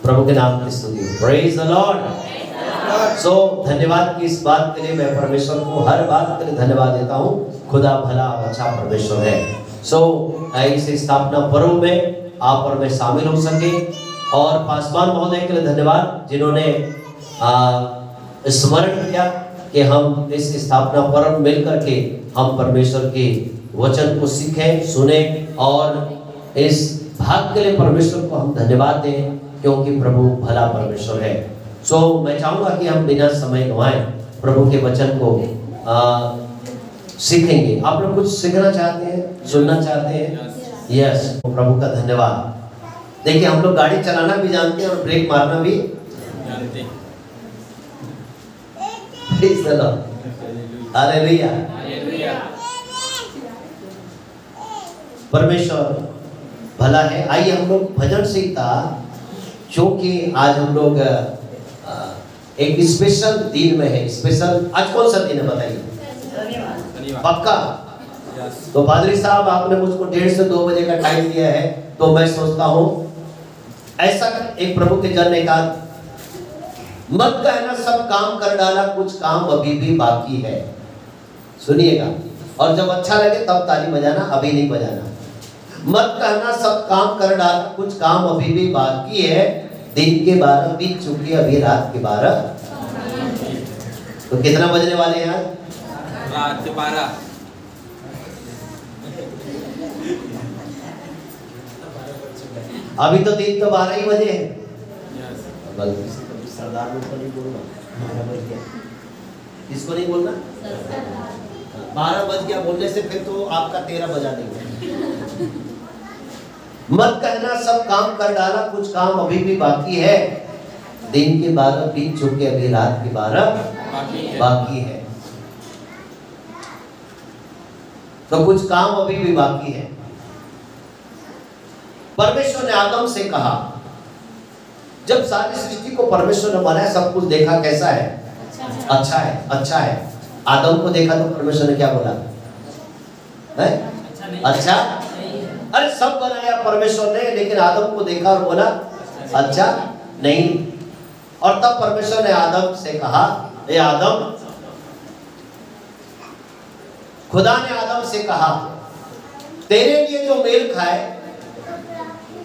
प्रभु के नाम की स्तुति हो। Praise the Lord. सो धन्यवाद की इस बात के लिए मैं परमेश्वर को हर बात के लिए धन्यवाद देता हूँ। खुदा भला और अच्छा परमेश्वर है। सो इस स्थापना पर्व में आप और मैं शामिल हो सके, और पासवान महोदय के लिए धन्यवाद जिन्होंने स्मरण किया कि हम इस स्थापना पर्व मिल करके हम परमेश्वर के वचन को सीखें, सुने, और इस भाग के लिए परमेश्वर को हम धन्यवाद दें, क्योंकि प्रभु भला परमेश्वर है। सो मैं चाहूंगा कि हम बिना समय गंवाएं प्रभु के वचन को सीखेंगे। आप लोग कुछ सीखना चाहते हैं, सुनना चाहते हैं? यस, प्रभु का धन्यवाद। देखिए, हम लोग गाड़ी चलाना भी जानते हैं और ब्रेक मारना भी जानते हैं। हालेलुया। परमेश्वर भला है। आइए हम लोग भजन सीखता, क्योंकि आज हम लोग एक स्पेशल दिन में है। स्पेशल आज कौन सा दिन है बताइए? पक्का? तो पादरी साहब आपने मुझको 1:30 से 2 बजे का टाइम दिया है, तो मैं सोचता हूँ ऐसा एक प्रभु के जन ने कहा, मत कहना सब काम कर डाला, कुछ काम अभी भी बाकी है। सुनिएगा, और जब अच्छा लगे तब ताली बजाना, अभी नहीं बजाना। मत कहना सब काम कर डाला, कुछ काम अभी भी बाकी है। दिन के 12 बीत चुके, अभी रात के 12। तो कितना बजने वाले हैं आज? रात के 12। अभी तो दिन तो 12 ही बजे हैं। गलती से कभी सरदार लोग को नहीं बोलना, 12 बज गया। किसको नहीं बोलना? 12 बज गया बोलने से फिर तो आपका 13 बजा देंगे। मत कहना सब काम कर डाला, कुछ काम अभी भी बाकी है। दिन के 12 बीत चुके, अभी रात के 12 बाकी है। तो कुछ काम अभी भी बाकी है। परमेश्वर ने आदम से कहा, जब सारी सृष्टि को परमेश्वर ने बनाया, सब कुछ देखा कैसा है? अच्छा है, अच्छा है। आदम को देखा तो परमेश्वर ने क्या बोला? है? अच्छा? अरे सब बनाया परमेश्वर ने, लेकिन आदम को देखा और बोला अच्छा नहीं। और तब परमेश्वर ने आदम से कहा, ए आदम, खुदा ने आदम से कहा, तेरे लिए जो मेल खाए,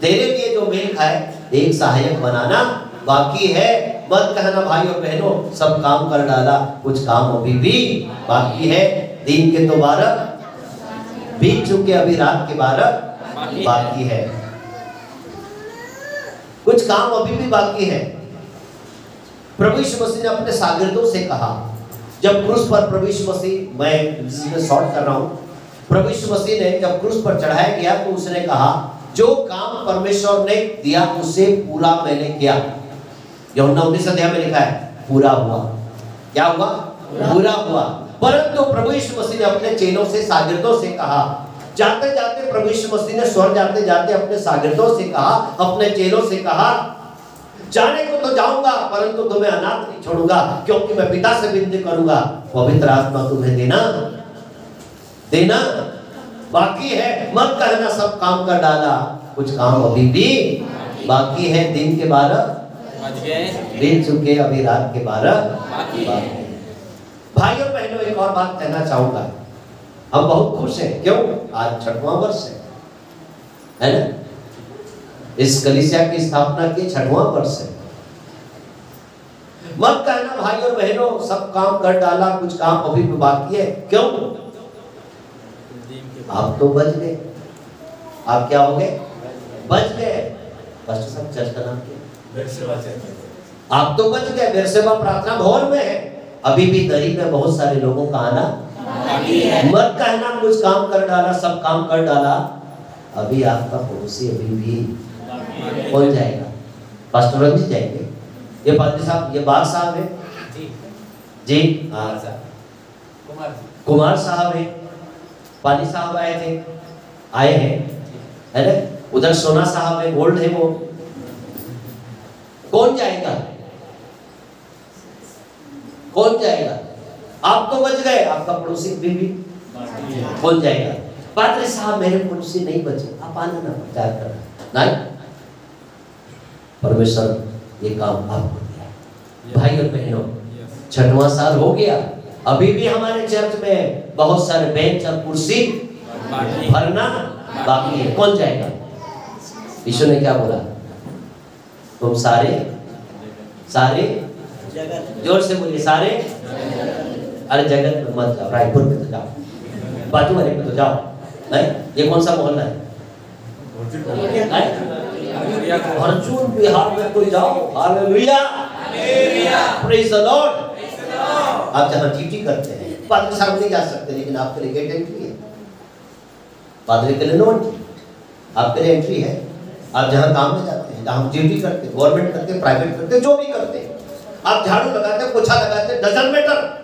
तेरे लिए जो मेल खाए, एक सहायक बनाना बाकी है। मत कहना भाई और बहनों सब काम कर डाला, कुछ काम अभी भी बाकी है। दिन के तो 12 बीत चुके, अभी रात के 12 बाकी है। कुछ काम अभी भी बाकी है। प्रभु यीशु मसीह ने अपने शागिर्दों से कहा, जब क्रूस पर प्रभु यीशु मसीह, मैं शॉर्ट कर रहा हूं, प्रभु यीशु मसीह ने जब क्रूस पर चढ़ाया गया तो उसने कहा, जो काम परमेश्वर ने दिया उसे पूरा मैंने किया। यूहन्ना 19 अध्याय में लिखा है, पूरा हुआ। क्या हुआ? पूरा हुआ। परंतु प्रभु यीशु मसीह ने अपने चेलों से, शागिर्दों से कहा, जाते जाते प्रभु यीशु मसीह ने स्वर्ग जाते जाते अपने शागिर्दों से कहा, अपने चेलों से कहा, जाने को तो जाऊंगा परंतु तुम्हें अनाथ नहीं छोड़ूंगा, क्योंकि मैं पिता से विनती करूंगा, पवित्र आत्मा तुम्हें देना बाकी है। मत कहना सब काम कर डाला, कुछ काम अभी भी बाकी है। दिन के 12 बीत चुके, अभी रात के 12 बाकी है। भाइयों बहनों, एक और बात कहना चाहूंगा, हम बहुत खुश हैं। क्यों? आज 6वां वर्ष है ना? इस कलीसिया की स्थापना की 6वां वर्ष है। मत कहना भाई और बहनों सब काम कर डाला, कुछ काम अभी भी बाकी है। क्यों? आप तो बच गए। आप क्या हो गए? बच गए। पास्टर साहब चर्च का नाम क्या? आप तो बच गए। बेरसेबा प्रार्थना भवन में है। अभी भी दरी में बहुत सारे लोगों का आना बाकी है। मत कहना कुछ काम कर डाला, सब काम कर डाला, अभी आपका पड़ोसी अभी भी कौन जाएगा? पास्टर रंजीत जाएंगे। ये पादरी साहब, ये बाग साहब है जी, हाँ कुमार साहब है, पानी साहब आए हैं ना? उधर सोना साहब है, गोल्ड है, वो कौन जाएगा? कौन जाएगा? आप तो बच गए, आपका पड़ोसी भी कौन जाएगा? पादरी साहब मेरे पड़ोसी नहीं बचे, आप आना ना प्रचार करना नहीं। परमेश्वर ये काम आपको दिया। भाई और बहनों, 6वां साल हो गया, अभी भी हमारे चर्च में बहुत सारे बेंच और कुर्सी भरना बाकी है। कौन जाएगा? यीशु ने क्या बोला? तुम सारे जोर से बोलिए, सारे। अरे जगत में मत जाओ, रायपुर में तो जाओ, बाजू वाले में तो जाओ। नहीं, ये कौन सा मोहल्ला है? अर्जुन बिहार में तो जाओ। Hallelujah, praise the Lord. आप जहाँ ड्यूटी करते हैं, पादरी साहब नहीं जा सकते, लेकिन आपके लिए गेट एंट्री है। पादरी के लिए नो एंट्री, आपके लिए एंट्री है। आप जहाँ काम में जाते हैं, जहाँ ड्यूटी करते हैं, गवर्नमेंट करते हैं, प्राइवेट करते हैं, जो भी करते हैं, आप झाड़ू लगाते हैं, पोछा लगाते हैं, डजंट मैटर।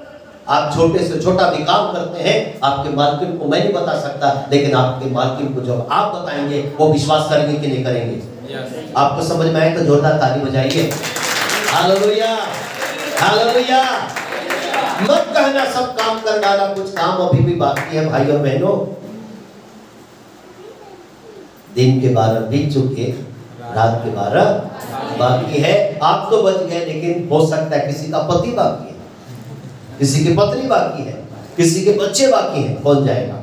आप छोटे से छोटा भी काम करते हैं, आपके मालकिन को मैं नहीं बता सकता, लेकिन आपके मालकिन को जब आप बताएंगे वो विश्वास करेंगे कि नहीं करेंगे। आपको समझ में आए तो जोरदार ताली बजाइए। Hallelujah, hallelujah. मत कहना सब काम कर डाला, कुछ काम अभी भी बाकी है। भाई और बहनों, दिन के 12 बीत चुके, रात के 12 बाकी है। आप तो बच गए, लेकिन हो सकता है किसी का पति बाकी है, किसी की पत्नी बाकी है, किसी के बच्चे बाकी हैं। कौन जाएगा?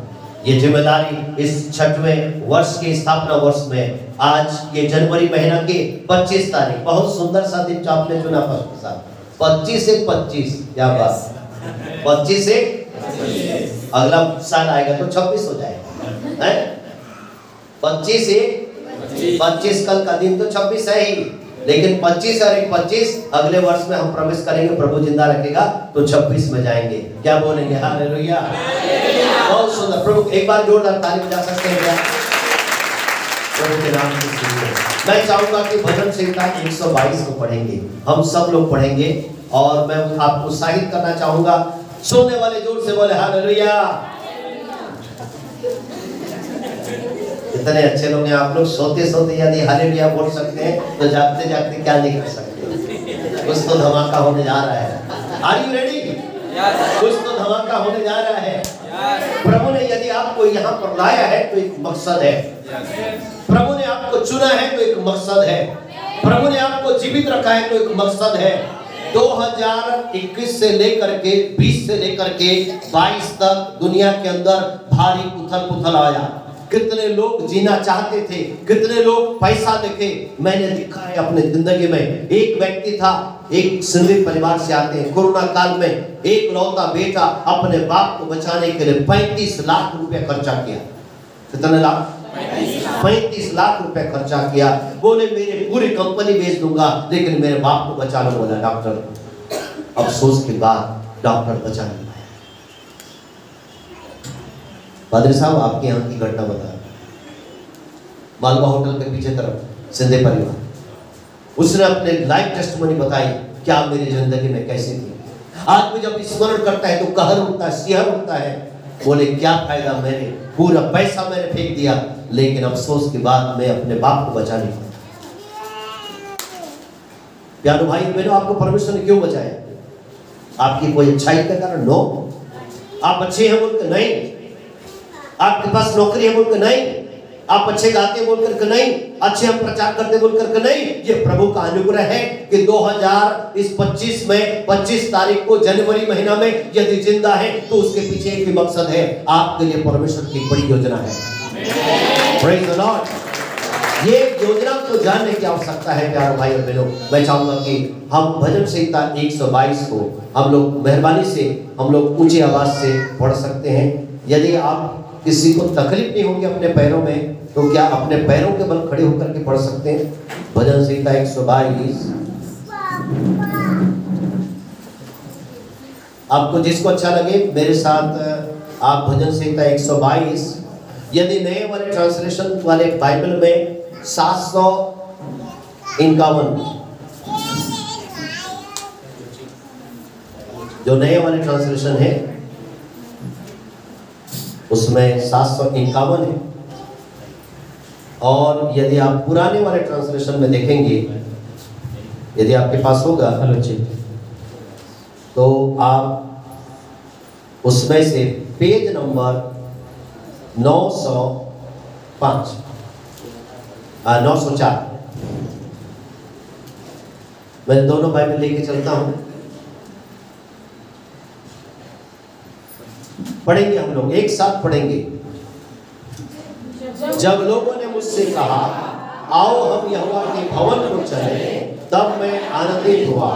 ये जिम्मेदारी इस 6वें वर्ष के स्थापना वर्ष में, आज ये जनवरी महीना के 25 तारीख, बहुत सुंदर सा दिन जो आपने चुना, 25 से 25, क्या बात, 25 से अगला साल आएगा तो 26 हो जाएगा, है? 25 से 25, कल का दिन तो 26 है ही, लेकिन 25 और 25 अगले वर्ष में हम प्रवेश करेंगे, प्रभु जिंदा रखेगा तो 26 में जाएंगे। क्या बोलेंगे? हालेलुया, बहुत सुंदर। प्रभु एक बार जोरदार ताली बजा सकते हैं क्या? प्रभु के नाम से सुनिए। मैं चाहूंगा कि भजन संहिता 122 को पढ़ेंगे, हम सब लोग पढ़ेंगे, और मैं आपको उत्साहित करना चाहूंगा। सुनने वाले जोर से बोले हालेलुया। इतने अच्छे लोग हैं आप लोग, सोते सोते यदि हालेलुया बोल सकते हैं तो जागते जागते क्या नहीं कर सकते। कुछ तो धमाका होने जा रहा है। Are you ready? कुछ तो धमाका होने जा रहा है। प्रभु ने यदि आपको यहाँ पर लाया है तो एक मकसद है। प्रभु ने आपको चुना है तो एक मकसद है। प्रभु ने आपको जीवित रखा है तो एक मकसद है। 2021 से लेकर के 20 से लेकर के 22 तक दुनिया के अंदर भारी उथल पुथल आया। कितने लोग जीना चाहते थे, कितने लोग पैसा देखे। मैंने देखा है अपने जिंदगी में, एक व्यक्ति था, एक सिंधी परिवार से आते हैं, कोरोना काल में एक लौता बेटा अपने बाप को बचाने के लिए 35 लाख रुपए खर्चा किया। कितने लाख? 35 लाख रुपए खर्चा किया। बोले मेरे पूरी कंपनी बेच दूंगा, लेकिन मेरे बाप को बचा लो। बोला डॉक्टर, अफसोस के बाद डॉक्टर बचा नहीं। पादरी साहब आपके यहाँ की घटना बता। मालवा होटल के पीछे तरफ सिंधे परिवार, उसने अपने लाइव टेस्टिमनी बताई, क्या मेरी जिंदगी में कैसी थी। आज भी जब स्मरण करता है तो कहर उठता है, सिहर उठता है। बोले क्या फायदा, मैंने पूरा पैसा मैंने फेंक दिया, लेकिन अफसोस के बाद मैं अपने बाप को बचा नहीं पाया। प्यारे भाई बहनों, आपको परमेश्वर ने क्यों बचाया? आपकी कोई अच्छाई के कारण? नो। आप अच्छे हैं बोल के नहीं, आपके पास नौकरी है बोल के नहीं, आप अच्छे गाते बोल करके नहीं, अच्छे हम प्रचार करते बोल करके नहीं। ये प्रभु का अनुग्रह है कि 2025 में 25 तारीख को जनवरी महीना में यदि जिंदा है तो उसके पीछे एक ही मकसद है, आपके लिए परमेश्वर की बड़ी योजना है। Praise the Lord. ये योजना को जानने की आवश्यकता है। प्यारे भाई और बहनों, मैं चाहूंगा कि हम भजन संहिता 122 को हम लोग मेहरबानी से हम लोग ऊंची आवाज से पढ़ सकते हैं। यदि आप किसी को तकलीफ नहीं होगी अपने पैरों में, तो क्या अपने पैरों के बल खड़े होकर के पढ़ सकते हैं? भजन संहिता 122। आपको जिसको अच्छा लगे मेरे साथ आप भजन संहिता 122। यदि नए वाले ट्रांसलेशन वाले बाइबल में 751, जो नए वाले ट्रांसलेशन है उसमें 751 है, और यदि आप पुराने वाले ट्रांसलेशन में देखेंगे, यदि आपके पास होगा तो आप उसमें से पेज नंबर 905 904 मैं दोनों बाइबल लेके चलता हूँ, पढ़ेंगे हम लोग, एक साथ पढ़ेंगे। जब लोगों ने मुझसे कहा आओ हम यहोवा के भवन को चले, तब मैं आनंदित हुआ।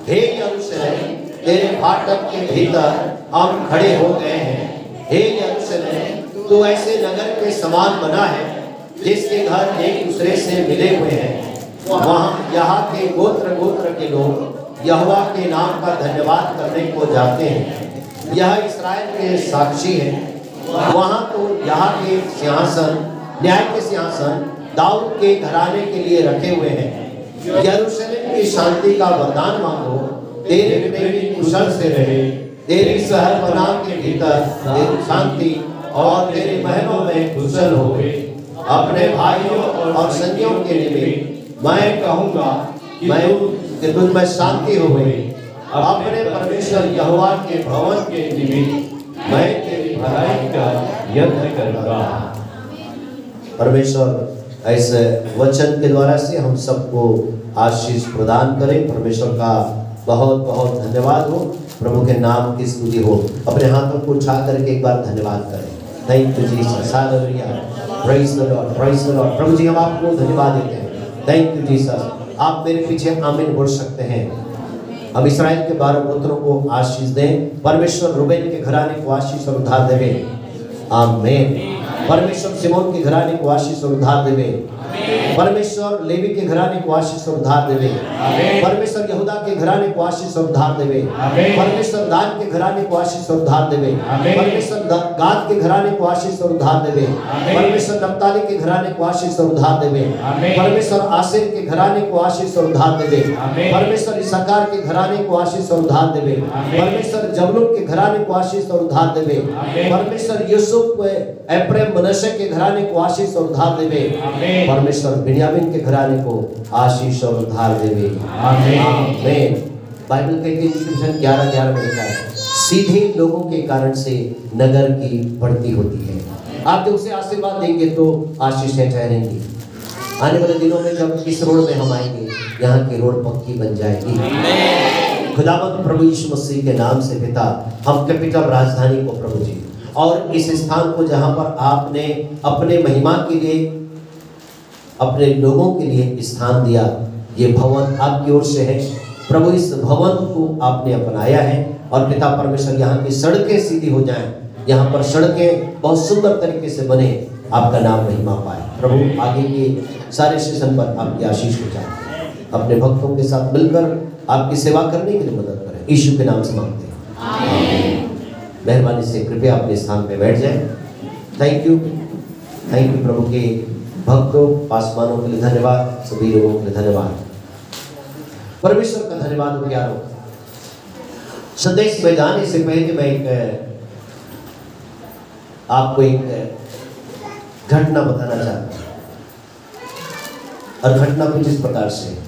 हे यरूशलेम, तेरे फाटक के भीतर हम खड़े हो गए हैं। हे यरूशलेम, तू ऐसे नगर के समान बना है जिसके घर एक दूसरे से मिले हुए हैं। वहाँ यहाँ के गोत्र गोत्र के लोग यहोवा के नाम का धन्यवाद करने को जाते हैं। यह इस्राएल के साक्षी है। वहाँ तो यहाँ के सिंहासन, न्याय के सिंहासन दाऊद के घराने के लिए रखे हुए हैं। यरूशलेम की शांति का वरदान मांगो, तेरे प्रेमी कुशल से रहे। तेरी शहर पनाह के भीतर तेरी शांति और तेरे महलों में कुशल हो। अपने भाइयों और संगियों के निमित्त मैं कहूँगा कि तुझ में शांति हो गई। अपने परमेश्वर यहोवा के भवन के निमित्त मैं तेरी भलाई का यत्न करूँगा। परमेश्वर ऐसे वचन के द्वारा से हम सबको आशीष प्रदान करें। परमेश्वर का बहुत बहुत धन्यवाद हो। प्रभु के नाम की स्तुति हो। अपने हाथों को उठा करके एक बार धन्यवाद करें। Thank you Jesus, hallelujah, praise the Lord, praise the Lord. प्रभु जी हम आपको धन्यवाद देते हैं। Thank you Jesus. आप मेरे पीछे आमीन बोल सकते हैं। हम इस्राएल के 12 पुत्रों को आशीष दें। परमेश्वर रूबेन के घराने को आशीष और उद्धार देवे, आमीन। परमेश्वर सिमोन के घराने को आशीष और उद्धार देवे। परमेश्वर लेवी के घराने को आशीष और उद्धार देवे। परमेश्वर यहूदा के घराने को आशीष और उद्धार देवे। परमेश्वर दान के घराने को आशीष और उद्धार देवे। परमेश्वर गाद के घराने को आशीष और उद्धार देवे। परमेश्वर नप्ताली के घराने को आशीष और उद्धार देवे। परमेश्वर आसेर के घराने को आशीष और उद्धार देवे। परमेश्वर इस्साकार के घराने को आशीष और उद्धार देवे। परमेश्वर जबूलून के घराने को आशीष और उद्धार देवे। परमेश्वर यूसुफ, एफ्राइम, मनश्शे के घराने को आशीष और उद्धार देवे। परमेश्वर बिन्यामीन के घराने को आशीष और उद्धार देवे, आमीन। बाइबल कहती है डिस्क्रिप्शन 11:11 में लिखा है, सीधे लोगों के कारण से नगर की बढ़ती होती है। आप जब उसे आशीर्वाद देंगे तो आशीषें ठहरेंगी। आने वाले दिनों में जब इस रोड में हम आएंगे, यहाँ की रोड पक्की बन जाएगी। खुदावंद प्रभु यीशु मसीह के नाम से पिता, हम कैपिटल राजधानी को प्रभु जी और इस स्थान को जहाँ पर आपने अपने महिमा के लिए, अपने लोगों के लिए स्थान दिया, ये भवन आपकी ओर से है प्रभु। इस भवन को आपने अपनाया है और पिता परमेश्वर यहाँ की सड़कें सीधी हो जाएं, यहाँ पर सड़कें बहुत सुंदर तरीके से बने, आपका नाम महिमा पाए प्रभु। आगे के सारे सेशन पर आपकी आशीष हो जाए। अपने भक्तों के साथ मिलकर आपकी सेवा करने के लिए मदद करें, यीशु के नाम से मांगते हैं। मेहरबानी से कृपया अपने स्थान पे बैठ जाएं। थैंक यू प्रभु के भक्तों, पासवानों के लिए धन्यवाद, सभी लोगों के लिए धन्यवाद। परमेश्वर का धन्यवाद हो प्यारो। संदेश में जाने से पहले मैं आपको एक घटना बताना चाहता हूँ और घटना कुछ इस प्रकार से।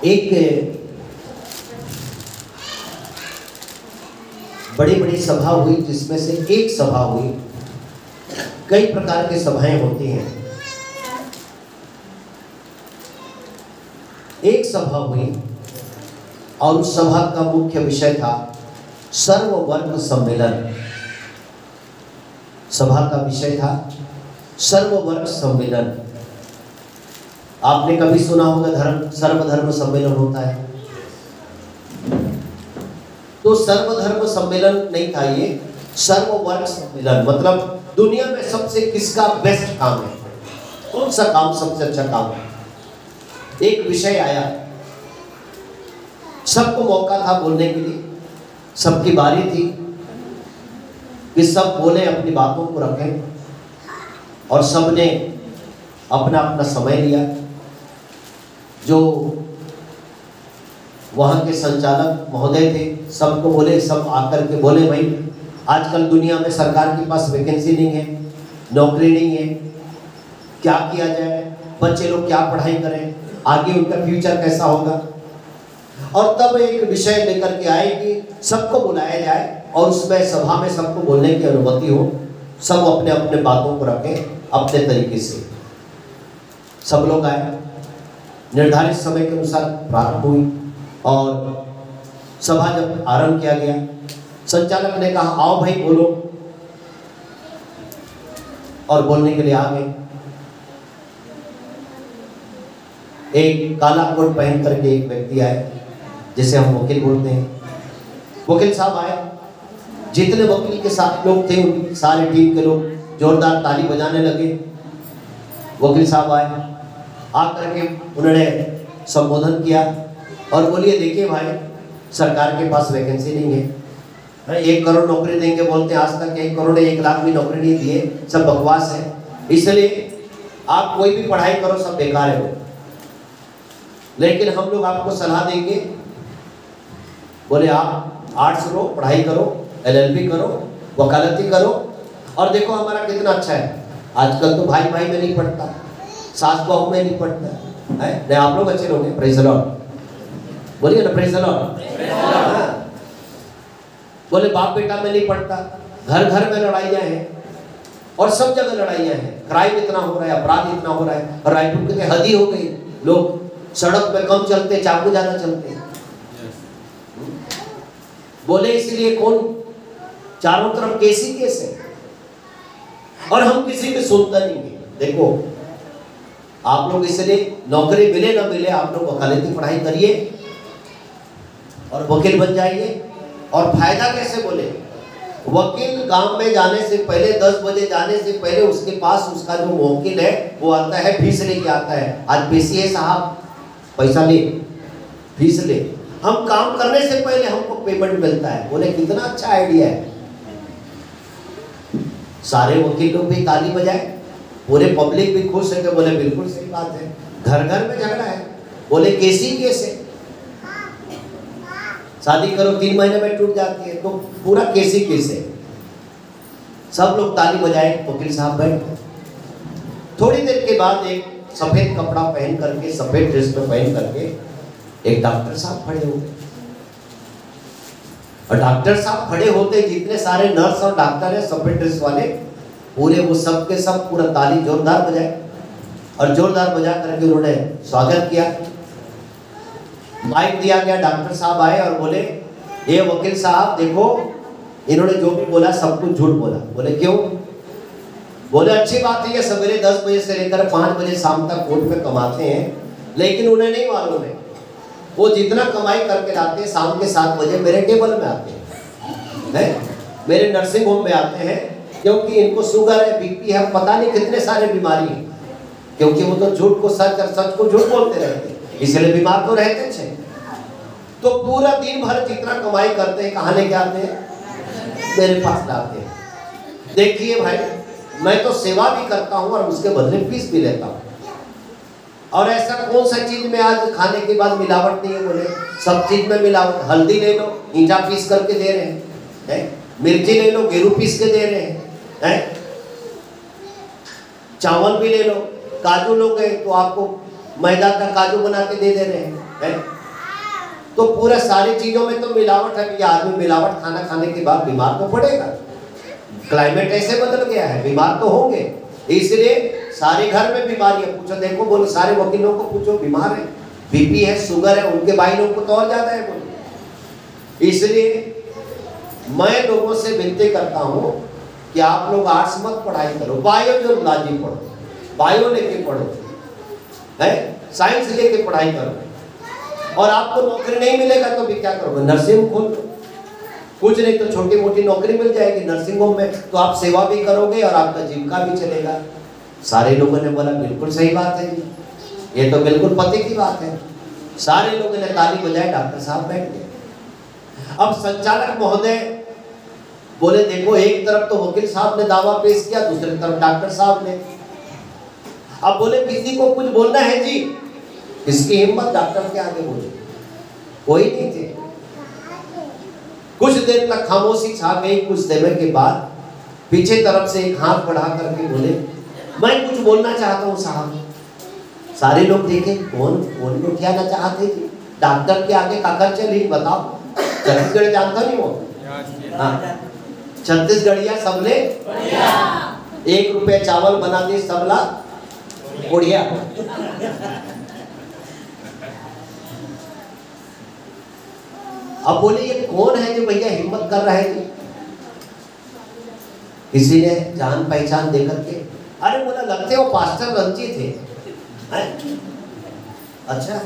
एक बड़ी बड़ी सभा हुई, जिसमें से एक सभा हुई, कई प्रकार की सभाएं होती हैं। एक सभा हुई और उस सभा का मुख्य विषय था सर्व वर्ग सम्मेलन। सभा का विषय था सर्व वर्ग सम्मेलन। आपने कभी सुना होगा सर्वधर्म सम्मेलन होता है, तो सर्वधर्म सम्मेलन नहीं था, ये सर्व वर्ग सम्मेलन। मतलब दुनिया में सबसे किसका बेस्ट काम है, कौन सा काम सबसे अच्छा काम है। एक विषय आया, सबको मौका था बोलने के लिए, सबकी बारी थी कि सब बोले, अपनी बातों को रखें, और सबने अपना अपना समय लिया। जो वहाँ के संचालक महोदय थे, सबको बोले, सब आकर के बोले, भाई आजकल दुनिया में सरकार के पास वैकेंसी नहीं है, नौकरी नहीं है, क्या किया जाए, बच्चे लोग क्या पढ़ाई करें, आगे उनका फ्यूचर कैसा होगा। और तब एक विषय लेकर के आए कि सबको बुलाया जाए और उसमें सभा में सबको बोलने की अनुमति हो, सब अपने अपने बातों को रखें अपने तरीके से। सब लोग आए, निर्धारित समय के अनुसार प्रारंभ हुई और सभा जब आरंभ किया गया, संचालक ने कहा आओ भाई बोलो, और बोलने के लिए आ गए। एक काला कोट पहन करके एक व्यक्ति आए, जिसे हम वकील बोलते हैं। वकील साहब आए, जितने वकील के साथ लोग थे उनकी सारी टीम के लोग जोरदार ताली बजाने लगे। वकील साहब आए, आकर के उन्होंने संबोधन किया और बोलिए देखिए भाई, सरकार के पास वैकेंसी नहीं है, 1 करोड़ नौकरी देंगे बोलते हैं, आज तक 1 करोड़ 1 लाख भी नौकरी नहीं दिए, सब बकवास है, इसलिए आप कोई भी पढ़ाई करो सब बेकार है। लेकिन हम लोग आपको सलाह देंगे, बोले आप आर्ट्स लो, पढ़ाई करो, LLB करो, वकालती करो, और देखो हमारा कितना अच्छा है। आजकल तो भाई भाई में नहीं पढ़ता, सास बहू में नहीं पढ़ता है, नहीं आप लोग अच्छे लोग हैं, प्रेज़ द लॉर्ड, बोलिए ना प्रेज़ द लॉर्ड। बोले बाप बेटा में नहीं पढ़ता, घर घर में लड़ाइयाँ हैं और सब जगह लड़ाइयाँ हैं, क्राइम इतना हो रहा है, अपराध इतना हो रहा है, और रायपुर के हद ही हो गई, लोग सड़क पे कम चलते, चाकू ज्यादा चलते हैं। बोले इसलिए कौन, चारों तरफ केस ही केस है और हम किसी की सुनता नहीं है। देखो आप लोग इसलिए नौकरी मिले ना मिले, आप लोग वकालती पढ़ाई करिए और वकील बन जाइए। और फायदा कैसे बोले, वकील गांव में जाने से पहले 10 बजे जाने से पहले उसके पास उसका जो वकील है वो आता है, फीस लेके आता है, आज पेशी है साहब, पैसा ले, फीस ले। हम काम करने से पहले हमको पेमेंट मिलता है। बोले कितना अच्छा आइडिया है। सारे वकील लोग भी ताली बजाए, पूरे पब्लिक भी खुश है कि बोले बिल्कुल सही बात है, घर घर में झगड़ा है, बोले केस ही केस है, शादी करो 3 महीने में टूट जाती है, तो पूरा केस ही केस है। सब लोग ताली बजाए, वकील साहब बैठ। थोड़ी देर के बाद एक सफेद कपड़ा पहन करके, सफेद ड्रेस में पहन करके एक डॉक्टर साहब खड़े हो गए। और डॉक्टर साहब खड़े होते, जितने सारे नर्स और डॉक्टर है सफेद ड्रेस वाले, पूरे वो सब के सब पूरा ताली जोरदार बजाए और जोरदार बजा करके उन्होंने स्वागत किया। माइक दिया गया, डॉक्टर साहब आए और बोले ये वकील साहब देखो, इन्होंने जो भी बोला सब कुछ झूठ बोला। बोले क्यों? बोले अच्छी बात है, ये सवेरे 10 बजे से लेकर 5 बजे शाम तक कोर्ट में कमाते हैं, लेकिन उन्हें नहीं मालूम है वो जितना कमाई करके लाते हैं शाम के 7 बजे मेरे टेबल में आते हैं, मेरे नर्सिंग होम में आते हैं, क्योंकि इनको शुगर है, BP है, पता नहीं कितने सारे बीमारी हैं, क्योंकि वो तो झूठ को सच और सच को झूठ बोलते रहते हैं, इसलिए बीमार तो रहते थे। तो पूरा दिन भर जितना कमाई करते हैं कहाँ लेके आते हैं? मेरे पास लाते हैं। देखिए भाई, मैं तो सेवा भी करता हूँ और उसके बदले फीस भी लेता हूँ। और ऐसा कौन सा चीज में आज खाने के बाद मिलावट नहीं है? बोले सब चीज में मिलावट। हल्दी ले लो, ईंटा पीस करके दे रहे हैं, मिर्ची ले लो, गेरू पीस के दे रहे हैं, चावल भी ले लो, काजू लोगे तो आपको मैदा का काजू बना के दे रहे हैं। तो पूरा सारी चीजों में तो मिलावट है कि आदमी मिलावट खाना खाने के बाद बीमार तो पड़ेगा। क्लाइमेट ऐसे बदल गया है, बीमार तो होंगे, इसलिए सारे घर में बीमारी है। पूछो देखो, बोलो सारे वकीलों को पूछो बीमार है, BP है, शुगर है, उनके भाई लोग को तो और ज्यादा है बोलो। इसलिए मैं लोगों से विनती करता हूँ कि आप लोग आर्ट्स मत पढ़ाई करो, बायोलॉजी पढ़ो, बायो लेके पढ़ो, है साइंस लेके पढ़ाई करो। और आपको नौकरी नहीं मिलेगा तो भी क्या करोगे? नर्सिंग खोल लो, कुछ नहीं तो छोटी मोटी नौकरी मिल जाएगी नर्सिंग होम में, तो आप सेवा भी करोगे और आपका जीविका भी चलेगा। सारे लोगों ने बोला बिल्कुल सही बात है जी, ये तो बिल्कुल पते की बात है। सारे लोगों ने ताली बजाई, डॉक्टर साहब बैठ गए। अब संचालक महोदय बोले देखो, एक तरफ तो वकील साहब ने दावा पेश किया, दूसरी तरफ डॉक्टर साहब ने। अब बोले किसी को कुछ बोलना है जी, इसकी हिम्मत डॉक्टर के आगे बोले, कोई नहीं थे। कुछ देर तक खामोशी छा गई। कुछ देर के बाद पीछे तरफ से एक हाथ बढ़ा करके बोले मैं कुछ बोलना चाहता हूँ साहब। सारे लोग देखे कौन कौन को क्या ना चाहते थे। डॉक्टर के आगे काकर चली, बताओ छत्तीसगढ़ जानता नहीं वो? हाँ, छत्तीसगढ़िया सबले 1 रुपया चावल बना दे सबला उड़िया। अब बोले ये कौन है जो भैया हिम्मत कर रहा है जी? किसी ने जान पहचान देकर के, अरे बोला लगते हो पास्टर रंजी थे। अच्छा,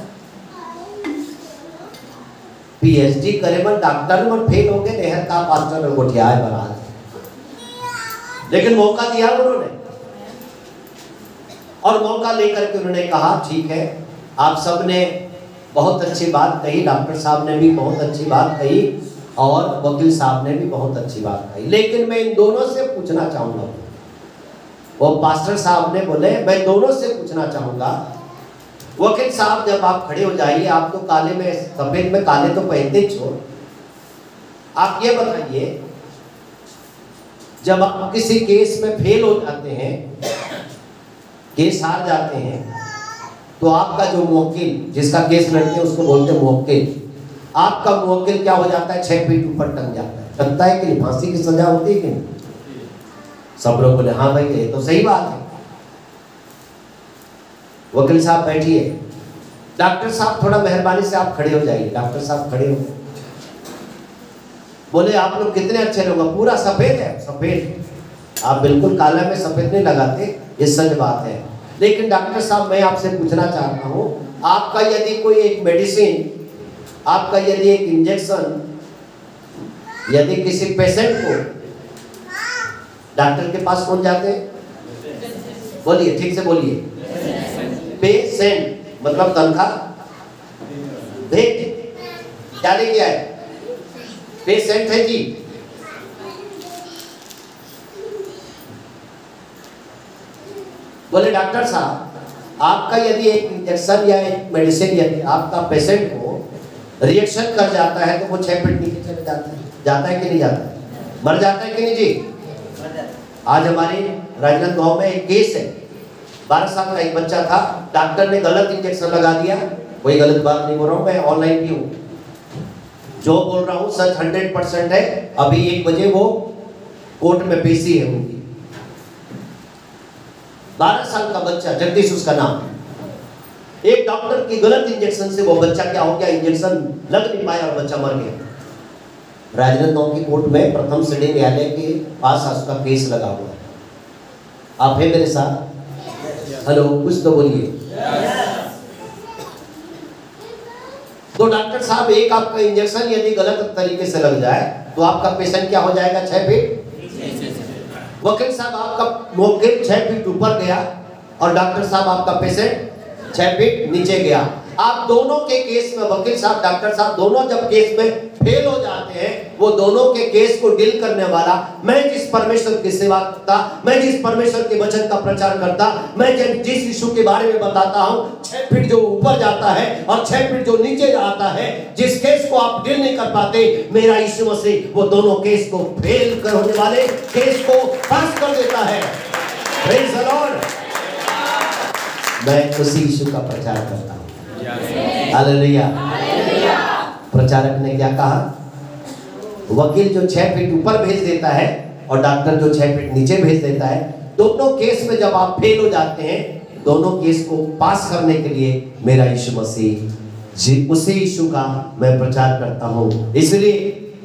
पीएचडी करे मन डॉक्टर मन फेल हो गए, नेहर का पास्टर और गोटिया है बरात, लेकिन मौका दिया उन्होंने, और मौका लेकर के उन्होंने कहा ठीक है, आप सब ने बहुत अच्छी बात कही, डॉक्टर साहब ने भी बहुत अच्छी बात कही और वकील साहब ने भी बहुत अच्छी बात कही, लेकिन मैं इन दोनों से पूछना चाहूंगा। वो पास्टर साहब ने बोले मैं दोनों से पूछना चाहूंगा, वकील साहब जब आप खड़े हो जाइए, आप तो काले में सफेद में काले तो पहनते छोड़, आप ये बताइए जब आप किसी केस में फेल हो जाते हैं, केस हार जाते हैं, तो आपका जो मुवक्किल जिसका केस लड़ते हैं उसको बोलते हैं मुवक्किल, आपका मुवक्किल क्या हो जाता है, 6 फीट ऊपर टंग जाता है, टंगता है कि नहीं? फांसी की सजा होती है कि नहीं? सब लोग बोले हाँ भाई ये तो सही बात है। वकील साहब बैठिए, डॉक्टर साहब थोड़ा मेहरबानी से आप खड़े हो जाइए। डॉक्टर साहब खड़े हो, बोले आप लोग कितने अच्छे लोग, पूरा सफेद है, सफेद, आप बिल्कुल काला में सफेद नहीं लगाते, ये सच बात है। लेकिन डॉक्टर साहब मैं आपसे पूछना चाहता हूँ, आपका यदि कोई एक मेडिसिन, आपका यदि एक इंजेक्शन, यदि किसी पेशेंट को डॉक्टर के पास कौन जाते हैं? बोलिए, ठीक से बोलिए। पेशेंट मतलब तनख्वाह, भेज क्या लेके आए? पेशेंट है जी। बोले डॉक्टर साहब आपका यदि एक इंजेक्शन या एक मेडिसिन यदि आपका पेशेंट को रिएक्शन कर जाता है तो वो 6 फीट नीचे चले जाता है कि नहीं जाता है? मर जाता है कि नहीं जी? आज हमारे राजनांदगांव में एक केस है, 12 साल का एक बच्चा था, डॉक्टर ने गलत इंजेक्शन लगा दिया, कोई गलत बात नहीं बोल रहा हूँ मैं, ऑनलाइन भी हूँ, जो बोल रहा हूँ सच 100% है। अभी 1 बजे वो कोर्ट में पेशी है उनकी। 12 साल का बच्चा, जगदीश उसका नाम, एक डॉक्टर की गलत इंजेक्शन से वो बच्चा क्या हो गया, इंजेक्शन लग नहीं पाया और बच्चा मर गया। राजनांदगांव की कोर्ट में प्रथम श्रेणी न्यायालय के पास उसका केस लगा हुआ है। आप है मेरे साथ? हेलो, कुछ तो बोलिए। तो डॉक्टर साहब एक आपका इंजेक्शन यदि गलत तरीके से लग जाए तो आपका पेशेंट क्या हो जाएगा, 6 फीट। वकील साहब आपका मुवक्किल 6 फीट ऊपर गया और डॉक्टर साहब आपका पेशेंट 6 फीट नीचे गया। आप दोनों के केस में, वकील साहब डॉक्टर साहब दोनों जब केस में फेल हो जाते हैं, वो दोनों के केस को डील करने वाला, मैं जिस परमेश्वर की सेवा करता, मैं जिस परमेश्वर के वचन का प्रचार करता, मैं जिस यीशु के बारे में बताता हूँ, 6 फीट जो ऊपर जाता है और 6 फीट जो नीचे जाता है, जिस केस को आप डील नहीं कर पाते, मेरा यीशु मसीह वो दोनों केस को फेल करने वाले केस को पास कर देता है। Praise the Lord. मैं उसी यीशु का प्रचार करता हूँ। हालेलुया। प्रचारक ने क्या कहा, वकील जो 6 फीट ऊपर भेज देता है और डॉक्टर जो 6 फीट नीचे भेज देता है, दोनों केस में जब आप फेल हो जाते हैं, दोनों केस को पास करने के लिए मेरा यीशु मसीह, उसी यीशु का मैं प्रचार करता हूँ। इसलिए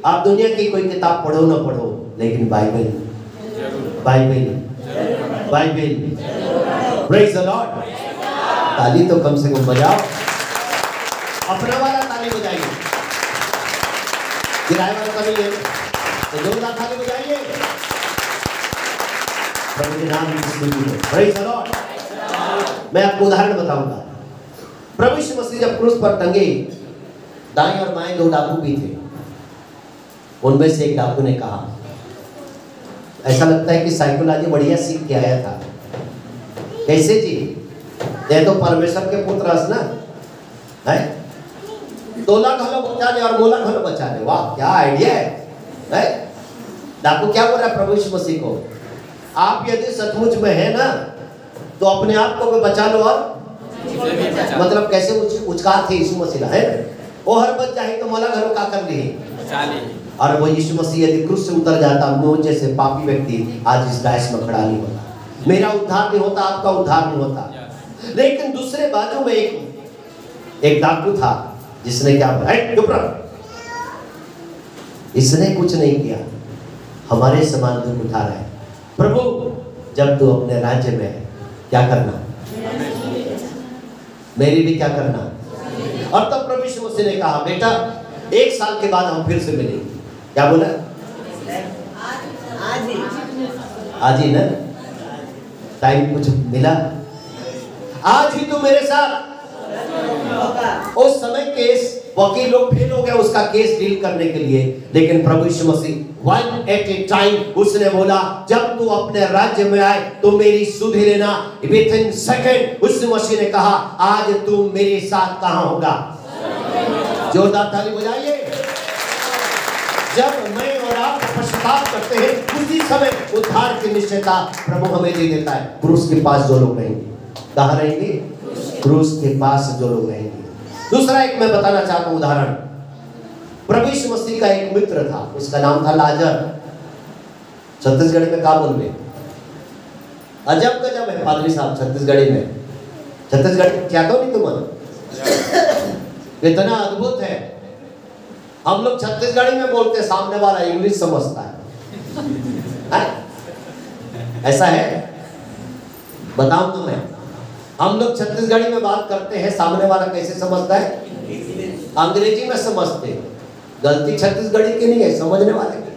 आप दुनिया की कोई किताब पढ़ो ना पढ़ो, लेकिन Bible, Bible, Bible. Praise the Lord. ताली तो कम से कम बजाओ, अपना वाला ताली बजाइए, किराए वाला ताली है तो जोरदार ताली बजाइए। प्रभु के नाम की स्तुति हो। Praise the Lord. मैं आपको उदाहरण बताऊंगा। प्रभु यीशु मसीह जब क्रूस पर टंगे, दाएं और बाएं 2 डाकू भी थे। उनमें से एक डाकू ने कहा, ऐसा लगता है कि साइकोलॉजी बढ़िया सीख के आया था। कैसे जी? ये तो परमेश्वर के पुत्र हस ना है, तोला घलो बचा ले और मोला घलो बचा ले। वाह, क्या आइडिया है। डाकू क्या बोल रहा है प्रभु यीशु मसीह को, आप यदि सचमुच में है ना तो अपने आप को भी बचा लो और मतलब कैसे उचकार थे यीशु मसीह है, वो हर बच जाए तो मोला घलो का कर ली। और वो यीशु मसीह यदि क्रूस से उतर जाता, मुझ जैसे पापी व्यक्ति आज इस डायस में खड़ा नहीं होता, मेरा उद्धार नहीं होता, आपका उद्धार नहीं होता। लेकिन दूसरे बाजू में एक डाकू था जिसने क्या बोला, चुप रहो, इसने कुछ नहीं किया, हमारे सामान तुम उठा रहा है। प्रभु जब तू अपने राज्य में है, क्या करना, मेरी भी क्या करना। और तब प्रभु यीशु मसीह ने कहा, बेटा 1 साल के बाद हम फिर से मिलेंगे। क्या बोला, आज ही ना, टाइम कुछ मिला, आज ही तू मेरे साथ। उस समय केस वकील लोग फेल हो गया उसका केस डील करने के लिए, लेकिन प्रभु यीशु मसीह 1 at a time उसने बोला, जब तू अपने राज्य में आए तो मेरी सुधि लेना। विथिन सेकंड उस मसीह ने कहा, आज तू मेरे साथ कहां होगा। जोरदार ताली बजाइए। जब मैं और आप पश्चाताप करते हैं उसी समय उद्धार की निश्चयता प्रभु हमें दे देता है। क्रूस के पास जो लोग रहेंगे, कहां रहेंगे, क्रूस के पास जो लोग रहेंगे। दूसरा एक मैं बताना चाहता हूं उदाहरण, प्रभु यीशु मसीह का एक मित्र था, उसका नाम था लाजर। छत्तीसगढ़ी में क्या बोलते, अजब गजब है पादरी साहब छत्तीसगढ़ी में। छत्तीसगढ़ी क्या तो नहीं तुम, इतना अद्भुत है। हम लोग छत्तीसगढ़ी में बोलते, सामने वाला इंग्लिश समझता है। ऐसा है, बताऊं तो मैं, हम लोग छत्तीसगढ़ी में बात करते हैं, सामने वाला कैसे समझता है, अंग्रेजी में समझते। गलती छत्तीसगढ़ी की नहीं है, समझने वाले की।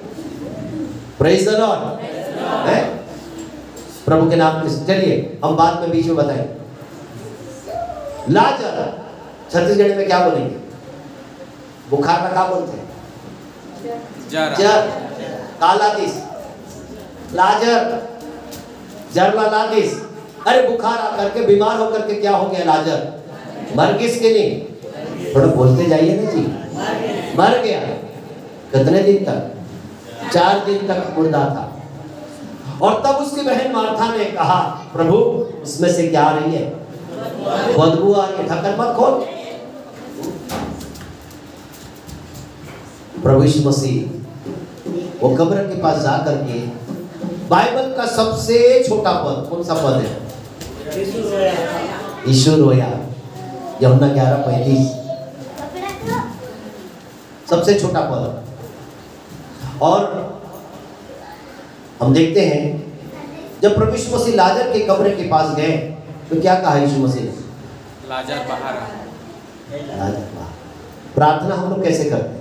प्रेज द लॉर्ड, प्रभु के नाम से। चलिए हम बाद में बीच में बताएं। लाजर छत्तीसगढ़ी में क्या बोलेंगे, बुखार का क्या बोलते हैं, जर, काला दिस, लाजर जरला लादिस। अरे बुखार आकर के, बीमार होकर के क्या हो गया लाजर, मर किसके नहीं, थोड़ा बोलते जाइए ना जी, मर गया। कितने दिन तक, 4 दिन तक मुर्दा था। और तब उसकी बहन मार्था ने कहा, प्रभु उसमें से क्या आ रही है, बदबू आ रही है, ढक्कन मत खोल। प्रभु यीशु मसीह वो कब्र के पास जाकर के, बाइबल का सबसे छोटा पद कौन सा पद है, यीशु रोया, यूहन्ना 11:35, सबसे छोटा पद। और हम देखते हैं जब प्रभु यीशु मसीह लाजर के कब्र के पास गए तो क्या कहा यीशु मसीह ने, लाजर बाहर आ। लाजर बाहर। प्रार्थना हम लोग कैसे करते हैं,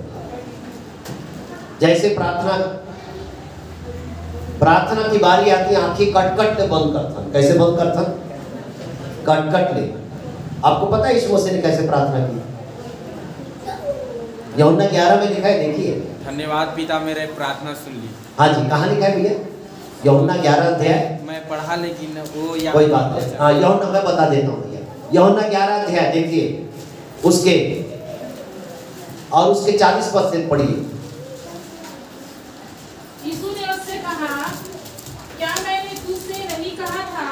जैसे प्रार्थना की बारी आती है, आंखें कट बंद करता, कैसे बंद करता, कट ले। आपको पता है यीशु मसीह ने कैसे प्रार्थना की, यूहन्ना 11 में लिखा है, देखिए। धन्यवाद पिता मेरे प्रार्थना सुन ली। हाँ जी, कहाँ लिखा है भैया, यूहन्ना 11 अध्याय, मैं पढ़ा लेकिन वो या कोई बात नहीं। हाँ यूहन्ना मैं बता देता हूँ भैया, यूहन्ना 11 अध्याय देखिए, उसके और उसके 40 पद से पढ़िए। यीशु ने उससे कहा, क्या मैंने तुझसे नहीं कहा था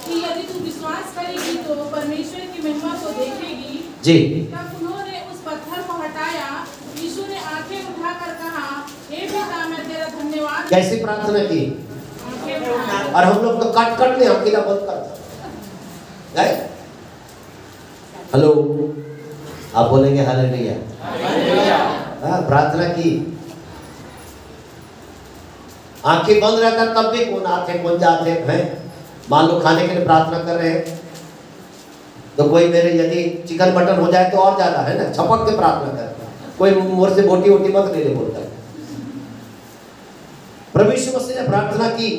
कि यदि तू विश्वास करेगी तो परमेश्वर की महिमा को देखेगी। जी। तब उन्होंने उस पत्थर को हटाया। यीशु ने आंखें उठाकर कहा, हे पिता मैं तेरा धन्यवाद। कैसी प्रार्थना की, और हम लोग तो कट ले अकेला बंद करता है। हेलो, आप बोलेंगे हालेलुया। हाँ, प्रार्थना की, आंखें बंद रहता तब भी कौन आते कौन जाते हैं। मान लो खाने के लिए प्रार्थना कर रहे हैं तो कोई मेरे यदि चिकन मटन हो जाए तो और ज्यादा है ना, छपक के प्रार्थना कर, कोई मोर से बोटी वोटी मत ले ले बोलता है। प्रभु यीशु मसीह ने प्रार्थना की,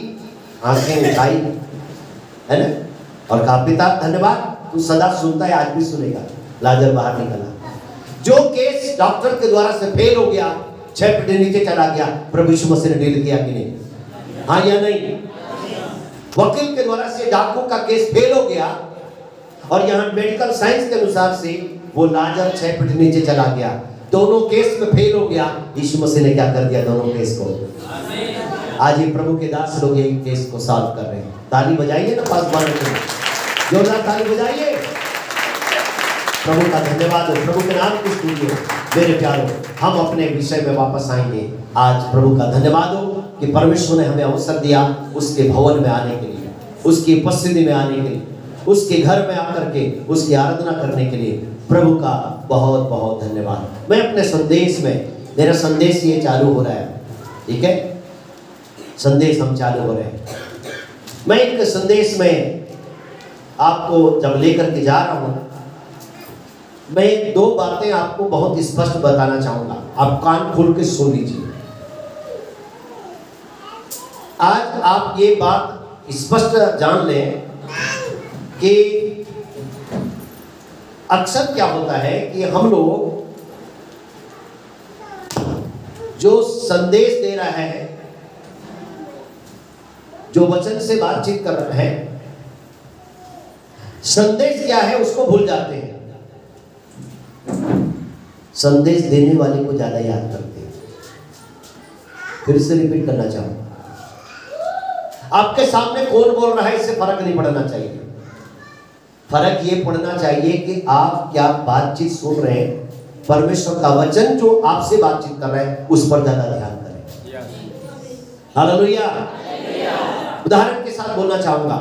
आंखें उठाई है ना, और कहा पिता धन्यवाद, तू सदा सुनता है, आज भी सुनेगा। लाजर बाहर निकला। जो केस डॉक्टर के द्वारा से फेल हो गया, 6 फीट नीचे चला गया, प्रभु यीशु मसीह ने डील किया कि नहीं, हाँ या नहीं। वकील के द्वारा से डाकू का केस फेल हो गया, और यहाँ मेडिकल साइंस के अनुसार से वो लाजर 6 फीट नीचे चला गया, दोनों केस में फेल हो गया। यीशु मसीह ने क्या कर दिया, दोनों केस को। आज ये प्रभु के दास लोग ये केस को सॉल्व कर रहे हैं। ताली बजाइए ना, पास मारने के लिए जोरदार ताली बजाइए। प्रभु का धन्यवाद हो, प्रभु के नाम की स्तुति हो। मेरे प्यारों, हम अपने विषय में वापस आएंगे। आज प्रभु का धन्यवाद हो कि परमेश्वर ने हमें अवसर दिया उसके भवन में आने के लिए, उसकी उपस्थिति में आने के लिए। उसके घर में आकर के उसकी आराधना करने के लिए प्रभु का बहुत बहुत धन्यवाद। मैं अपने संदेश में, मेरा संदेश ये चालू हो रहा है, ठीक है, संदेश हम चालू हो रहे हैं। मैं एक संदेश में आपको जब लेकर के जा रहा हूं, मैं दो बातें आपको बहुत स्पष्ट बताना चाहूंगा, आप कान खोल के सुन लीजिए। आज आप ये बात स्पष्ट जान लें कि अक्सर क्या होता है कि हम लोग जो संदेश दे रहा है, जो वचन से बातचीत कर रहे हैं, संदेश क्या है उसको भूल जाते हैं, संदेश देने वाले को ज्यादा याद करते हैं। फिर से रिपीट करना चाहूंगा, आपके सामने कौन बोल रहा है इससे फर्क नहीं पड़ना चाहिए, फर्क ये पड़ना चाहिए कि आप क्या बातचीत सुन रहे हैं, परमेश्वर का वचन जो आपसे बातचीत कर रहा है उस पर ज्यादा ध्यान करें। हालेलुया। उदाहरण के साथ बोलना चाहूंगा,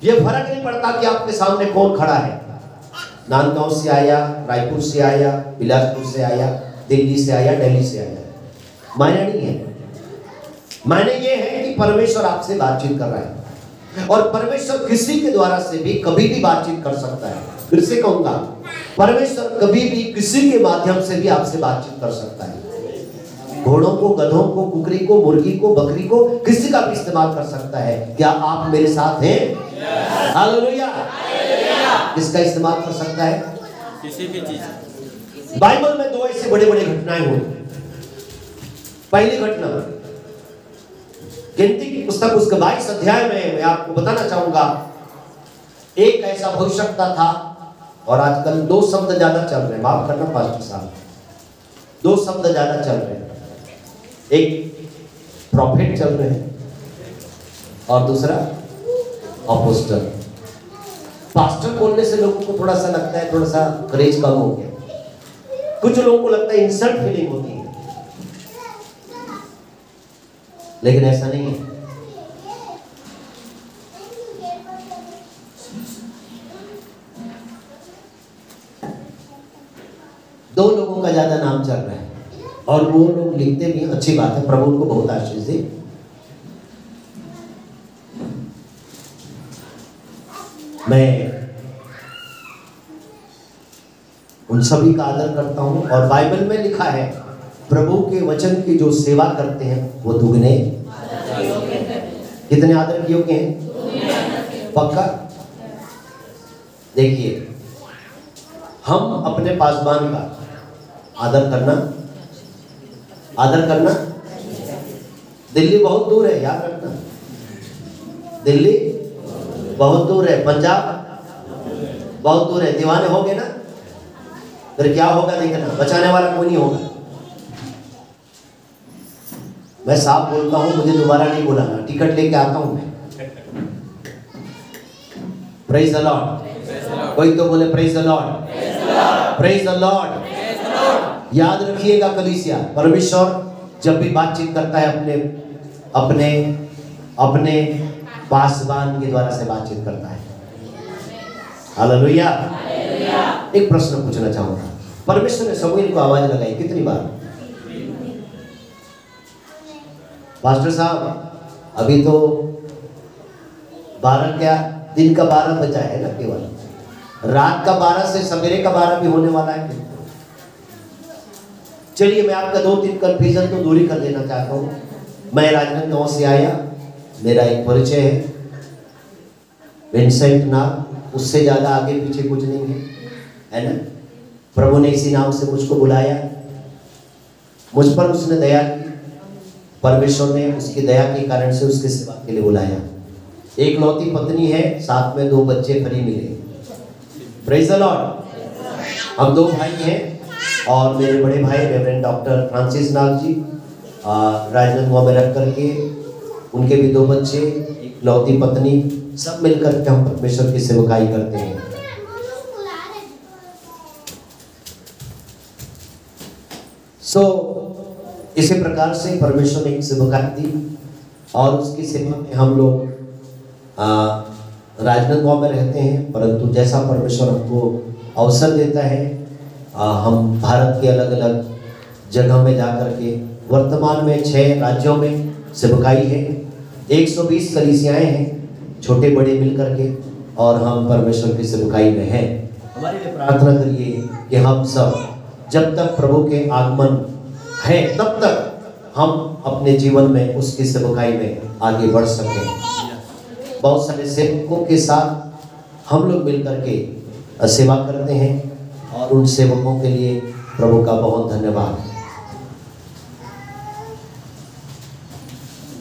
ये फर्क नहीं पड़ता कि आपके सामने कौन खड़ा है, नांदगांव से आया, रायपुर से आया, बिलासपुर से आया, दिल्ली से आया, दिल्ली से आया, मायने नहीं है। मायने ये है कि परमेश्वर आपसे बातचीत कर रहा है और परमेश्वर किसी के द्वारा से भी कभी भी बातचीत कर सकता है। फिर से कहूंगा, परमेश्वर कभी भी किसी के माध्यम से भी आपसे बातचीत कर सकता है। घोड़ों को, गधों को, कुकरी को, मुर्गी को, बकरी को, किसी का भी इस्तेमाल कर सकता है। क्या आप मेरे साथ हैं? हालेलुया। किसका इस्तेमाल कर सकता है? किसी भी चीज। बाइबल में दो ऐसे बड़े बड़े घटनाएं हुई। पहली घटना गिनती की पुस्तक उसके 22 अध्याय में मैं आपको बताना चाहूंगा, एक ऐसा भविष्यवक्ता था, और आजकल दो शब्द ज्यादा चल रहे हैं, माफ करना पास्टर साहब, दो शब्द ज्यादा चल रहे हैं, एक प्रॉफिट चल रहे हैं और दूसरा अपोस्टल। पास्टर बोलने से लोगों को थोड़ा सा लगता है, थोड़ा सा क्रेज कम हो गया, कुछ लोगों को लगता है इंसल्ट फीलिंग होती है, लेकिन ऐसा नहीं है। दो लोगों का ज्यादा नाम चल रहा है और वो लोग लिखते भी, अच्छी बात है, प्रभु उनको बहुत आशीष दे। मैं उन सभी का आदर करता हूं और बाइबल में लिखा है प्रभु के वचन की जो सेवा करते हैं वो दुगने, कितने आदर के योग्य हैं? पक्का। देखिए, हम अपने पासवान का आदर करना, दिल्ली बहुत दूर है, याद रखना, दिल्ली बहुत दूर है, पंजाब बहुत दूर है, दीवाने हो गए ना, फिर क्या होगा देखना, बचाने वाला कोई नहीं होगा। मैं साफ बोलता हूं, मुझे दोबारा नहीं बुलाना, टिकट लेके आता हूं मैं। Praise the Lord. कोई तो बोले praise the Lord, praise the Lord. याद रखिएगा कलीसिया, परमेश्वर जब भी बातचीत करता है अपने अपने अपने पासवान के द्वारा से बातचीत करता है। हालेलुया। एक प्रश्न पूछना चाहूंगा, परमेश्वर ने शमूएल को आवाज लगाई कितनी बार? पास्टर साहब अभी तो 12 क्या, दिन का 12 बजा है ना, केवल रात का 12 से सवेरे का 12 भी होने वाला है। चलिए मैं आपका 2-3 कंफ्यूजन तो दूरी कर देना चाहता हूँ। मैं राजनांदगांव से आया, मेरा एक परिचय है विंसेंट नाम, उससे ज़्यादा आगे पीछे कुछ नहीं है ना। प्रभु ने इसी नाम से मुझको बुलाया, मुझ पर उसने दया की, परमेश्वर ने उसकी दया के कारण से उसके सेवा के लिए बुलाया। एक लौती पत्नी है, साथ में 2 बच्चे फ्री मिले। Praise the Lord. हम 2 भाई हैं और मेरे बड़े भाई रेवरेंड डॉक्टर फ्रांसिस नाग जी राजनांदगांव में रख करके, उनके भी 2 बच्चे, एक लौती पत्नी, सब मिलकर के हम परमेश्वर की सेवकाई करते हैं। इसी प्रकार से परमेश्वर ने एक सेवकाई दी और उसकी सेवा में हम लोग राजनांदगांव में रहते हैं, परंतु जैसा परमेश्वर हमको अवसर देता है हम भारत के अलग अलग जगह में जाकर के वर्तमान में 6 राज्यों में सेवकाई है, 120 कलीसियाएँ हैं छोटे बड़े मिलकर के, और हम परमेश्वर की सेवकाई में हैं। हमारे लिए प्रार्थना करिए कि हम सब जब तक प्रभु के आगमन है तब तक हम अपने जीवन में उसकी सेवकाई में आगे बढ़ सकें। बहुत सारे सेवकों के साथ हम लोग मिलकर के सेवा करते हैं और उन सेवकों के लिए प्रभु का बहुत धन्यवाद।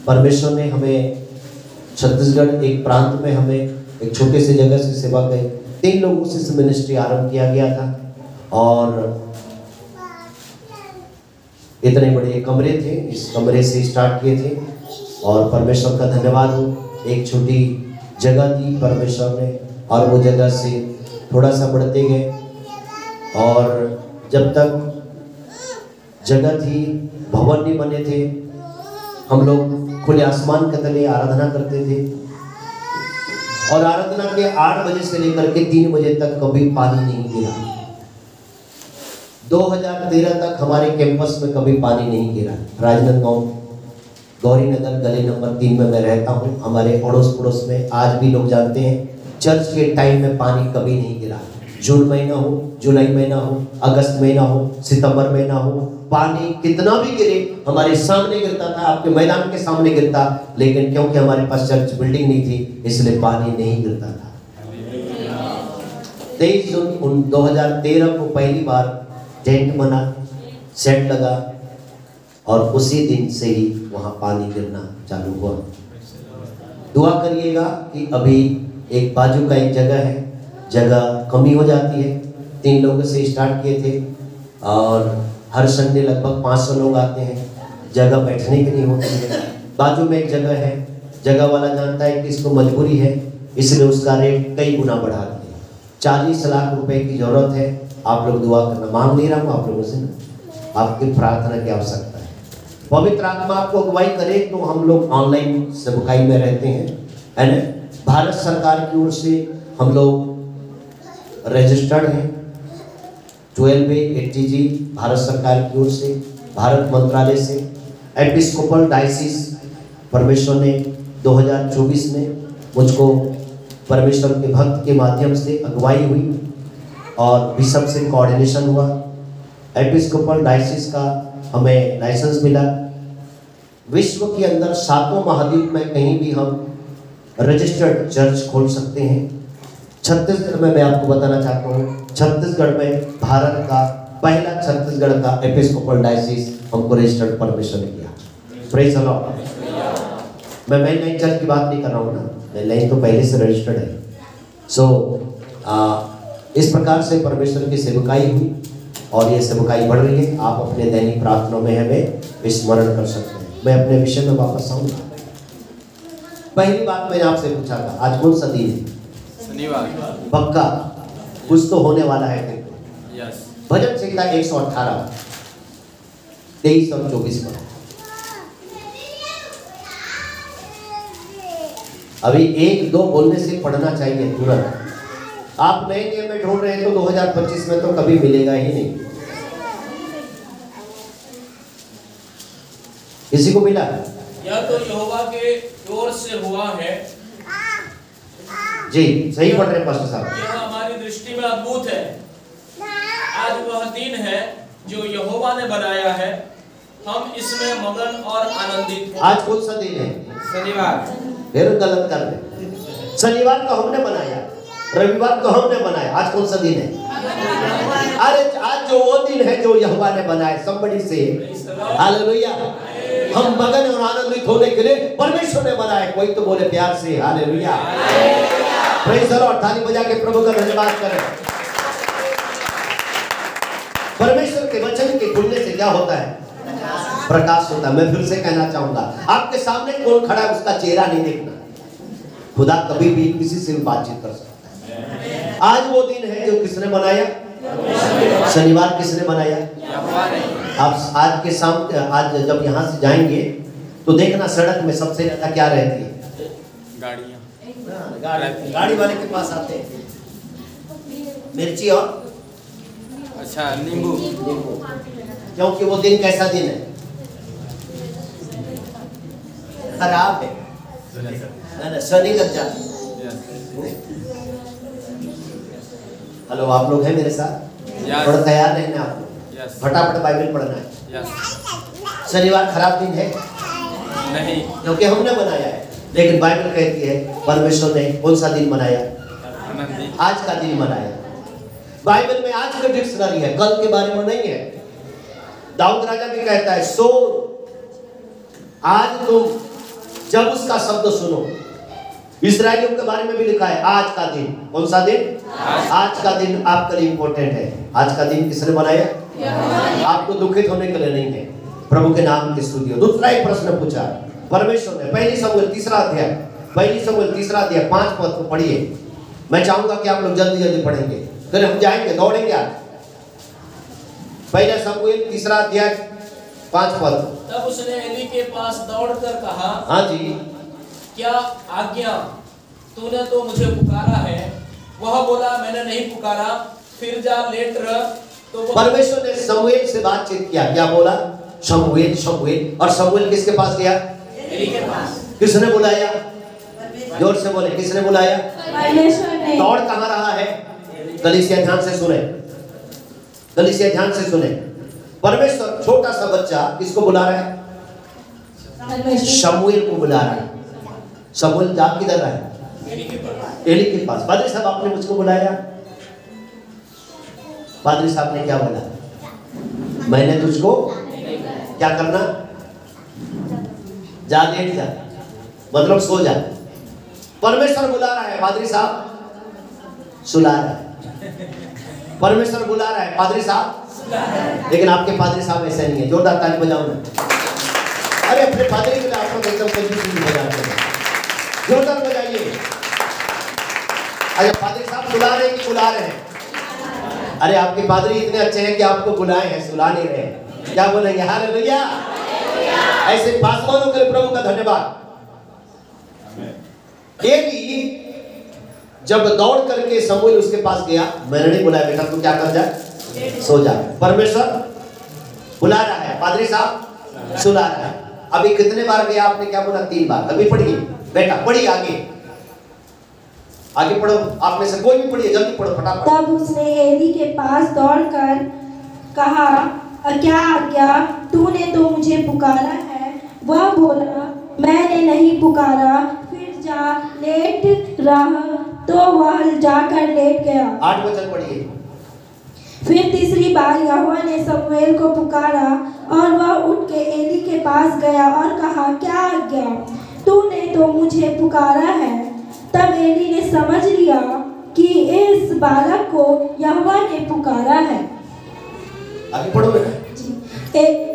परमेश्वर ने हमें छत्तीसगढ़ एक प्रांत में हमें एक छोटे से जगह से सेवा गए 3 लोगों से मिनिस्ट्री आरंभ किया गया था और इतने बड़े कमरे थे, इस कमरे से स्टार्ट किए थे और परमेश्वर का धन्यवाद हो। एक छोटी जगह दी परमेश्वर ने और वो जगह से थोड़ा सा बढ़ते गए और जब तक जगह थी, भवन नहीं बने थे, हम लोग खुले आसमान के तले आराधना करते थे और आराधना के 8 बजे से लेकर के 3 बजे तक कभी पानी नहीं गिरा। 2013 तक हमारे कैंपस में कभी पानी नहीं गिरा। राजनांदगांव गौरी नगर गली नंबर 3 में मैं रहता हूँ। हमारे अड़ोस पड़ोस में आज भी लोग जानते हैं चर्च के टाइम में पानी कभी नहीं गिरा। जून महीना हो, जुलाई महीना हो, अगस्त महीना हो, सितंबर महीना हो, पानी कितना भी गिरे हमारे सामने गिरता था, आपके मैदान के सामने गिरता, लेकिन क्योंकि हमारे पास चर्च बिल्डिंग नहीं थी इसलिए पानी नहीं गिरता था। 23 जून 2013 को पहली बार टेंट बना, सेट लगा और उसी दिन से ही वहाँ पानी गिरना चालू हुआ। दुआ करिएगा कि अभी एक बाजू का एक जगह है, जगह कमी हो जाती है। 3 लोगों से स्टार्ट किए थे और हर संडे लगभग 500 लोग आते हैं, जगह बैठने की नहीं होती है। बाजू में एक जगह है, जगह वाला जानता है कि इसको मजबूरी है इसलिए उसका रेट कई गुना बढ़ा दिया। 40 लाख रुपए की जरूरत है। आप लोग दुआ करना, मांग नहीं रहा हूँ आप लोगों से ना, आपकी प्रार्थना की आवश्यकता है। पवित्र आत्मा आपको अगुवाई करे तो हम लोग ऑनलाइन सेवकाई में रहते हैं ना। भारत सरकार की ओर से हम लोग रजिस्टर्ड हैं 12A भारत सरकार की ओर से, भारत मंत्रालय से। एपिस्कोपल डायसिस परमेश्वर ने 2024 में मुझको परमेश्वर के भक्त के माध्यम से अगुवाई हुई और बिशप से कोऑर्डिनेशन हुआ। एपिस्कोपल डायसिस का हमें लाइसेंस मिला। विश्व के अंदर 7 महाद्वीप में कहीं भी हम रजिस्टर्ड चर्च खोल सकते हैं। छत्तीसगढ़ में मैं आपको बताना चाहता हूँ, छत्तीसगढ़ में भारत का पहला छत्तीसगढ़ का एपिस्कोपल डायसिस हमको रजिस्टर्ड परमिशन किया। Praise the Lord. मैं नई चर्च की बात नहीं कर रहा हूँ ना, नई तो पहले से रजिस्टर्ड है। सो इस प्रकार से परमेश्वर की सेवकाई हुई और ये सेवकाई बढ़ रही है। आप अपने दैनिक प्रार्थना में हमें स्मरण कर सकते हैं। मैं अपने विषय में वापस आऊँगा। पहली बात मैंने आपसे पूछा था, आज कौन सा दिन है? शनिवार। पक्का कुछ तो होने वाला है। यस। भजन संहिता 118 23 और 24 पर अभी 1-2 बोलने से पढ़ना चाहिए तुरंत। आप नए नियम में ढूंढ रहे हैं तो 2025 में तो कभी मिलेगा ही नहीं। किसी को मिला? यह तो यहोवा के ओर से हुआ है। जी सही पढ़ रहे हैं पास्टर साहब। यह हमारी दृष्टि में अद्भुत है। आज वह दिन है जो यहोवा ने बनाया है, हम इसमें मगन और आनंदित हैं। आज कौन सा दिन है? शनिवार। फिर गलत कर रहे। शनिवार तो हमने बनाया, रविवार तो हमने बनाया, आज कौन सा दिन है? अरे आज जो वो दिन है जो यहोवा ने बनाया। somebody say hallelujah. हम मगन और आनंदित होने के लिए परमेश्वर ने बनाया। कोई तो बोले प्यार से हालेलुया। Praise the Lord. ताली बजा के प्रभु का धन्यवाद करें। परमेश्वर के वचन के खुलने से क्या होता है? प्रकाश होता है। मैं फिर से कहना चाहूंगा, आपके सामने कौन खड़ा है उसका चेहरा नहीं देखना। खुदा कभी भी किसी से भी बातचीत कर सकता है। आज वो दिन है जो किसने बनाया? शनिवार किसने बनाया? आप आज के शाम आज जब यहाँ से जाएंगे तो देखना सड़क में सबसे ज्यादा क्या रहती है? गाड़ियाँ। गाड़ी वाले के पास आते हैं। मिर्ची और अच्छा नींबू। क्योंकि वो दिन कैसा दिन है? खराब है ना, शनि लग जाती है। हेलो, आप लोग हैं मेरे साथ? थोड़ा तैयार रहना आप लोग, फटाफट बाइबल पढ़ना है। शनिवार खराब दिन है नहीं, क्योंकि हमने बनाया है, लेकिन बाइबल कहती है परमेश्वर ने कौन सा दिन बनाया? आज का दिन बनाया। बाइबल में आज का डिक्शनरी है, कल के बारे में नहीं है। दाऊद राजा भी कहता है, सो आज तुम जब उसका शब्द सुनो। इस्राएलियों के बारे में भी लिखा है आज का दिन। कौन सा दिन? आज का दिन आपके लिए इंपॉर्टेंट है। आज का दिन किसने बनाया? आपको दुखित होने के लिए नहीं है, प्रभु के नाम की स्तुति हो। दूसरा एक प्रश्न पूछा परमेश्वर ने, पहली शमूएल तीसरा अध्याय 5 पद को पढ़िए। मैं चाहूंगा कि आप लोग जल्दी जल्दी पढ़ेंगे, फिर हम जाएंगे, दौड़ेंगे आज। पहला शमूएल तीसरा अध्याय 5 पद। तब उसने एली के पास दौड़कर कहा, हाँ जी, क्या आज्ञा? तूने तो मुझे पुकारा है। वह बोला, मैंने नहीं पुकारा, फिर जा लेट रह। तो परमेश्वर ने शमूएल से बातचीत किया। क्या बोला? शमूएल शमूएल। और शमूएल किसके पास गया? एली के पास। किसने बुलाया? जोर से बोले, किसने बुलाया? परमेश्वर ने। दौड़ कहाँ रहा है? कलीसिया ध्यान से सुने, कलीसिया ध्यान से सुने। परमेश्वर छोटा सा बच्चा किसको बुला रहा है? शमूएल को बुला रहा है। शमूएल जा किधर रहा है? एली के पास। पादरी साहब, आपने मुझको बुलाया। पादरी साहब ने क्या बोला? मैंने तुझको क्या करना? जा, लेट जा, मतलब सो जा। परमेश्वर बुला रहा है, पादरी साहब सुला रहा है। परमेश्वर बुला रहा है, पादरी साहब। लेकिन आपके पादरी साहब ऐसे नहीं है। जोरदार ताली बजाओ ना। अरे अपने पादरी के लिए आप लोग एकदम कोई चीज बजाते हैं, जोरदार बजाइए। अरे पादरी साहब सुला रहे हैं कि बुला रहे हैं? अरे आपके पादरी इतने अच्छे हैं कि आपको बुलाए हैं, सुला नहीं रहे हैं। क्या बोलेंगे? हालेलुया। ऐसे पासवानों के लिए प्रभु का धन्यवाद। एली जब दौड़ करके शमूएल उसके पास गया, मैंने नहीं बुलाया बेटा, तू क्या कर जा, सो जा। परमेश्वर बुला रहा है, पादरी साहब सुला रहा है। अभी कितने बार गया? आपने क्या बोला? 3 बार। अभी पढ़िए बेटा, पढ़िए आगे, आगे पढ़ो। आप में से कोई भी पढ़िए, जल्दी पढ़ो फटाफट। तब उसने एली के पास दौड़कर कहा, क्या आज्ञा? तूने तो मुझे पुकारा है। वह बोला, मैंने नहीं पुकारा, फिर जा लेट रह। तो वह जाकर लेट गया। 8 वचन पढ़िए। फिर तीसरी बार यहोवा ने शमूएल को पुकारा और वह उठ के एली के पास गया और कहा, क्या आज्ञा? तूने तो मुझे पुकारा है। तब एली ने समझ लिया कि इस बालक को यहोवा ने पुकारा है। आगे पढ़ो बेटा।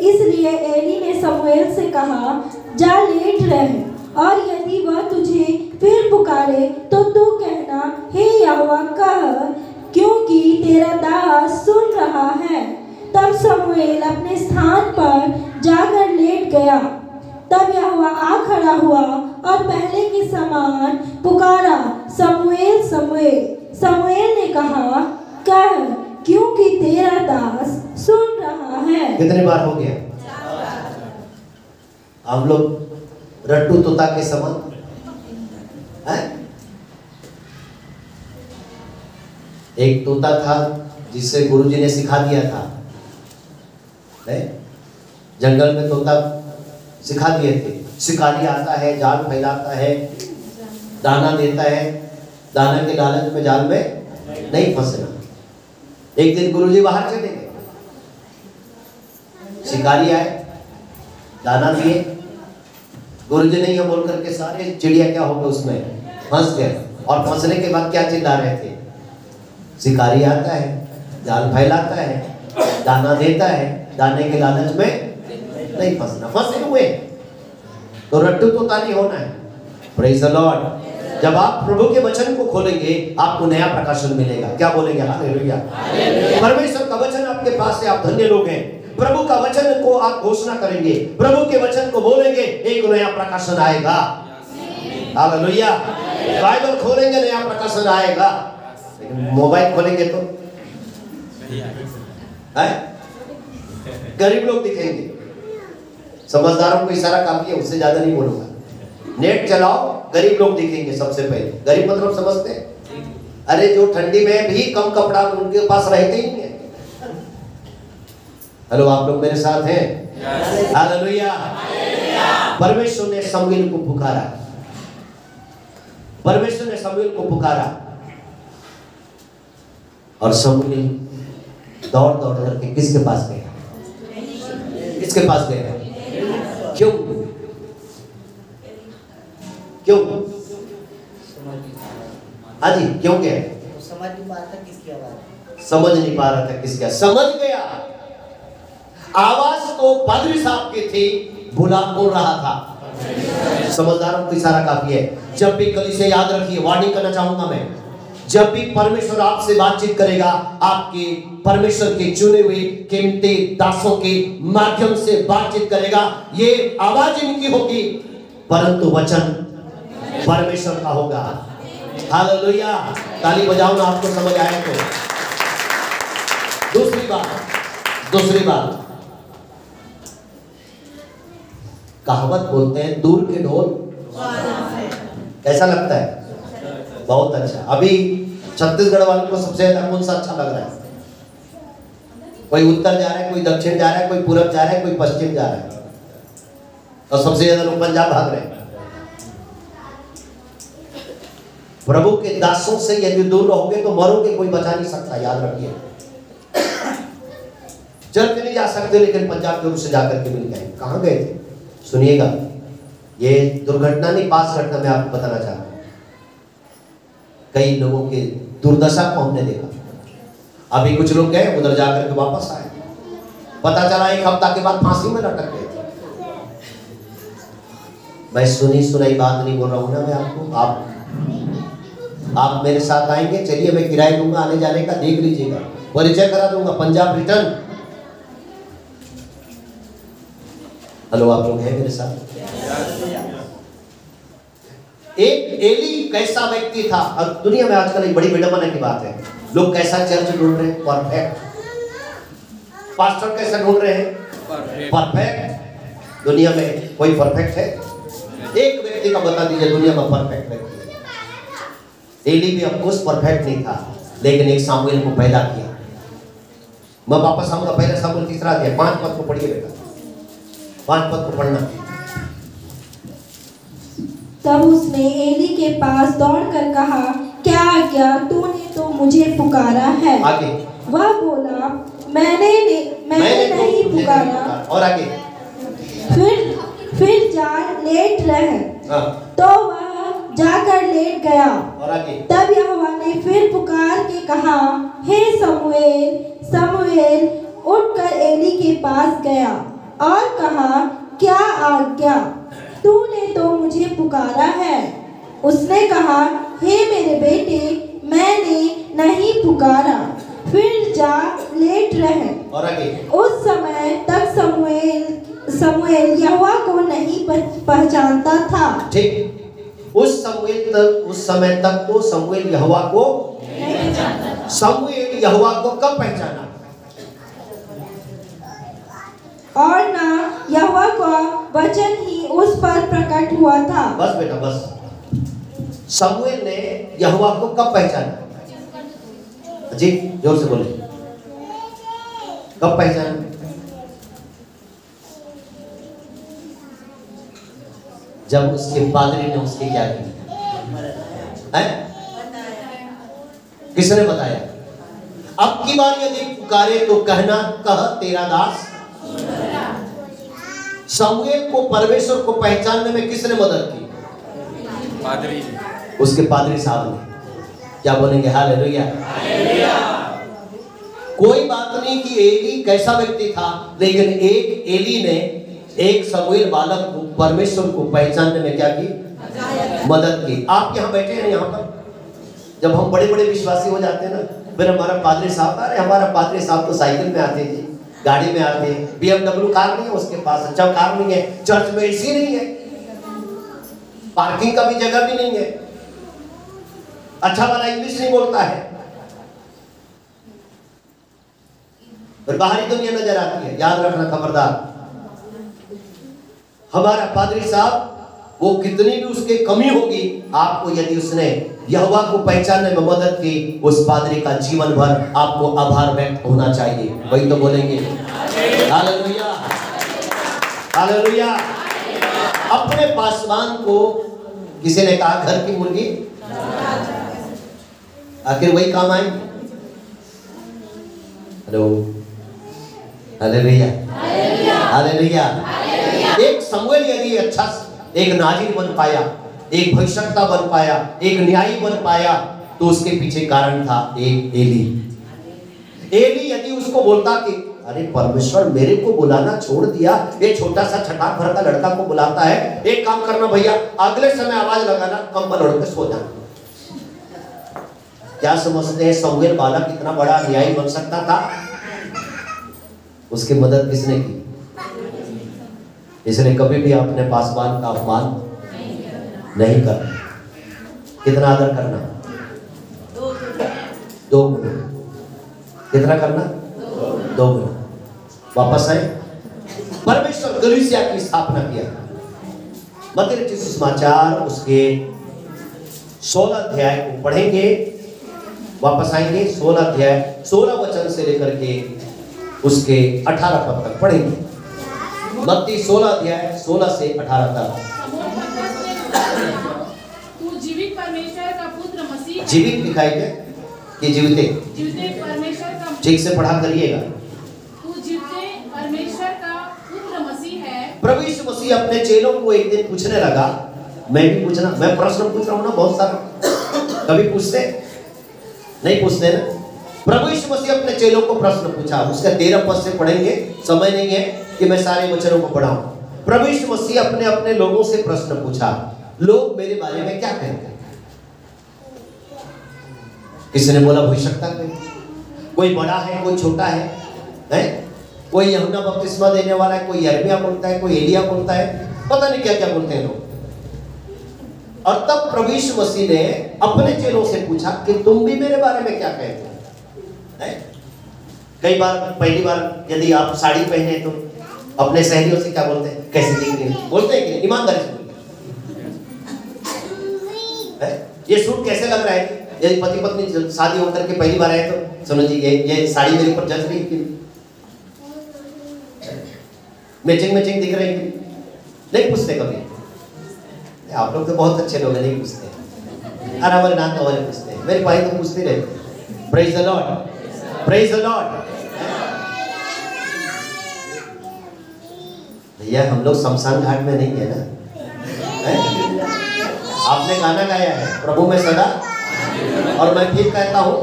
इसलिए एली ने शमूएल से कहा, जा लेट रह, और यदि वह तुझे फिर पुकारे तो तू कहना, हे यहोवा कह, क्योंकि तेरा दास सुन रहा है। तब शमूएल अपने स्थान पर जाकर लेट गया। तब यहोवा आ खड़ा हुआ और पहले के समान पुकारा, शमूएल शमूएल। शमूएल ने कहा, कह, क्योंकि तेरा दास सुन रहा है। कितने बार हो गया? हम लोग रट्टू तोता के समान हैं? एक तोता था जिसे गुरुजी ने सिखा दिया था, जंगल में तोता सिखा दिए थे। शिकारी आता है, जाल फैलाता है, दाना देता है, दाना के लालच में जाल में नहीं फंसना। एक दिन गुरुजी बाहर चले गए, शिकारी आए, दाना दिए, गुरुजी नहीं है बोल करके सारे चिड़िया क्या हो गए उसमें फंस गए। और फंसने के बाद क्या चिल्ला रहे थे? शिकारी आता है, जाल फैलाता है, दाना देता है, दाने के लालच में नहीं फंसना। फंसे हुए तो रट्टू तोता नहीं होना है। Praise the Lord. जब आप प्रभु के वचन को खोलेंगे आपको नया प्रकाशन मिलेगा। क्या बोलेंगे? हालेलुया। परमेश्वर का वचन आपके पास है, आप धन्य लोग हैं। प्रभु का वचन को आप घोषणा करेंगे, प्रभु के वचन को बोलेंगे, एक नया प्रकाशन आएगा। हालेलुया। बाइबल खोलेंगे नया प्रकाशन आएगा, लेकिन मोबाइल खोलेंगे तो गरीब लोग दिखेंगे। समझदारों को इशारा काफी है, उससे ज्यादा नहीं बोलूंगा। नेट चलाओ, गरीब लोग दिखेंगे सबसे पहले। गरीब मतलब समझते हैं? अरे जो ठंडी में भी कम कपड़ा उनके पास रहते ही नहीं है। हेलो, आप लोग मेरे साथ हैं? हालेलुया। परमेश्वर ने शमूएल को पुकारा, परमेश्वर ने शमूएल को पुकारा और शमूएल दौड़ दौड़ करके किसके पास गया? किसके पास गया? क्यों? क्यों? हाँ जी, क्यों गया? समझ नहीं पा रहा था किसकी आवाज। समझ नहीं पा रहा था किसका। समझ गया, आवाज तो पादरी साहब की थी, बोल रहा था। समझदारों को इशारा काफी है। जब भी कलीसिया, याद रखिए, वार्निंग करना चाहूंगा मैं, जब भी परमेश्वर आपसे बातचीत करेगा, आपके परमेश्वर के चुने हुए कीमती दासों के माध्यम से बातचीत करेगा, ये आवाज इनकी होगी, परंतु वचन परमेश्वर का होगा। हालेलुया। ताली बजाओ ना, आपको समझ आए तो। दूसरी बात, कहावत बोलते हैं, दूर के ढोल कैसा लगता है? बहुत अच्छा। अभी छत्तीसगढ़ वालों को सबसे ज्यादा कौन सा अच्छा लग रहा है? कोई उत्तर जा रहा है, कोई दक्षिण जा रहा है, कोई पूरब जा रहा है, कोई पश्चिम जा रहा है, और सबसे ज्यादा लोग पंजाब भाग रहे हैं। प्रभु के दासों से यदि दूर रहोगे तो मरोगे, कोई बचा नहीं सकता, याद रखिए। चल के नहीं जा सकते, लेकिन पंजाब के रूप से जाकर के मिल गए। कहां गए थे? सुनिएगा, ये दुर्घटना नहीं, पास घटना मैं आपको बताना चाहता हूं। कई लोगों के दुर्दशा को हमने देखा। अभी कुछ लोग गए, उधर जाकर के वापस आए, पता चला 1 हफ्ता के बाद फांसी में लटक गए थे। मैं सुनी सुनाई बात नहीं बोल रहा हूं ना मैं आपको। आप मेरे साथ आएंगे, चलिए मैं किराया दूंगा आने जाने का, देख लीजिएगा, परिचय करा दूंगा, पंजाब रिटर्न। हेलो, आप लोग हैं मेरे साथ? एक एली कैसा व्यक्ति था। और दुनिया में आजकल एक बड़ी विडंबना की बात है, लोग कैसा चर्च ढूंढ रहे हैं? परफेक्ट। पास्टर कैसा ढूंढ रहे हैं? परफेक्ट। दुनिया में कोई परफेक्ट है? एक व्यक्ति का बता दीजिए दुनिया में परफेक्ट व्यक्ति। एली भी ऑफ कोर्स परफेक्ट नहीं था, लेकिन एक सामुएल को पैदा किया। मैं वापस आऊंगा, पहले सामुएल 3 अध्याय 5 पद को पढ़िए बेटा, 5 पद को पढ़ना। तब उसने एली के पास दौड़कर कहा, क्या आज्ञा? तूने तो मुझे पुकारा है। आगे वह बोला, मैंने नहीं पुकारा। और आगे फिर जा लेट रह। तो वह जाकर लेट गया। और आगे तब यहोवा ने फिर पुकार के कहा, हे समूएल, समूएल। उठकर एली के पास गया और कहा, क्या आज्ञा? तूने तो मुझे पुकारा है। उसने कहा, हे मेरे बेटे, मैंने नहीं पुकारा, फिर जा लेट रह। और आगे उस समय तक समूएल यहोवा को नहीं पहचानता था। ठीक, उस समय तक तो समूएल यहोवा को नहीं जानता। समूएल यहोवा को कब पहचाना? और ना यहोवा का वचन ही उस पर प्रकट हुआ था। बस बेटा बस। समूएल ने यहोवा को कब पहचाना? जी जोर से बोले, कब पहचाना? जब उसके पादरी ने उसके क्या किया? किसने बताया? अब की बार यदि पुकारे तो कहना, कह तेरा दास। समूएल को परमेश्वर को पहचानने में किसने मदद की? पादरी, उसके पादरी साहब ने। क्या बोलेंगे? हालेलुया। कोई बात नहीं कि एली कैसा व्यक्ति था, लेकिन एक एली ने एक समूएल बालक को परमेश्वर को पहचानने में क्या की? मदद की। आप यहाँ बैठे हैं यहाँ पर, जब हम बड़े बड़े विश्वासी हो जाते हैं ना, फिर हमारा पादरी साहब, अरे हमारा पादरी साहब तो साइकिल में आते जी, गाड़ी में आते, BMW कार नहीं है उसके पास, अच्छा कार नहीं है, चर्च में एसी नहीं है, पार्किंग का भी जगह भी नहीं है, अच्छा वाला इंग्लिश नहीं बोलता है, और बाहरी दुनिया नजर आती है। याद रखना खबरदार, हमारा पादरी साहब वो कितनी भी उसके कमी होगी, आपको यदि उसने यहोवा को पहचानने में मदद की, उस पादरी का जीवन भर आपको आभार व्यक्त होना चाहिए। वही तो बोलेंगे हालेलुया, हालेलुया। अपने पासवान को किसी ने कहा घर की मुर्गी, आखिर वही काम आएंगे। Hello, hallelujah, hallelujah. एक समूएल यदि अच्छा एक नाज़ीर बन पाया, एक भविष्यवक्ता बन पाया, एक न्यायी बन पाया, तो उसके पीछे कारण था एक एली। एली यदि उसको बोलता कि अरे परमेश्वर मेरे को बुलाना छोड़ दिया, ये छोटा सा छटाक भर का लड़का को बुलाता है, एक काम करना भैया, अगले समय आवाज लगाना, कंबल ओढ़ के सो जाना। क्या समझते हैं समूएल बालक कितना बड़ा न्यायी बन सकता था? उसकी मदद किसने की? इसलिए कभी भी अपने पासवान का अपमान नहीं करना। कितना आदर करना? 2 गुना। कितना करना? 2 गुना। वापस आए, परमेश्वर कलीसिया की स्थापना किया। मत्ती रचित सुसमाचार उसके 16 अध्याय को पढ़ेंगे, वापस आएंगे 16 अध्याय 16 वचन से लेकर के उसके 18 पद तक पढ़ेंगे। मत्ती 16 अध्याय 16 से 18 तक। तू जीवित परमेश्वर का पुत्र मसीह है। जीवित दिखाई दे कि जीविते? जीवित परमेश्वर का, ठीक से पढ़ा करिएगा। तू जीवित परमेश्वर का पुत्र मसीह है। प्रभु यीशु मसीह अपने चेलों को एक दिन पूछने लगा, मैं भी पूछना, मैं प्रश्न पूछ रहा हूँ ना बहुत सारा, कभी पूछते नहीं? पूछते ना। प्रभु यीशु मसीह अपने चेलों को प्रश्न पूछा, उसका 13 पद से पढ़ेंगे, समय नहीं है कि मैं सारे वचनों को पढ़ाऊं। प्रभु यीशु मसीह अपने अपने लोगों से प्रश्न पूछा, लोग मेरे बारे में क्या कहते हैं? किसी ने बोला भविष्यवक्ता कोई बड़ा है, कोई छोटा है? कोई यूहन्ना बपतिस्मा देने वाला है, कोई यिर्मयाह बोलता है, कोई एलिया बोलता है, पता नहीं क्या क्या बोलते हैं लोग। और तब प्रभु यीशु मसीह ने अपने चेलों से पूछा कि तुम भी मेरे बारे में क्या कहते हैं? कई बार, पहली बार यदि आप साड़ी पहने तो अपने सहेलियों से क्या बोलते हैं? कैसी दिख रही है? बोलते हैं कि ईमानदारी से बोलते हैं। ये सूट कैसे लग रहा है? यदि पति पत्नी शादी होकर के पहली बार आए तो सुनो जी, ये साड़ी मेरे ऊपर जच रही है, मैचिंग मैचिंग दिख रही है? नहीं पूछते कभी। आप लोग तो बहुत अच्छे लोग हैं, नहीं पूछते। अरे हमारे नाम तो हमारे पूछते हैं, मेरे भाई तो पूछते रहते। Praise the Lord, praise the Lord. भैया हम लोग शमशान घाट में नहीं है ना? आपने गाना गाया है, प्रभु में सदा, और मैं फिर कहता हूँ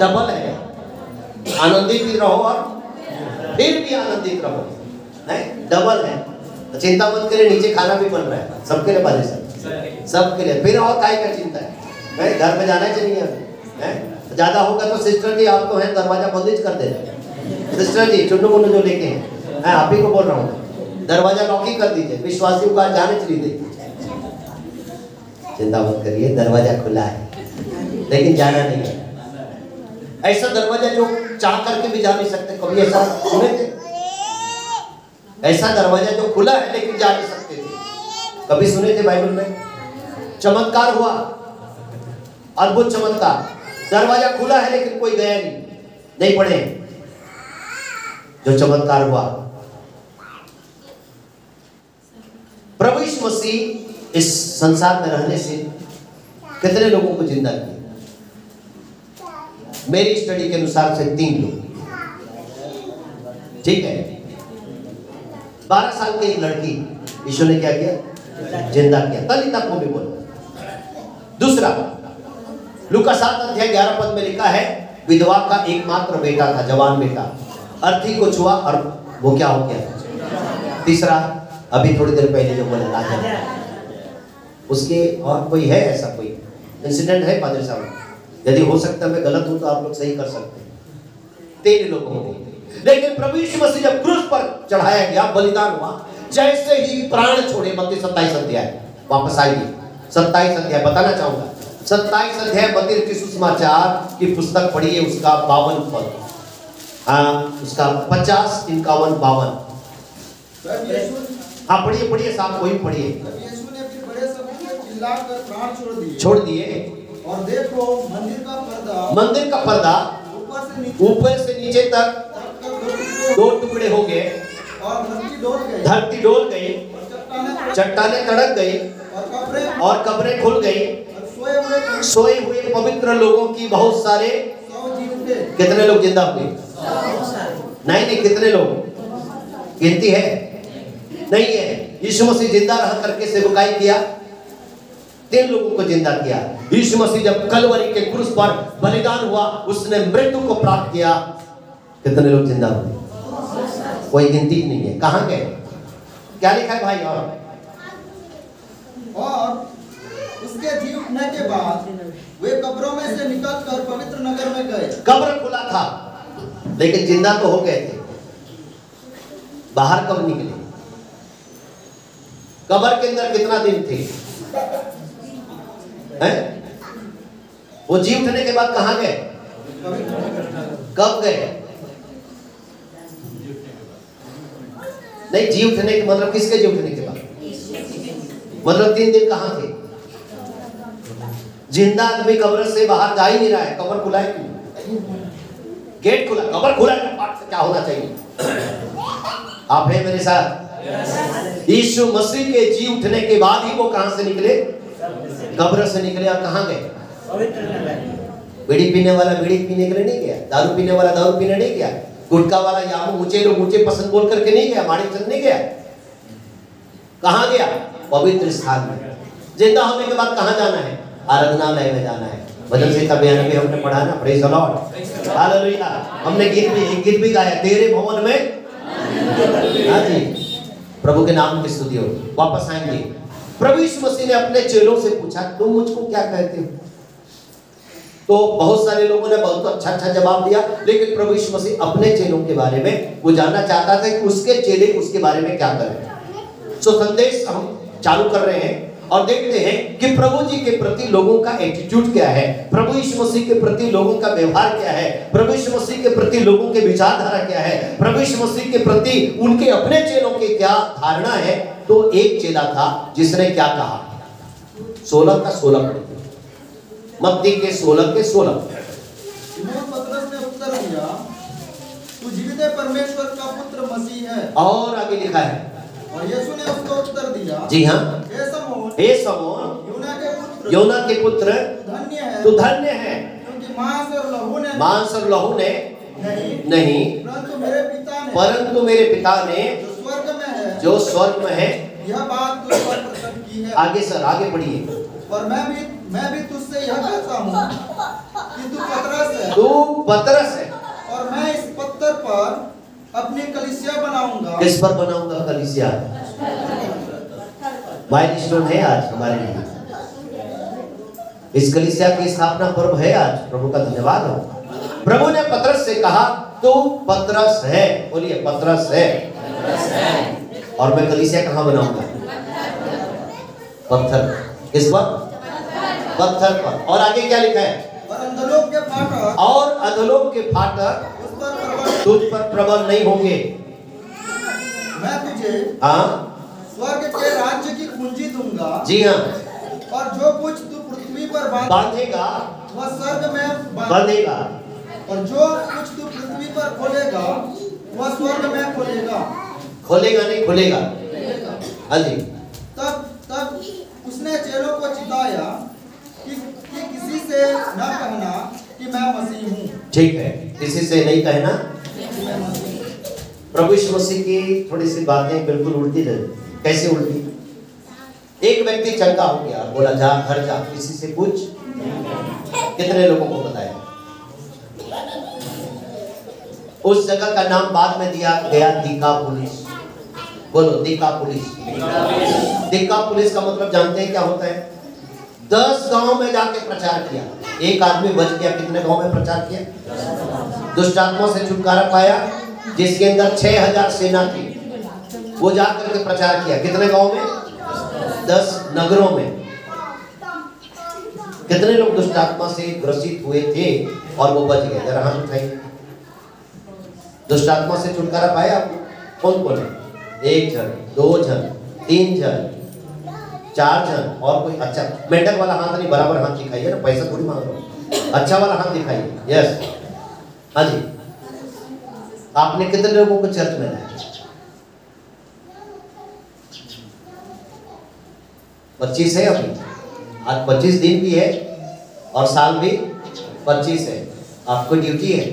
डबल है, आनंदित भी रहो और फिर भी आनंदित रहो। नहीं, डबल है। तो चिंता मत करिए, नीचे खाना भी बन रहा है सबके लिए, बाजी सबके लिए। फिर और काय का चिंता है? घर में जाना चाहिए है? ज्यादा होगा तो सिस्टर जी आप तो हैं, दरवाजा बंद कर देना। सिस्टर जी चुन्नू मुन्नू जो लेके हैं, मैं आप ही को बोल रहा हूँ, दरवाजा लॉक ही कर दीजिए, विश्वासियों का जाने चली दे। चिंता मत करिए, दरवाजा खुला है, लेकिन जाना नहीं है। ऐसा दरवाजा जो चाह करके भी जा नहीं सकते, कभी ऐसा सुने थे? ऐसा दरवाजा जो खुला है लेकिन जा नहीं सकते थे, कभी सुने थे बाइबल में? चमत्कार हुआ, अद्भुत चमत्कार। दरवाजा खुला है लेकिन कोई गया नहीं पढ़े जो चमत्कार हुआ। प्रभु यीशु मसीह इस संसार में रहने से कितने लोगों को जिंदा किया? मेरी स्टडी के अनुसार से 3 लोग। ठीक है, 12 साल की एक लड़की यीशु ने क्या किया? जिंदा किया। तलिता को भी बोला। दूसरा, लूका 7 अध्याय 11 पद में लिखा है, विधवा का एकमात्र बेटा था, जवान बेटा, अर्थी को छुआ और वो क्या हो गया? तीसरा, अभी थोड़ी देर पहले जो बोला लाजर, उसके और कोई है ऐसा कोई इंसिडेंट है पादरी साहब? यदि हो सकता है मैं गलत हूं तो आप लोग सही कर सकते हैं। 3 लोगों को। लेकिन प्रभु यीशु मसीह जब क्रूस पर चढ़ाया गया, बलिदान हुआ, जैसे ही प्राण छोड़े, मत्ती 27 अध्याय, वापस आइए 27 अध्याय, बताना चाहूंगा 27 अध्याय मत्ती के सुसमाचार की पुस्तक पढ़िए, उसका 52 पद, उसका 50, 51, 52। तब यीशु हाँ पढ़िए पढ़िए साहब, कोई पढ़िए। तब यीशु ने फिर बड़े शब्द से चिल्लाकर प्राण छोड़ दिए। और देखो मंदिर का पर्दा ऊपर से नीचे तक तक 2 टुकड़े हो गए और धरती डोल गई, चट्टानें तड़क गई और कब्रें खुल गई। सोए हुए पवित्र लोगों की बहुत सारे, कितने लोग जिंदा हुए? नहीं, कितने लोग? गिनती है? नहीं है। यीशु मसीह जिंदा रह करके सेवकाई किया, 3 लोगों को जिंदा किया। यीशु मसीह जब कलवरी के क्रूस पर बलिदान हुआ, उसने मृत्यु को प्राप्त किया, कितने लोग जिंदा हुए? कोई गिनती नहीं है। कहाँ गए? क्या लिखा है भाई? और उसके जी उठने के बाद वे कब्रों में से निकलकर पवित्र नगर में गए। कब्र खुला था लेकिन जिंदा तो हो गए थे। बाहर कब निकले? कब्र के अंदर कितना दिन थे? हैं? वो जी उठने के बाद कहाँ गए? कब गए? नहीं, जी उठने के मतलब किसके जी उठने के बाद? मतलब 3 दिन कहाँ थे? जिंदा आदमी कब्र से बाहर जा ही नहीं रहा है। कब्र खुला है क्यों? गेट खुला, कब्र खुला है, पाठ से क्या होना चाहिए? आप हैं मेरे साथ? यीशु मसीह के जी उठने के बाद ही वो कहां से निकले? कब्र से निकले। और कहां गए? बीड़ी पीने वाला बीड़ी पीने के लिए नहीं गया, दारू पीने वाला दारू पीने नहीं गया, गुटखा वाला यामू ऊंचे लोग ऊंचे पसंद बोल करके नहीं गया, माड़ी चंद नहीं गया। कहां गया? पवित्र स्थान में। जिंदा होने के बाद कहां जाना है? आराधनालय में जाना है। भजन संहिता 92 हमने पढ़ा ना, प्रेज द लॉर्ड, हालेलुया। हमने गीत भी गाया, तेरे भवन में। हाँ जी, प्रभु के नाम की स्तुति हो। वापस आएंगे। प्रभु यीशु मसीह ने अपने चेलों से पूछा, तुम मुझको क्या कहते हो? तो बहुत सारे लोगों ने बहुत अच्छा जवाब दिया, लेकिन प्रभु यीशु मसीह अपने चेलों के बारे में वो जानना चाहता था कि उसके चेले उसके बारे में क्या करें। सो संदेश हम चालू कर रहे हैं और देखते हैं कि प्रभु जी के प्रति लोगों का एटीट्यूड क्या है, प्रभु यीशु मसीह के प्रति लोगों का व्यवहार क्या है, प्रभु यीशु मसीह के प्रति लोगों के विचारधारा क्या है, प्रभु यीशु मसीह के प्रति उनके अपने चेलों की क्या धारणा है। तो एक चेला था जिसने क्या कहा? 16 का 16 मत्ती के 16 के 16। सिमोन पतरस ने उत्तर दिया, तू जीवित परमेश्वर का पुत्र मसीह है। और आगे लिखा है, और यीशु ने उसको उत्तर दिया, जी हाँ, हे समोन, योना के पुत्र, तू धन्य है, क्योंकि मांस और लहू ने नहीं, परंतु मेरे पिता ने जो स्वर्ग में है यह बात तुझ पर प्रकट की है। आगे सर, आगे पढ़िए। और मैं भी तुझसे यह कहता हूँ कि तू पतरस है और मैं इस पत्थर पर अपनी कलीसिया बनाऊंगा। किस पर बनाऊंगा? कलीसिया। माइलस्टोन है आज हमारे लिए। इस कलीसिया की स्थापना पर्व है आज। प्रभु का धन्यवाद हो। प्रभु ने पतरस से कहा, तू पतरस है। बोलिए, पतरस है। और मैं कलीसिया कहाँ बनाऊंगा? पत्थर। किस पर? पत्थर पर। और आगे क्या लिखा है? और अधोलोक के फाटक, और अधोलोक के फाटक तुझ पर प्रबल नहीं होंगे। मैं तुझे स्वर्ग के राज्य की कुंजी दूंगा। जी हाँ। और जो कुछ तू पृथ्वी पर बांधेगा वह स्वर्ग में बांधेगा, और जो कुछ तू पृथ्वी पर खोलेगा वह स्वर्ग में खोलेगा। खोलेगा नहीं, खुलेगा। हाँ जी। तब उसने चेलों को चिताया कि किसी से न कहना कि मैं मसीह हूँ। ठीक है, किसी से नहीं कहना। प्रभु यीशु मसीह की थोड़ी सी बातें बिल्कुल उल्टी रही। कैसे उल्टी? एक व्यक्ति चंगा हो गया, बोला जा घर जा, किसी से पूछ। कितने लोगों को बताया? उस जगह का नाम बाद में दिया गया दिकापुलिस। बोलो, दिकापुलिस। दिकापुलिस का मतलब जानते हैं क्या होता है? 10 गांव में जाके प्रचार किया। एक आदमी बच गया। कितने गांव में प्रचार किया? दुष्ट आत्मा से छुटकारा पाया, जिसके अंदर 6000 सेना थी। वो जाकर के प्रचार किया। कितने गांव में? 10 नगरों में। कितने लोग दुष्ट आत्मा से ग्रसित हुए थे और वो बच गए? जरा हाथ उठाइए। दुष्ट आत्मा से छुटकारा पाया आपने? कौन कौन है? 1 जन, 2 जन, 3 जन, 4 जन और कोई? अच्छा, मेंढक वाला हाथ नहीं, बराबर हाथ दिखाइए ना, पैसा थोड़ी मांग रहा हूँ। अच्छा वाला हाथ दिखाइए। यस, हाँ जी। आपने कितने लोगों को चर्च में लाया? 25 है अभी। आज 25 दिन भी है और साल भी 25 है। आपको ड्यूटी है।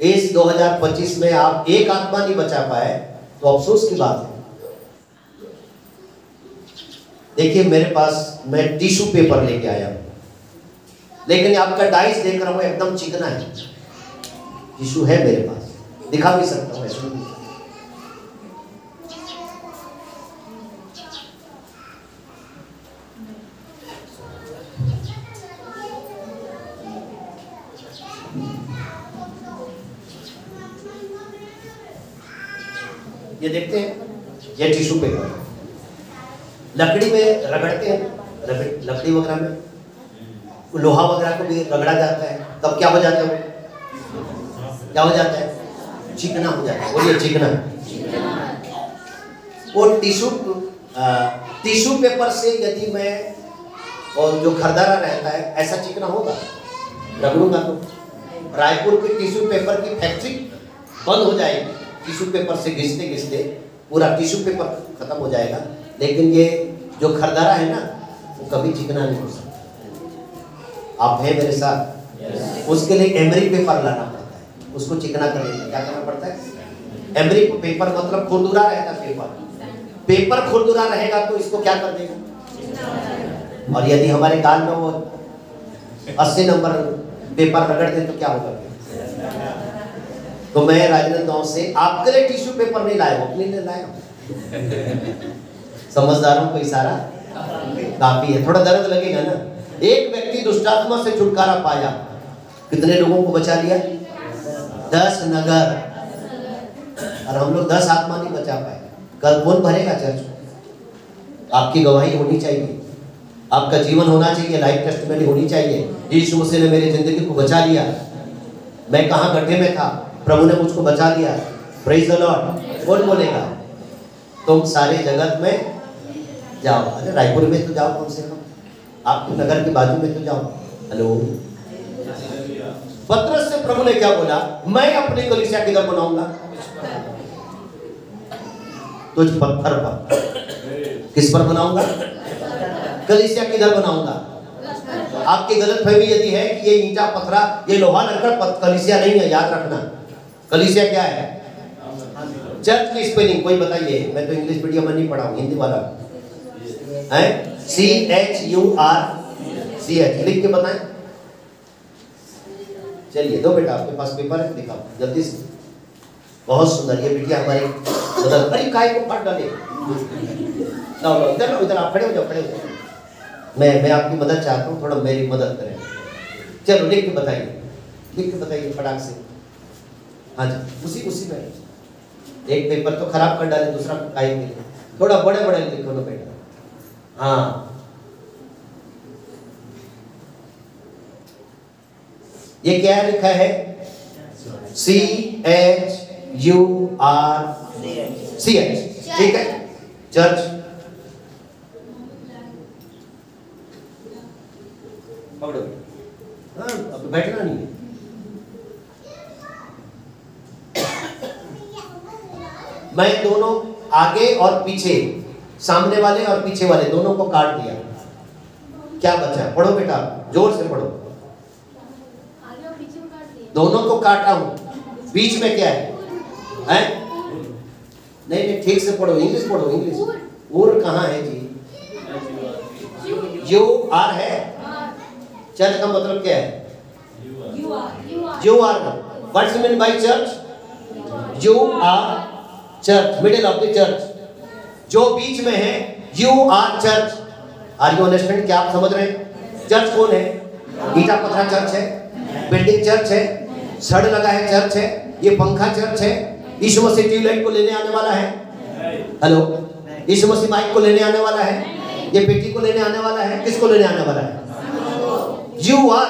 इस 2025 में आप एक आत्मा नहीं बचा पाए तो अफसोस की बात है। देखिए मेरे पास, मैं टिश्यू पेपर लेके आया हूं, लेकिन आपका डाइस देख रहा हूं एकदम चिकना है। टिश्यू है मेरे पास, दिखा भी सकता हूं ऐसे भी। ये देखते हैं, ये टिश्यू पेपर लकड़ी में रगड़ते हैं, लकड़ी वगैरह में लोहा वगैरह को भी रगड़ा जाता है, तब क्या हो जाता है? क्या हो जाता है? चिकना हो जाता है। बोलिए चिकना। वो टिश्यू पेपर से यदि मैं, और जो खरदरा रहता है, ऐसा चिकना होगा? रगड़ूंगा तो रायपुर के टिश्यू पेपर की फैक्ट्री बंद हो जाएगी। टिश्यू पेपर से घिसते घिसते पूरा टिश्यू पेपर खत्म हो जाएगा, लेकिन ये जो खरदरा है ना, वो कभी चिकना नहीं हो सकता। आप हैं मेरे साथ? उसके लिए एमरी पेपर लाना पड़ता है, उसको चिकना करने के लिए क्या करना पड़ता है? एमरी पेपर मतलब खुरदुरा रहता है पेपर खुरदुरा रहेगा तो इसको क्या कर देगा? और यदि हमारे गाल में वो 80 नंबर पेपर रगड़ दे तो क्या होगा? तो मैं राजनांदगांव से आपके लिए टिश्यू पेपर नहीं लाया, अपने लिए लाया। समझदारों को इशारा काफी है। थोड़ा दर्द लगेगा ना। एक व्यक्ति दुष्टात्मा से छुटकारा पाया, कितने लोगों को बचा लिया? 10 नगर। और हम लोग 10 आत्मा नहीं बचा पाए। कल कौन भरेगा चर्च? आपकी गवाही होनी चाहिए, आपका जीवन होना चाहिए, लाइफ टेस्टिमनी होनी चाहिए। यीशु मसीह ने मेरी जिंदगी को बचा लिया। मैं कहाँ गड्ढे में था, प्रभु ने मुझको बचा लिया। Praise the Lord. कौन बोलेगा? तुम सारे जगत में जाओ। अरे रायपुर में तो जाओ, कम से कम आपके नगर के बाजू में तो जाओ। हेलो, पतरस से प्रभु ने क्या बोला? मैं अपनी कलीसिया किधर बनाऊंगा? तुझ पत्थर पर। किस पर बनाऊंगा? कलीसिया किधर बनाऊंगा? आपकी गलतफहमी यदि है कि ये ईंटा पत्थरा, ये लोहा लकड़ कलीसिया नहीं है, याद रखना। कलीसिया क्या है? चर्च की स्पेलिंग कोई बताइए। मैं तो इंग्लिश मीडियम में नहीं पढ़ा हूँ, हिंदी वाला है। CHURCH लिख के बताएं। चलिए दो बेटा, आपके पास पेपर है, दिखाओ जल्दी से। बहुत सुंदर। ये बिटिया हमारी मदद। अरे काय को फाड़ डाले। लो इधर, इधर आप खड़े हो जाओ, खड़े हो जाओ। मैं आपकी मदद चाहता हूँ, थोड़ा मेरी मदद करें। चलो लिख के बताइए, लिख के बताइए फटाक से। हाँ जी, उसी में एक पेपर तो खराब कर डाले, दूसरा काय के लिए। थोड़ा बड़े बड़े लिखो ना बेटा। हाँ, ये क्या लिखा है? CHURCH। ठीक है, चर्च। पकड़ो। हाँ, अब बैठना नहीं है। मैं दोनों आगे और पीछे, सामने वाले और पीछे वाले दोनों को काट दिया। क्या बचा? पढ़ो बेटा, जोर से पढ़ो। आगे और पीछे में काट दिया। दोनों को काटा हूं। बीच में क्या है? नहीं, ठीक से पढ़ो, इंग्लिश पढ़ो, इंग्लिश। उर कहाँ है जी? UR है। चर्च का मतलब क्या है? UR। What's mean by church? UR church, middle of the church. जो बीच में है, UR church. Are you understand? क्या आप समझ रहे हैं? चर्च कौन है? ईटा पत्थरा चर्च है, बिल्डिंग चर्च है, सड़ लगा है चर्च है, ये पंखा चर्च है। यीशु मसीह ट्यूबलाइट को लेने आने वाला है। हेलो, यीशु मसीह माइक को लेने आने वाला है, ये पेटी को लेने आने वाला है। किसको लेने आने वाला है? You are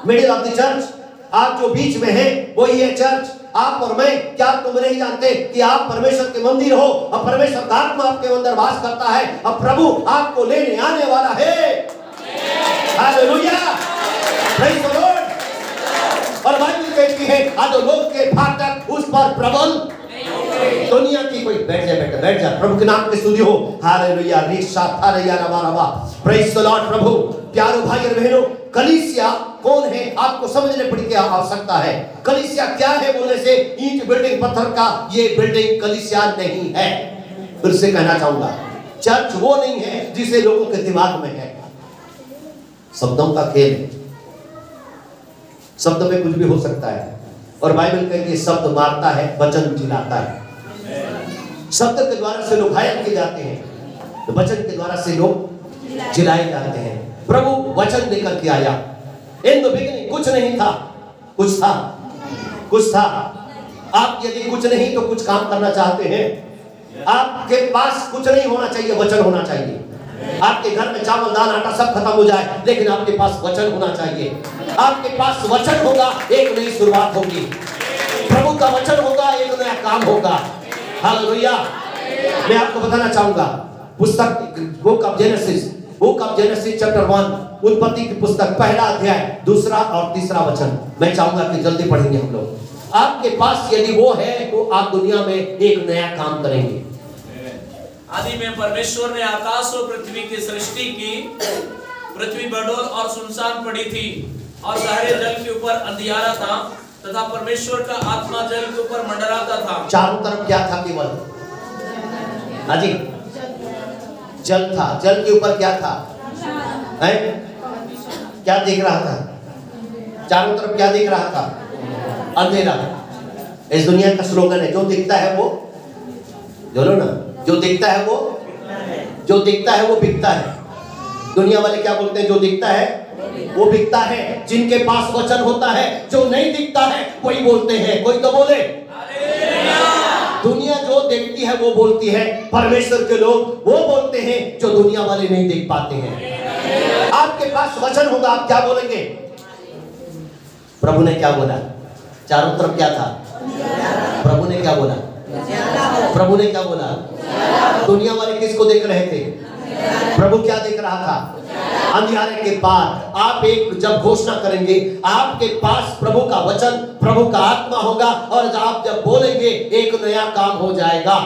middle of the church. आप जो बीच में हैं वही है चर्च। आप और मैं, क्या तुम नहीं जानते कि आप परमेश्वर के मंदिर हो और परमेश्वर का आत्मा आपके अंदर वास करता है और प्रभु आपको लेने आने वाला है। Hallelujah, praise the Lord. और बाइबल कहती है अधोलोक के फाटक उस पर प्रबल दुनिया की कोई बैठ जा बेटा, बैठ जा। प्रभु के नाम की स्तुति हो। Hallelujah, praise the Lord. प्रभु प्यारे भाई और बहनों, कलीसिया कौन है आपको समझने पड़ी क्या आवश्यकता है। कलीसिया क्या है बोलने से ईंट बिल्डिंग पत्थर का ये बिल्डिंग कलीसिया नहीं है। फिर से कहना चाहूंगा, चर्च वो नहीं है जिसे लोगों के दिमाग में है। शब्दों का खेल है, शब्द में कुछ भी हो सकता है। और बाइबल कहती है शब्द मारता है, वचन जिलाता है। शब्द के द्वारा से लोग घायल किए जाते हैं, तो वचन के द्वारा से लोग जिलाए जाते हैं। प्रभु वचन लेकर के आया। इन द बिगिनिंग कुछ नहीं था, कुछ था, कुछ था। आप यदि कुछ नहीं तो कुछ काम करना चाहते हैं, आपके पास कुछ नहीं होना चाहिए, वचन होना चाहिए। आपके घर में चावल दाल आटा सब खत्म हो जाए, लेकिन आपके पास वचन होना चाहिए। आपके पास वचन होगा, एक नई शुरुआत होगी। प्रभु का वचन होगा, एक नया काम होगा। हालेलुया। मैं आपको बताना चाहूंगा, पुस्तक बुक ऑफ जेनेसिस चैप्टर 1, उत्पत्ति की पुस्तक, पहला अध्याय, दूसरा और तीसरा वचन। मैं चाहूंगा कि जल्दी पढ़ेंगे हम लोग। आपके पास यदि वो है तो आप दुनिया में एक नया काम करेंगे। आदि में परमेश्वर ने आकाश और पृथ्वी की सृष्टि की। पृथ्वी बडोल और सुनसान पड़ी थी और गहरे जल के ऊपर अंधियारा था तथा परमेश्वर का आत्मा जल के ऊपर मंडराता था। चारों तरफ क्या था? केवल हाजी जल था। जल के ऊपर क्या था? है? क्या दिख रहा था? चारों तरफ क्या दिख रहा था? अंधेरा। इस दुनिया का स्लोगन है, जो दिखता है वो, बोलो ना, जो दिखता है वो, जो दिखता है वो बिकता है। दुनिया वाले क्या बोलते हैं? जो दिखता है वो बिकता है। जिनके पास वचन होता है, जो नहीं दिखता है वही बोलते हैं। कोई तो बोले। दुनिया जो देखती है वो बोलती है, परमेश्वर के लोग वो बोलते हैं जो दुनिया वाले नहीं देख पाते हैं। आपके पास वचन होगा, आप क्या बोलेंगे? प्रभु ने क्या बोला? चारों तरफ क्या था? प्रभु ने क्या बोला? प्रभु ने क्या बोला? दुनिया वाले किसको देख रहे थे? प्रभु क्या देख रहा था? अंधियारे के पार आप एक जब घोषणा करेंगे, आपके पास प्रभु का वचन, प्रभु का आत्मा होगा और आप जब बोलेंगे एक नया काम हो जाएगा।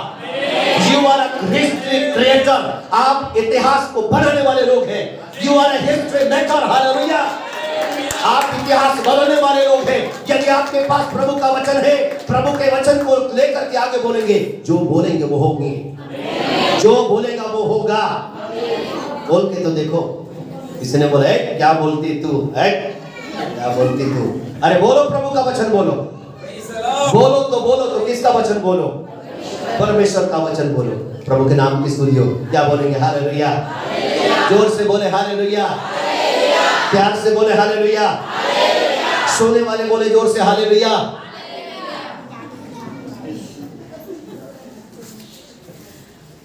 You are a history creator। आप इतिहास को बनाने वाले लोग हैं। You are a history maker। Hallelujah. आप इतिहास बनाने वाले लोग हैं। यदि आपके पास प्रभु का वचन है, प्रभु के वचन को लेकर के आगे बोलेंगे, जो बोलेंगे वो होंगे, जो बोलेगा वो होगा। बोल के तो देखो। किसी ने बोला है क्या बोलती तू है, क्या बोलती तू? अरे बोलो, प्रभु का वचन बोलो। बोलो तो किसका वचन बोलो? परमेश्वर का वचन बोलो। प्रभु के नाम की स्तुति हो। क्या बोलेंगे? हालेलुया। जोर से बोले हालेलुया। प्यार से बोले हालेलुया। सोने वाले बोले जोर से हालेलुया।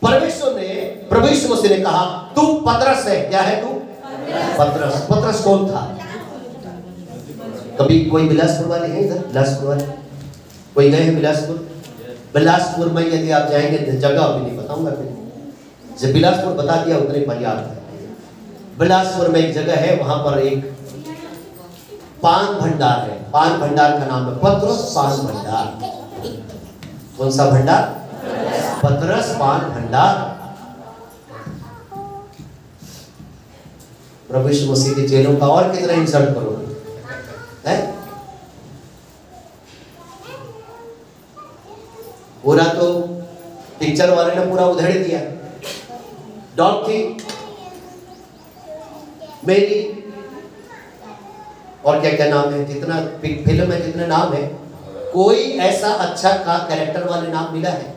परमेश्वर ने, प्रभु यीशु मसीह ने कहा तू पतरस है। क्या है तू? पतरस। पतरस कौन था? कभी कोई बिलासपुर वाले हैं इधर? बिलासपुर वाले कोई गए हैं बिलासपुर? बिलासपुर में यदि आप जाएंगे, जगह अभी नहीं बताऊंगा, फिर बिलासपुर बता दिया उतने पर्याप्त है। बिलासपुर में एक जगह है, वहां पर एक पान भंडार है। पान भंडार का नाम है पतरस पान भंडार। कौन सा भंडार? पतरस पान भंडार। प्रभु यीशु मसीह के चेलों का और कितना इंसल्ट करोगे? है? पूरा तो पिक्चर वाले ने पूरा उधेड़ दिया। डॉक्टी, मेरी और क्या क्या नाम है, जितना फिल्म में जितने नाम है, कोई ऐसा अच्छा का कैरेक्टर वाले नाम मिला है?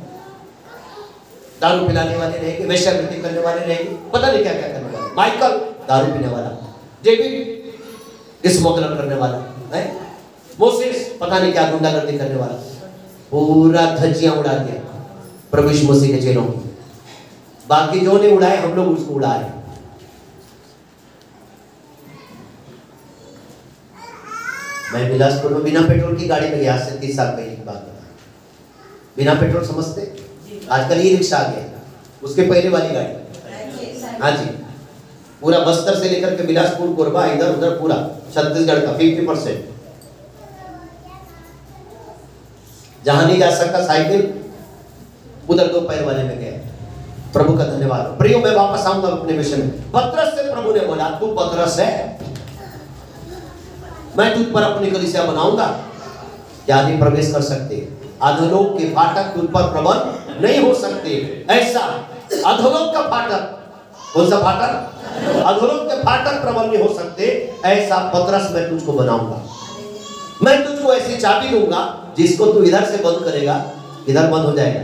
दारू पिलाने वाले रहेंगे, वेश्यावृत्ति करने वाले रहेंगे, पता नहीं क्या क्या करने वाले। माइकल दारू पीने वाला, डेविड स्मगलर करने वाला है, मोसेस पता नहीं क्या गुंडागर्दी करने वाला। पूरा धज्जियां उड़ा दिया प्रभु यीशु मसीह के चेलों की। बाकी जो नहीं उड़ाए, हम लोग उसको उड़ाए। मैं बिलासपुर में बिना पेट्रोल की गाड़ी में गया, आज से 30 साल पहले की बात है। बिना पेट्रोल समझते, आजकल ई रिक्शा आ गया, उसके पहले वाली गाड़ी। हाँ जी, पूरा बस्तर से लेकर के बिलासपुर, कोरबा, इधर उधर पूरा छत्तीसगढ़ का 50%। जहां नहीं जा सकता साइकिल, उधर 2 पैर वाले में गया। प्रभु का धन्यवाद। प्रियो, मैं वापस आऊंगा अपने विषय में। पतरस से प्रभु ने बोला, तू पतरस है, मैं तुझ पर अपनी कलीसिया बनाऊंगा। क्या नहीं प्रवेश कर सकते? अधोलोक के फाटक तुझ पर प्रबल नहीं हो सकते। ऐसा अधोलोक का फाटक, कौन सा फाटक? अधोलोक के फाटक प्रबल नहीं हो सकते। ऐसा पतरस मैं तुझको बनाऊंगा। मैं तुझको ऐसी चाबी दूंगा जिसको तू इधर से बंद करेगा, इधर बंद हो जाएगा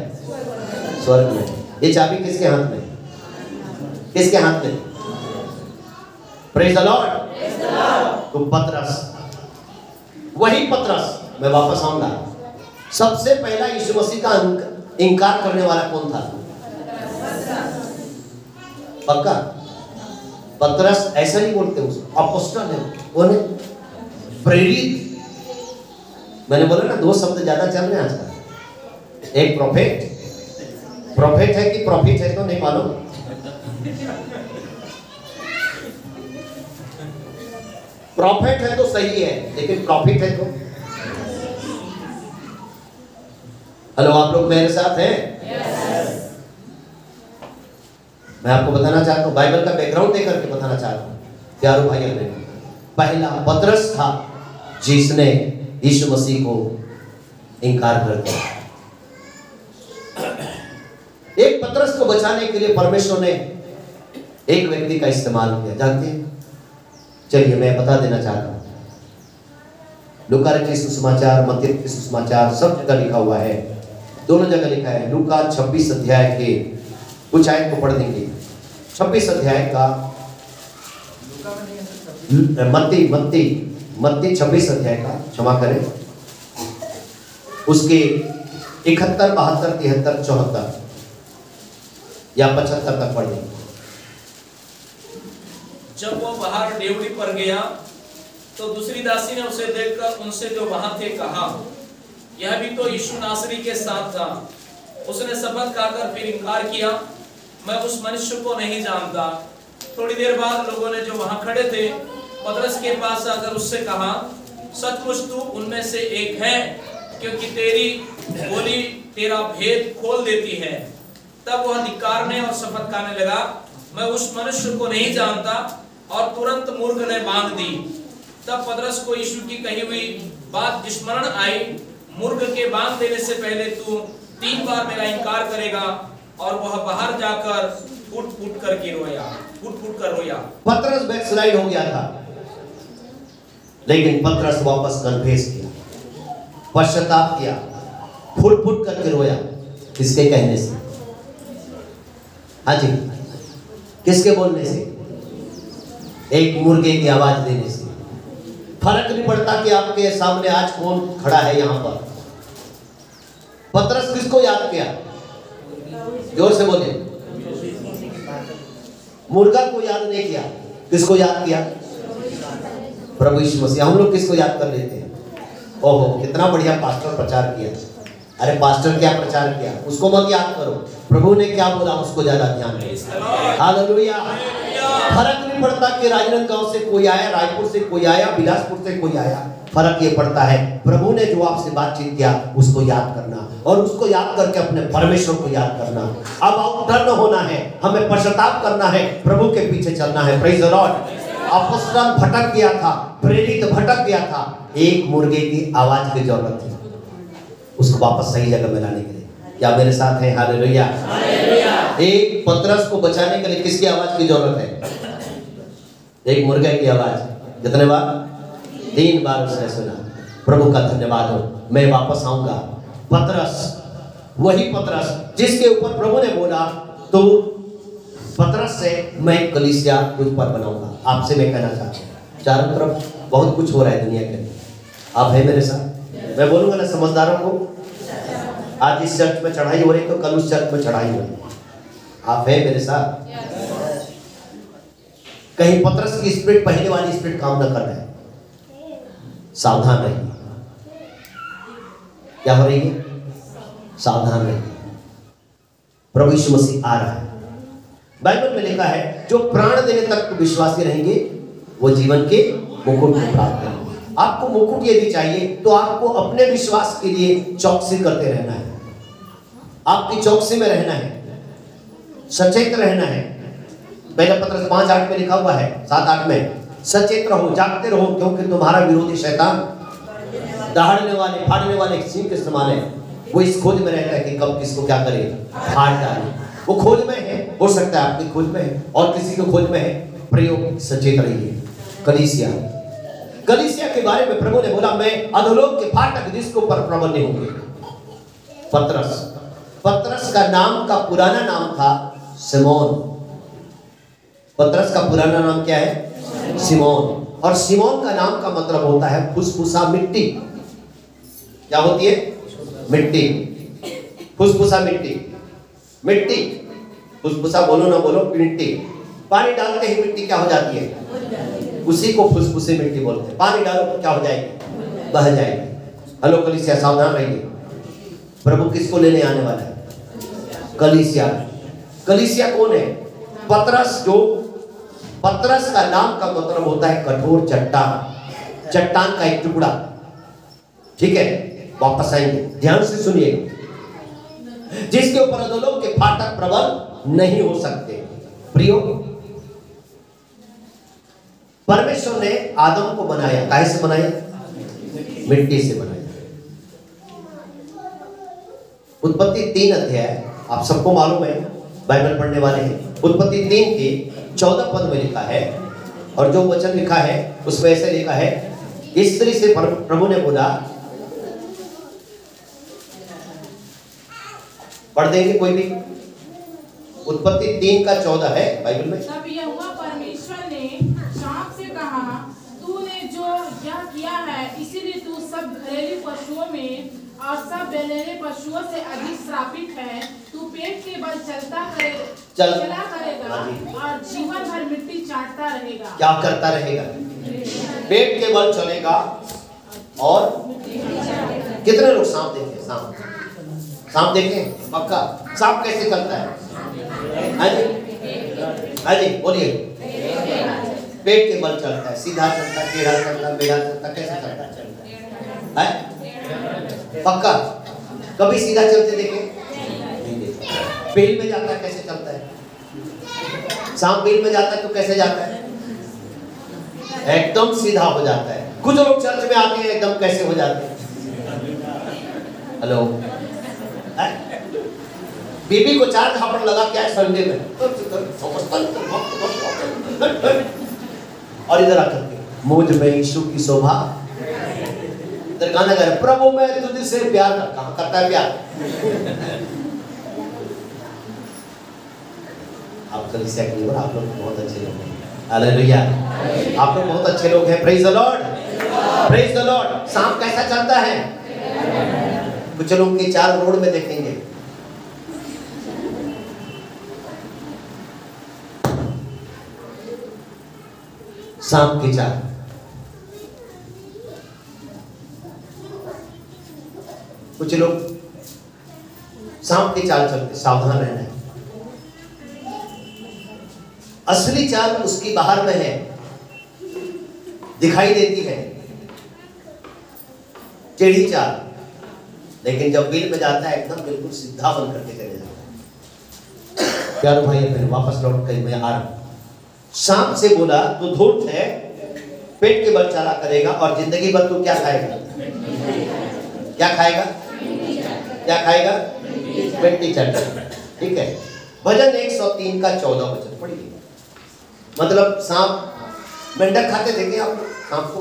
स्वर्ग में। ये चाबी किसके हाथ में? किसके हाथ में? Praise the Lord. तो पतरस, वही पतरस, मैं वापस आऊंगा। सबसे पहला यीशु मसीह का इनकार करने वाला कौन था? पक्का पतरस ऐसा नहीं बोलते उसको, अपोस्टल है, कौन है? प्रेरित। मैंने बोला ना, 2 शब्द ज्यादा चल रहे हैं आजकल। एक प्रोफेट, प्रोफेट है कि प्रॉफिट है तो नहीं मालूम। प्रॉफिट है तो सही है, लेकिन प्रॉफिट है तो। हेलो, आप लोग मेरे साथ हैं? मैं आपको बताना चाहता हूँ, बाइबल का बैकग्राउंड देकर के बताना चाहता हूँ प्यारो भाई बहनों। पहला पतरस था जिसने यीशु मसीह को इनकार कर दिया। एक पतरस को बचाने के लिए परमेश्वर ने एक व्यक्ति का इस्तेमाल किया, जानते हैं? चलिए मैं बता देना चाहता हूँ। लूका के सुसमाचार, मत्ती के सुसमाचार, सब जगह लिखा हुआ है, दोनों जगह लिखा है। लूका 26 अध्याय के कुछ आयत को पढ़ देंगे। 26 अध्याय का मत्ती 26 अध्याय का, क्षमा करें, उसके 71, 72, 73, 74 या 75 तक पढ़ देंगे। जब वो बाहर डेवढ़ी पर गया तो दूसरी दासी ने उसे देखकर उनसे जो वहां थे कहा, यह भी तो यीशु नासरी के साथ था। उसने शपथ खाकर फिर इनकार किया, मैं उस मनुष्य को नहीं जानता। थोड़ी देर बाद लोगों ने जो वहां खड़े थे पतरस के पास आकर उससे कहा, सचमुच तू उनमें से एक है, क्योंकि तेरी बोली तेरा भेद खोल देती है। तब वह धिक्कारने और शपथ खाने लगा, मैं उस मनुष्य को नहीं जानता, और तुरंत मूर्ख ने बांध दी। तब पतरस को यीशु की कही हुई बात स्मरण आई, मूर्ख के बांध देने से पहले तू 3 बार मेरा इनकार करेगा। और वह बाहर जाकर फूट फूट कर रोया। पतरस बैकस्लाइड हो गया था, लेकिन पतरस वापस कन्फेस किया, पश्चाताप किया, फूट फूट करके रोया। किसके कहने से? हाँ जी, किसके बोलने से? एक मुर्गे की आवाज देने से। फर्क नहीं पड़ता कि आपके सामने आज कौन खड़ा है यहाँ पर। पतरस किसको याद किया? जोर से बोले। मुर्गा को याद नहीं किया, किसको याद किया? प्रभु यीशु मसीह। हम लोग किसको याद कर लेते हैं? ओहो, कितना बढ़िया पास्टर प्रचार किया। अरे पास्टर क्या प्रचार किया, उसको मत याद करो, प्रभु ने क्या बोला उसको ज्यादा ध्यान दो। हालेलुया। फर्क नहीं पड़ता कि राजनांदगांव से कोई आया, रायपुर से कोई आया, बिलासपुर से कोई आया। फर्क ये पड़ता है प्रभु ने जो आपसे बातचीत किया उसको याद करना, और उसको याद करके अपने परमेश्वर को याद करना। अब आउटटर्न होना है, हमें पश्चाताप करना है, प्रभु के पीछे चलना है। Praise the Lord. अपोस्तल भटक गया था, प्रेरित भटक गया था, एक मुर्गे की आवाज की जरूरत थी उसको वापस सही जगह में लाने के लिए। क्या मेरे साथ हैं? हालेलुया। एक पतरस को बचाने के लिए किसकी आवाज की जरूरत है? एक मुर्गे की आवाज। कितने बार? 3 बार उसने सुना। प्रभु का धन्यवाद हो। मैं वापस आऊंगा। पतरस, वही पतरस जिसके ऊपर प्रभु ने बोला, तो पतरस से मैं कलीसिया तुझ पर बनाऊंगा। आपसे मैं कहना चाहता हूँ, चारों तरफ बहुत कुछ हो रहा है दुनिया के लिए, आप है मेरे साथ? मैं बोलूंगा ना समझदारों को, आज इस चर्च में चढ़ाई हो रही तो कल उस चर्च में चढ़ाई हो रही। आप है मेरे साथ? कहीं पतरस की स्पिरिट पहले वाली स्पिरिट काम न कर रहा है। सावधान रहिए। क्या हो रही है? सावधान रहिए। प्रभु यीशु मसीह आ रहा है। बाइबल में लिखा है जो प्राण देने तक विश्वासी रहेंगे वो जीवन के मुकुट को प्राप्त करेंगे। आपको मुकुट यदि चाहिए तो आपको अपने विश्वास के लिए चौकसी करते रहना है। आपकी चौकसी में रहना है, सचेत रहना है। पहला पत्रस 5:8 में लिखा हुआ है, 7-8 में, सचेत रहो, जागते रहो, क्योंकि तुम्हारा विरोधी शैतान दहाड़ने वाले, फाड़ने वाले सिंह के समान है। वो इस खोज में रहता है कि कब किसको क्या करे, फाड़ डाले। वो खोज में है, हो सकता है आपकी खोज में है और किसी की खोज में है। प्रयोग सचेत रहिए। कलीसिया के बारे में प्रभु ने बोला, मैं अधोलोक के फाटक जिसके ऊपर प्रबल नहीं होंगे। पतरस का नाम का पुराना नाम था सिमोन। पतरस का पुराना नाम क्या है? सिमोन। और सिमोन का नाम का मतलब होता है फुसफुसा मिट्टी। क्या होती है? मिट्टी। फुसफुसा मिट्टी। मिट्टी फुसफुसा बोलो ना बोलो, मिट्टी। पानी डालते ही मिट्टी क्या हो जाती है? उसी को फुसफुसे मिट्टी बोलते हैं। पानी डालो तो क्या हो जाएगी? बह जाएगी। हेलो कलीसिया, सावधान रहिए। प्रभु किसको लेने आने वाला है? कलीसिया। कलीसिया कौन है? पतरस। जो पतरस का नाम का मतलब होता है कठोर चट्टान, चट्टान का एक टुकड़ा। ठीक है, वापस आएंगे, ध्यान से सुनिए। जिसके ऊपर अधोलोक के फाटक प्रबल नहीं हो सकते। प्रियो, परमेश्वर ने आदम को बनाया, काहे से बनाया? मिट्टी से बनाया। उत्पत्ति 3 अध्याय आप सबको मालूम है, बाइबल पढ़ने वाले हैं। उत्पत्ति 3 के 14 पद में लिखा है, और जो वचन लिखा है उसमें ऐसे लिखा है, स्त्री से प्रभु ने बोला, पढ़ देंगे कोई भी? उत्पत्ति 3 का 14 है बाइबल में। तब यहोवा परमेश्वर ने सांप से कहा, तूने जो यह किया है, इसीलिए तू सब घरेलू पशुओं में और सब बेलेरे पशुओं से अधिक श्रापित है। तू पेट के बल चला करेगा और जीवन भर मिट्टी चाटता रहेगा। क्या करता रहेगा? पेट के बल चलेगा और कितने लोग सांप देखे? सांप देखे? पक्का? सांप कैसे चलता है? हाजी बोलिए। पेट के बल चलता है, सीधा चलता है, टेढ़ा चलता है, मेढ़ा चलता है, कैसे चलता है? पक्का? कभी सीधा चलते देखे? नहीं देखे। बेल में जाता है, कैसे चलता है? सांप बेल में जाता है तो कैसे जाता है? एकदम सीधा हो जाता है। कुछ लोग चर्च में आते हैं, एकदम कैसे हो जाते हैं? हेलो, बीबी को 4 झापड़ लगा क्या है संडे में, और इधर आकर के मुझ में यीशु की शोभा। इधर गाना गा रहा, प्रभु मैं तुझसे प्यार करता। कहाँ करता है प्यार? आप कलीसिया के लिए, आप लोग बहुत अच्छे लोग हैं। हालेलुया, आप लोग बहुत अच्छे लोग हैं। Praise the Lord, praise the Lord. सांप कैसा चलता है? कुछ लोग के 4 रोड में देखेंगे, सांप की चाल। कुछ लोग सांप की चाल चलते, सावधान रहना है। असली चाल उसकी बाहर में है, दिखाई देती है, टेढ़ी चाल, लेकिन जब बिल में जाता है एकदम बिल्कुल सीधा बन करके चले जाता है। प्यारे भाई बहन, वापस लौट कर मैं आ रहा हूं। सांप से बोला तू धूर्त है, पेट के बल चला करेगा और जिंदगी भर तू क्या खाएगा? क्या खाएगा? क्या खाएगा? मिट्टी चटेगा। ठीक है, भजन 103 का 14 वचन पढ़िए। मतलब सांप, मेंढक खाते देखे आप लोग? सांप को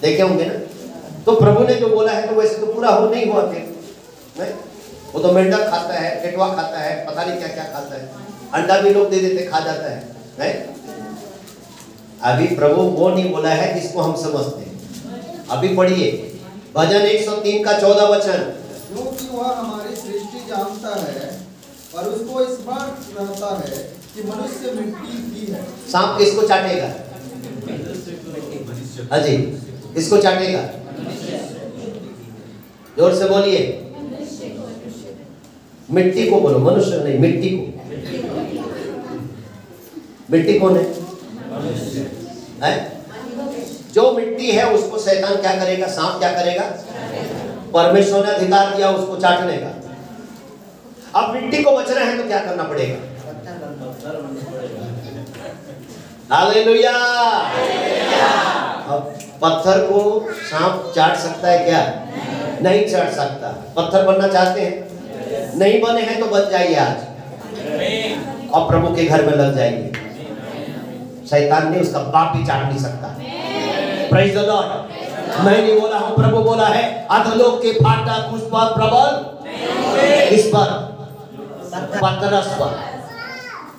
देखे होंगे ना? तो प्रभु ने जो बोला है तो वैसे तो पूरा हो नहीं हुआ फिर नहीं? वो तो मेंढक खाता है, केटवा खाता है, पता नहीं क्या क्या खाता है, अंडा भी लोग दे देते, खा जाता है नहीं? अभी प्रभु वो नहीं बोला है जिसको हम समझते हैं। अभी पढ़िए भजन 103 का 14 वचन। क्योंकि वह हमारी सृष्टि जानता है और उसको इस बात रहता है कि मनुष्य मिट्टी की है। सांप किसको चाटेगा? अजी किसको चाटेगा? जोर से बोलिए। मिट्टी को बोलो, मनुष्य नहीं, मिट्टी को। मिट्टी कौन है? जो मिट्टी है उसको शैतान क्या करेगा? सांप क्या करेगा? परमेश्वर ने अधिकार दिया उसको चाटने का। अब मिट्टी को बचना है तो क्या करना पड़ेगा? हालेलुया। अब पत्थर को सांप चाट सकता है क्या? नहीं चाट सकता। पत्थर बनना चाहते हैं? नहीं बने हैं तो बन जाइए आज और प्रभु के घर में लग जाइए। शैतान ने उसका बाप भी चाट नहीं सकता। Praise the Lord. मैं नहीं बोला हूं, प्रभु बोला है। अधोलोक के फाटक उस पर प्रबल, इस पर पत्थरस पर,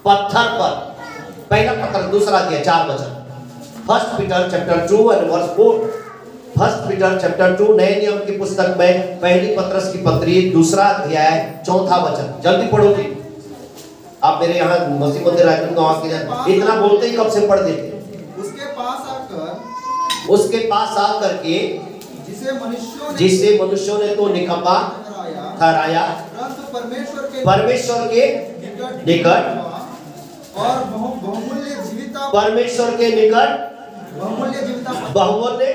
पत्थर पर। पहला पत्थर, दूसरा दिया 4 वचन। First Peter chapter 2 and verse 4। First Peter chapter 2 नए नियम की पुस्तक में पहली पत्रस की पत्री 2 अध्याय 4 वचन। जल्दी पढ़ो जी। आप मेरे यहाँ मसीह मंदिर राजन गांव के इतना बोलते ही कब से पढ़ देते। उसके पास आकर के जिसे मनुष्यों ने तो निकम्मा ठहराया, परमेश्वर के निकट, परमेश्वर के निकट बहुमूल्य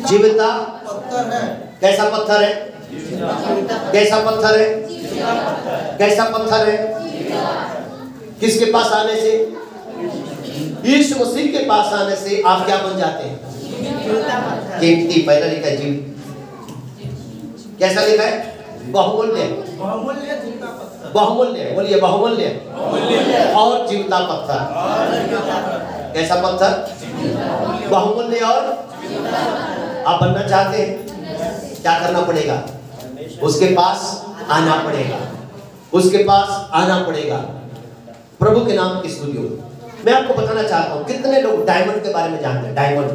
जीविता पत्थर है। कैसा पत्थर है? कैसा पत्थर है? कैसा पत्थर है? किसके पास आने से? यीशु मसीह के पास आने से आप क्या बन जाते हैं? कीमती। पहला लिखा है जीव। कैसा लिखा है? बहुमूल्य। बहुमूल्य बोलिए, बहुमूल्य और जीवता पत्थर। कैसा पत्थर? बहुमूल्य और। आप बनना चाहते हैं? क्या करना पड़ेगा? उसके पास आना पड़ेगा। उसके पास आना पड़ेगा। प्रभु के नाम की स्तुति हो। मैं आपको बताना चाहता हूं, कितने लोग डायमंड के बारे में जानते हैं? डायमंड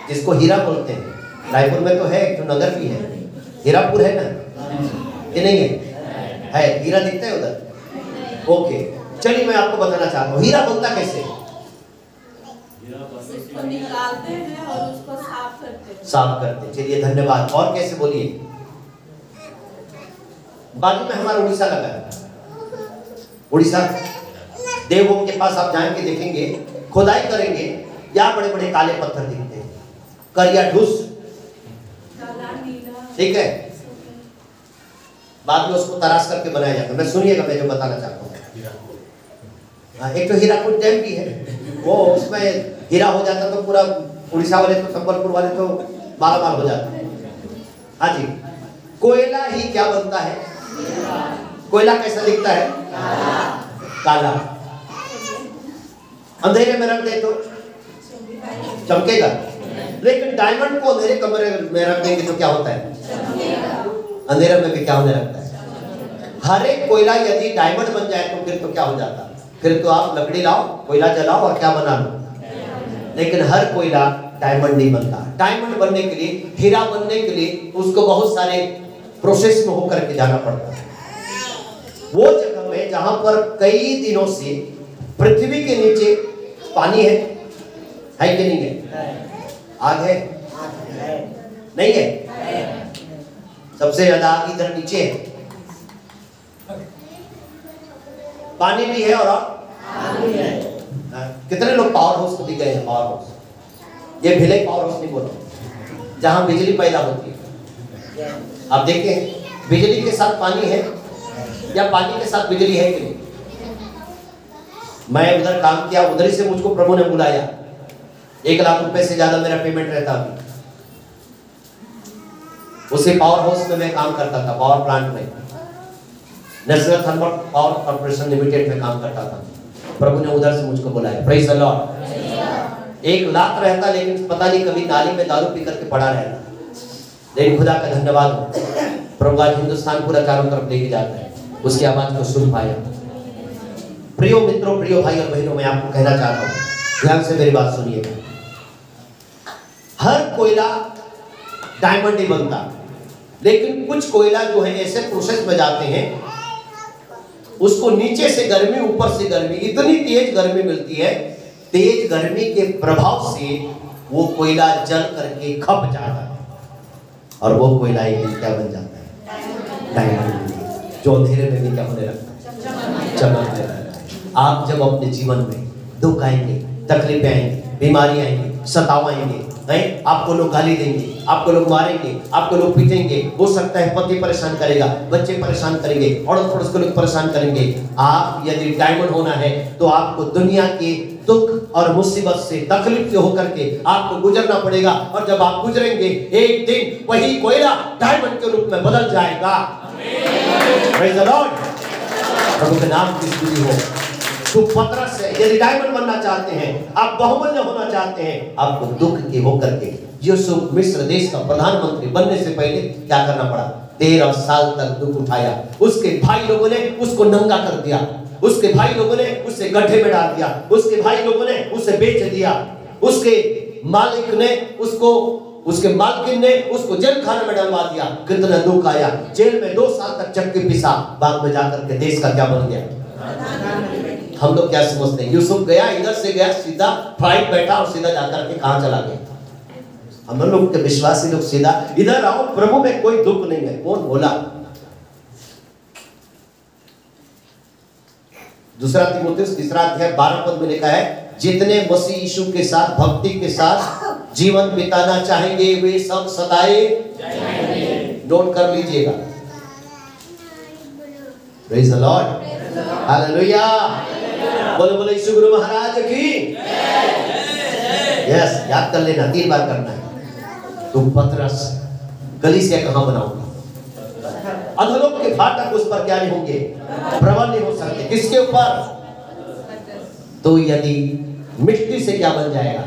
जिसको हीरा बोलते हैं। रायपुर में तो है, जो नगर भी है, हीरापुर है ना, ये नहीं है? हीरा दिखता है उधर। ओके, चलिए मैं आपको बताना चाहता हूँ हीरा बनता कैसे। उसको निकालते हैं और उसको साफ करते हैं। साफ करते। चलिए धन्यवाद। और कैसे बोलिए? बाजू में हमारा उड़ीसा लगा है। उड़ीसा देवभूमि के पास आप जाएंगे, देखेंगे, खुदाई करेंगे, यहाँ बड़े बड़े काले पत्थर दिखते हैं, करिया ढूस, ठीक है। बाद में उसको तराश करके बनाया जाता है। मैं सुनिएगा, मैं जो बताना चाहता हूँ। एक तो हीराकुद डैम भी है, वो उसमें हीरा हो जाता तो पूरा उड़ीसा वाले तो, संबलपुर वाले तो मालामाल हो जाते। हाँ जी। कोयला ही क्या बनता है? कोयला कैसा दिखता है? काला। अंधेरे में रख दे तो चमकेगा, लेकिन डायमंड को अंधेरे कमरे में रख देंगे तो क्या होता है? अंधेरे में भी क्या होने लगता है? हर एक कोयला यदि डायमंड बन जाए तो फिर तो क्या हो जाता? फिर तो आप लकड़ी लाओ, कोयला जलाओ और क्या बना लो। लेकिन हर कोयला डायमंड नहीं बनता। डायमंड बनने के लिए, हीरा बनने के लिए उसको बहुत सारे प्रोसेस में होकर के जाना पड़ता है। वो जगह में जहां पर कई दिनों से पृथ्वी के नीचे पानी है कि नहीं है? आग है? नहीं है? सबसे ज्यादा आग इधर नीचे है। पानी भी है और आग भी है। कितने लोग पावर हाउस को भी गए हैं? पावर हाउस, ये भिलाई पावर हाउस नहीं बोला, जहां बिजली पैदा होती है। आप देखें, बिजली के साथ पानी है या पानी के साथ बिजली है कि नहीं? मैं उधर काम किया, उधर ही से मुझको प्रभु ने बुलाया। 1 लाख रुपए से ज्यादा मेरा पेमेंट रहता था। उसी पावर हाउस में मैं काम करता था, पावर प्लांट में, national thermal power corporation limited में काम करता था। प्रभु ने उधर से मुझको बुलाया। Praise the Lord. 1 लाख रहता, लेकिन पता नहीं कभी नाली में दारू पी करके पड़ा रहता। लेकिन खुदा का धन्यवाद हो, प्रभु आज हिंदुस्तान पूरा चारों तरफ लेके जाता है, उसकी आवाज को सुन पाया। प्रियो मित्रों, प्रियो भाई और बहनों, मैं आपको कहना चाहता हूँ, ध्यान से मेरी बात सुनिएगा। हर कोयला डायमंड नहीं बनता, लेकिन कुछ कोयला जो है ऐसे प्रोसेस में जाते हैं, उसको नीचे से गर्मी, ऊपर से गर्मी, इतनी तेज गर्मी मिलती है तेज गर्मी के प्रभाव से वो कोयला जल करके खप जाता है और वो कोयला एक दिन क्या बन जाता है? डायमंड, जो अंधेरे में भी क्या होने लगता है? चमकने लगता है। आप जब अपने जीवन में दुख आएंगे, तकलीफें आएंगी, बीमारी आएंगी, सताव आएंगे, आपको लोग गाली देंगे, आपको लोग मारेंगे, आपको लोग पीटेंगे, हो सकता है पति परेशान करेगा, बच्चे परेशान करेंगे, अड़ोस पड़ोस के लोग परेशान करेंगे। आप यदि डायमंड होना है तो आपको दुनिया के दुख और मुसीबत से, तकलीफ से होकर के आपको गुजरना पड़ेगा। और जब आप गुजरेंगे एक दिन वही कोयला डायमंड के रूप में बदल जाएगा। Praise the Lord. प्रभु के नाम की स्तुति हो। तो पतरस है, यदि डायमंड बनना चाहते हैं, आप बहुमूल्य होना चाहते हैं, आपको दुख के होकर के यूसुफ मिस्र देश का प्रधानमंत्री बनने से पहले क्या करना पड़ा? 13 साल तक दुख उठाया। उसके भाई लोगों ने उसको नंगा कर दिया, उसके भाई लोगों ने उसे गड्ढे में डाल दिया, उसके भाई लोगों ने उसे बेच दिया, उसके मालिक ने उसको, उसके मालकिन ने उसको जेल खाने में डलवा दिया। कितना दुख आया। जेल में 2 साल तक चक्की पिसा, बाद में जाकर के देश का क्या बन गया? हम लोग क्या समझते हैं? यूसुफ गया, इधर से गया, सीधा फ्लाइट बैठा और सीधा जाकर के कहां चला गया? हम लोग के विश्वासी लोग सीधा इधर आओ, प्रभु में कोई दुख नहीं है। कौन बोला? दूसरा तीमुथियुस 3 अध्याय 12 पद में लिखा है, जितने मसीह यीशु के साथ भक्ति के साथ जीवन बिताना चाहेंगे वे सब सताए जाएंगे। नोट कर लीजिएगा। Praise the Lord, hallelujah. बोले बोले यीशु गुरु महाराज की। यस, याद कर लेना, 3 बार करना है। तो पतरस, कलीसिया कहां बनाऊंगा? अधोलोक के फाटक उस पर क्या नहीं होंगे? प्रबल नहीं हो सकते। किसके ऊपर? तो यदि मिट्टी से क्या बन जाएगा?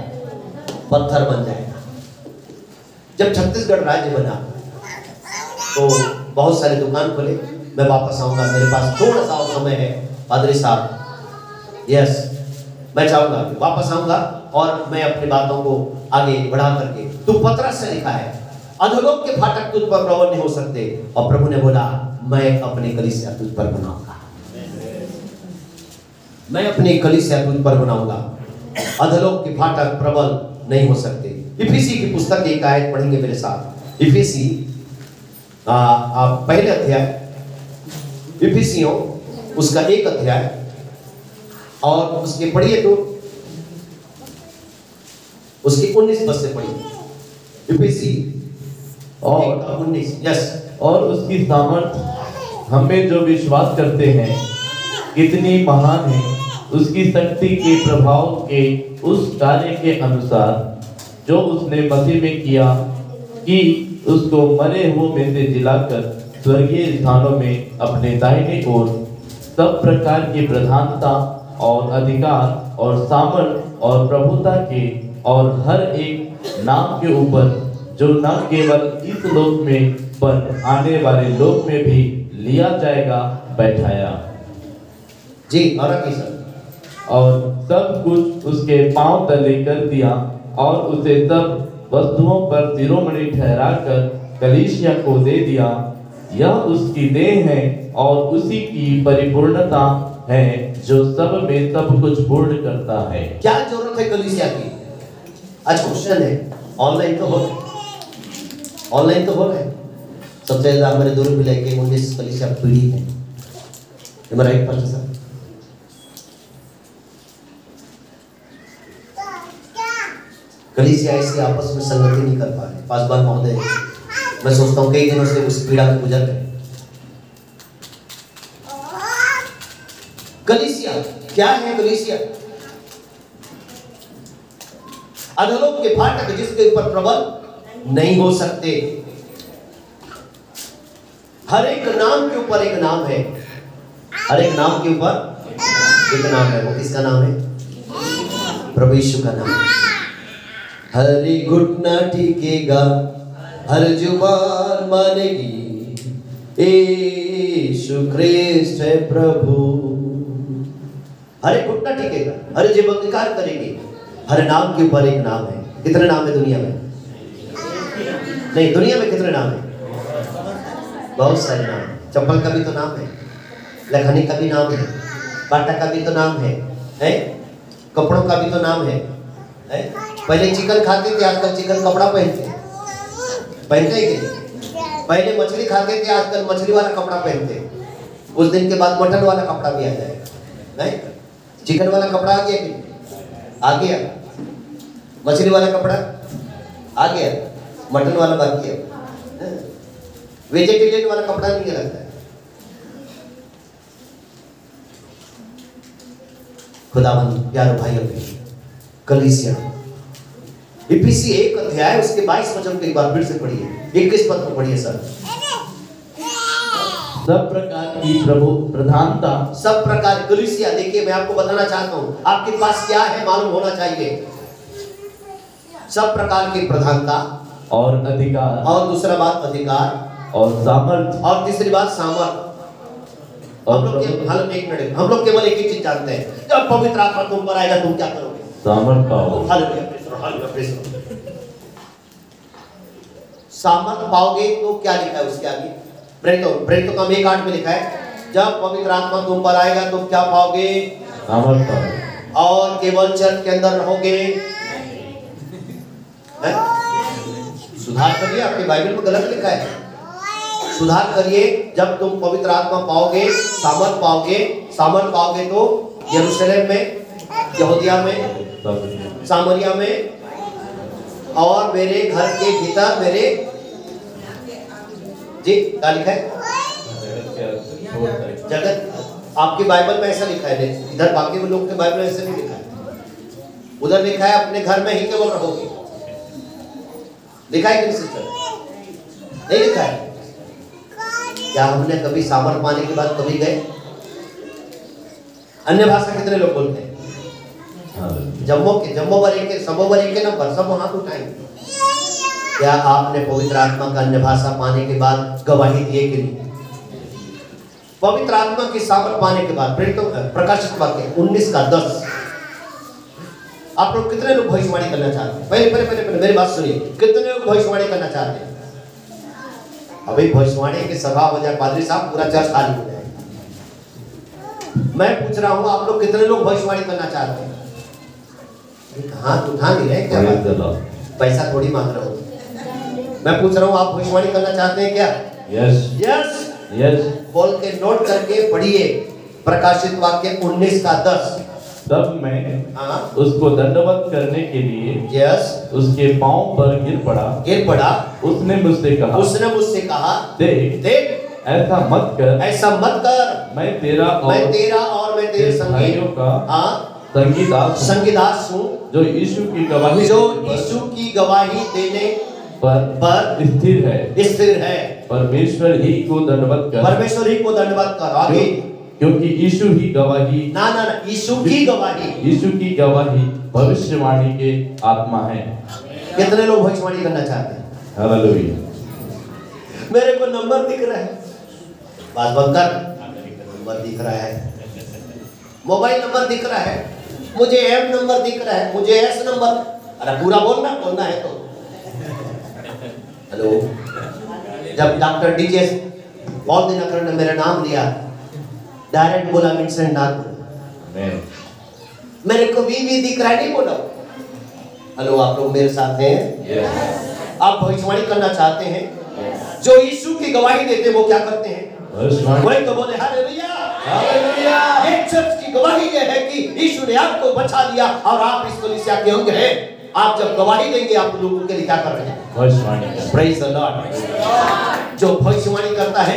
पत्थर बन जाएगा। जब छत्तीसगढ़ राज्य बना तो बहुत सारे दुकान खोले। मैं वापस आऊंगा, मेरे पास थोड़ा सा और समय है पादरी साहब। यस, मैं चाहूंगा वापस आऊंगा और मैं अपनी बातों को आगे बढ़ा करके। तो पतरस से लिखा है, अधोलोक के फाटक तुझ पर प्रबल नहीं हो सकते। और प्रभु ने बोला, मैं अपनी कलीसिया तुझ पर बनाऊंगा, मैं अपनी कलीसिया तुझ पर बनाऊंगा। अधोलोक के फाटक प्रबल नहीं हो सकते। इफिसी की पुस्तक एक आयत पढ़ेंगे मेरे साथ। इफिसी पहले अध्याय, इफिसियों उसका 1 अध्याय और उसके पढ़िए तो उसके 19 पद से पढ़िए। इफिसी और 19। यस। और उसकी सामर्थ हमें जो विश्वास करते हैं कितनी महान है, उसकी शक्ति के प्रभाव के उस कार्य के अनुसार जो उसने मसीह में किया, कि उसको मरे हुओं में से जिलाकर स्वर्गीय स्थानों में अपने दाहिने ओर सब प्रकार की प्रधानता और अधिकार और सामर्थ और प्रभुता के और हर एक नाम के ऊपर, जो न केवल इस लोक में पर आने वाले लोक में भी लिया जाएगा, बैठाया। जी, और आगे सर। और सब कुछ उसके पांव तले कर दिया और उसे सब वस्तुओं पर शिरोमणि ठहराकर कलीसिया को दे दिया। यह उसकी देह है और उसी की परिपूर्णता है, जो सब में सब कुछ पूर्ण करता है। क्या जरूरत है कलीसिया की? आज क्वेश्चन है। ऑनलाइन तो हो गए, ऑनलाइन तो हो गए। सबसे ज्यादा हमारे दूर भी लेके 19 कलीसिया पीढ़ी है। राइट पास्टर साहब? कलीसिया ऐसे आपस में संगति नहीं कर पा रहे। पासवान महोदय, मैं सोचता हूँ कई दिनों से उस पीड़ा में गुजर गए। कलीसिया क्या है? कलीसिया अधोलोक के फाटक जिसके ऊपर प्रबल नहीं हो सकते। हर एक नाम के ऊपर एक नाम है, हर एक नाम के ऊपर एक नाम है। वो किसका नाम है? प्रभु यीशु का नाम। हर घुटना टिकेगा, हर जुबान मानेगी, यीशु ख्रिस्त है प्रभु। हर एक घुटना टिकेगा, हर जीव अंगीकार करेगी। हर नाम के ऊपर एक नाम है। कितने नाम है दुनिया में? नहीं, दुनिया में कितने नाम है? बहुत सारे नाम। चप्पल का भी तो नाम है, लखनी का भी नाम है, कांटा का भी तो नाम है? कपड़ों का भी तो नाम है? पहले चिकन खाते थे, आजकल चिकन कपड़ा पहनते हैं कि नहीं? पहले मछली खाते थे, आजकल मछली वाला कपड़ा पहनते हैं। कुछ दिन के बाद मटन वाला कपड़ा भी आ जाएगा, नहीं? चिकन वाला कपड़ा आ गया कि आ गया, मछली वाला कपड़ा आ गया, मटन वाला बाकी है, वेजिटेरियन वाला कपड़ा नहीं लगता है। खुदावंद प्यारे भाई अपने कलीसिया इफिसी 1 अध्याय उसके 22 वचन को एक बार फिर से पढ़िए, 21 पद को पढ़िए सर। सब प्रकार की प्रभु प्रधानता, सब प्रकार कलीसिया, देखिए मैं आपको बताना चाहता हूँ आपके पास क्या है मालूम होना चाहिए। सब प्रकार की प्रधानता और अधिकार, और दूसरा बात अधिकार और सामर्थ, और तीसरी बात सामर्थ। हम लोग केवल एक ही चीज जानते हैं, जब पवित्र आत्मा तुम पर आएगा तुम क्या करोगे? सामर्थ पाओगे। सामर्थ पाओगे तो क्या लिखा है उसके आगे? प्रेरितों का 1:8 में लिखा है, जब पवित्र आत्मा तुम पर आएगा तुम क्या पाओगे? सामर्थ पाओगे। और केवल चर्च के अंदर रहोगे? सुधार करिए, आपकी बाइबल में गलत लिखा है, सुधार करिए। जब तुम पवित्र आत्मा पाओगे, सामर्थ पाओगे तो यरूशलेम में, यहूदिया में, सामरिया में और मेरे घर के भीतर मेरे जी क्या लिखा है? जगत। आपकी बाइबल में ऐसा लिखा है, इधर बाकी लोग के बाइबल में ऐसा नहीं लिखा है। उधर लिखा है अपने घर में ही केवल रहोगे। लिखा है कि नहीं सिस्टर? नहीं लिखा है? क्या हमने कभी सामर्थ पाने के बाद कभी गए? अन्य भाषा कितने लोग बोलते हैं? जम्मो बरे के नंबर सब वहां उठाएंगे। क्या आपने पवित्र आत्मा का अन्य भाषा पाने के बाद गवाही दिए कि नहीं? पवित्र आत्मा की सामर्थ पाने के बाद प्रकाशित वाक्य 19:10 आप लोग कितने लोग भविष्यवाणी करना चाहते हैं? पहले मेरी बात सुनिए, कितने लोग भविष्यवाणी करना चाहते हैं? अभी भविष्यवाणी की सभा हो जाए पादरी साहब, पूरा चर्च खाली हो जाएगा। मैं पूछ रहा हूँ आप लोग कितने लोग भविष्यवाणी करना चाहते हैं? हाथ उठा नहीं रहे क्या? पैसा थोड़ी मांग रहा हूँ, मैं पूछ रहा हूँ आप भविष्यवाणी करना चाहते हैं क्या? यस बोल के नोट करके पढ़िए, प्रकाशित वाक्य 19:10। तब मैं उसको दंडवत करने के लिए उसके पांव पर गिर पड़ा। उसने मुझसे कहा देख ऐसा मत कर, मैं तेरा और मैं तेरे संगियों का संगीदास हूँ, जो यीशु की गवाही देने पर स्थिर है। परमेश्वर ही को दंडवत कर। आगे क्योंकि यीशु ही गवाही यीशु की गवाही भविष्यवाणी के आत्मा है। कितने लोग भविष्यवाणी करना चाहते हैं? हालेलुया। मेरे को नंबर दिख रहा है, बात बंद कर। नंबर दिख रहा है, मोबाइल नंबर दिख रहा है, मुझे एम नंबर दिख रहा है, मुझे एस नंबर। अरे पूरा बोलना है तो। हेलो, जब डॉक्टर डीजे बहुत दिनकर ने मेरा नाम लिया, डायरेक्ट बोला, मिनसेंट ना बोला, मेरे को भी दिख रहा है, नहीं बोला। हेलो, आप लोग मेरे साथ हैं? आप भविष्यवाणी करना चाहते हैं? जो यीशु की गवाही देते हैं वो क्या करते हैं? वही तो बोले हालेलुया। एक चर्च की गवाही ये है कि यीशु ने आपको बचा लिया और आप इस कलीसिया के अंग हैं। आप जब गवाही देंगे आप लोगों के लिए क्या कर रहे हैं? भविष्यवाणी। Praise the Lord. जो भविष्यवाणी करता है,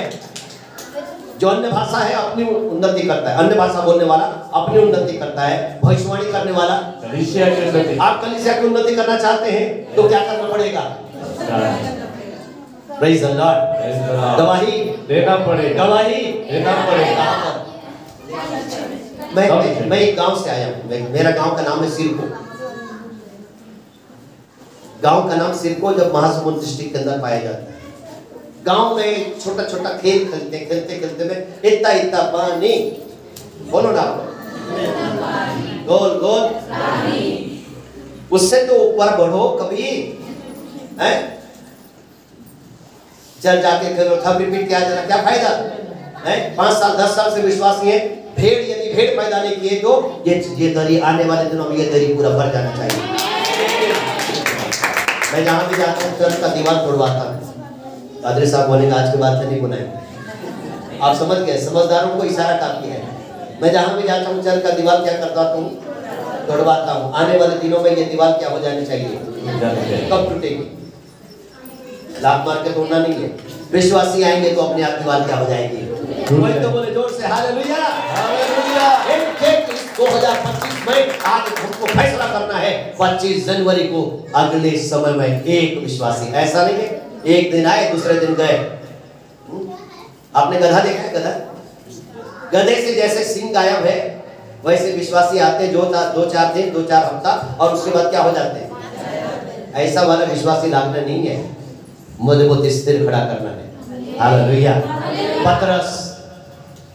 जो अन्य भाषा है अपनी उन्नति करता है, अन्य भाषा बोलने वाला अपनी उन्नति करता है, भविष्यवाणी करने वाला कलीसिया की उन्नति। आप कलीसिया की उन्नति करना चाहते हैं तो क्या करना पड़ेगा? Praise the Lord. गवाही देना पड़ेगा। मैं एक गांव से आया हूँ, मेरा गांव का नाम है सिरको। गांव का नाम सिरको जब महासमुंद डिस्ट्रिक्ट के अंदर पाया जाता है। गांव में छोटा छोटा खेल खेलते में इतना पानी, बोलो ना, गोल उससे तो ऊपर बढ़ो कभी है? चल जाके खेलो, थप रिपीट किया जाना क्या फायदा है? 5 साल 10 साल से विश्वास नहीं है। भेड़ यदि ढेर पैदा नहीं किए तो ये दरी आने वाले दिनों में ये दरी पूरा भर जाना चाहिए। मैं जहाँ भी जाता हूँ चर्च का दीवार तोड़वाता हूँ। पादरी साहब बोलेंगे आज के बाद से नहीं बुनाएंगे। आप समझ गए, समझदारों को इशारा काफी है। मैं जहाँ भी जाता हूँ चर्च का दीवार क्या करता हूँ, तोड़वाता हूँ। आने वाले दिनों में ये दीवार क्या हो जानी चाहिए, कब टूटेगी? लात मार के तोड़ना नहीं है। विश्वासी आएंगे तो अपने आप दीवार क्या हो जाएगी। वही तो बोले जोर से हालेलुया, हालेलुया। 2025 में आज हमको फैसला करना है 25 जनवरी को अगले समय में एक विश्वासी, ऐसा नहीं है एक दिन आए दूसरे दिन गए। आपने गधा देखा है? गधे से जैसे सिंह गायब है वैसे विश्वासी आते जो 2-4 दिन 2-4 हफ्ता और उसके बाद क्या हो जाते हैं। ऐसा वाला विश्वासी लागना नहीं है, मजबूत स्थिर खड़ा करना है। हालेलुया। पतरस,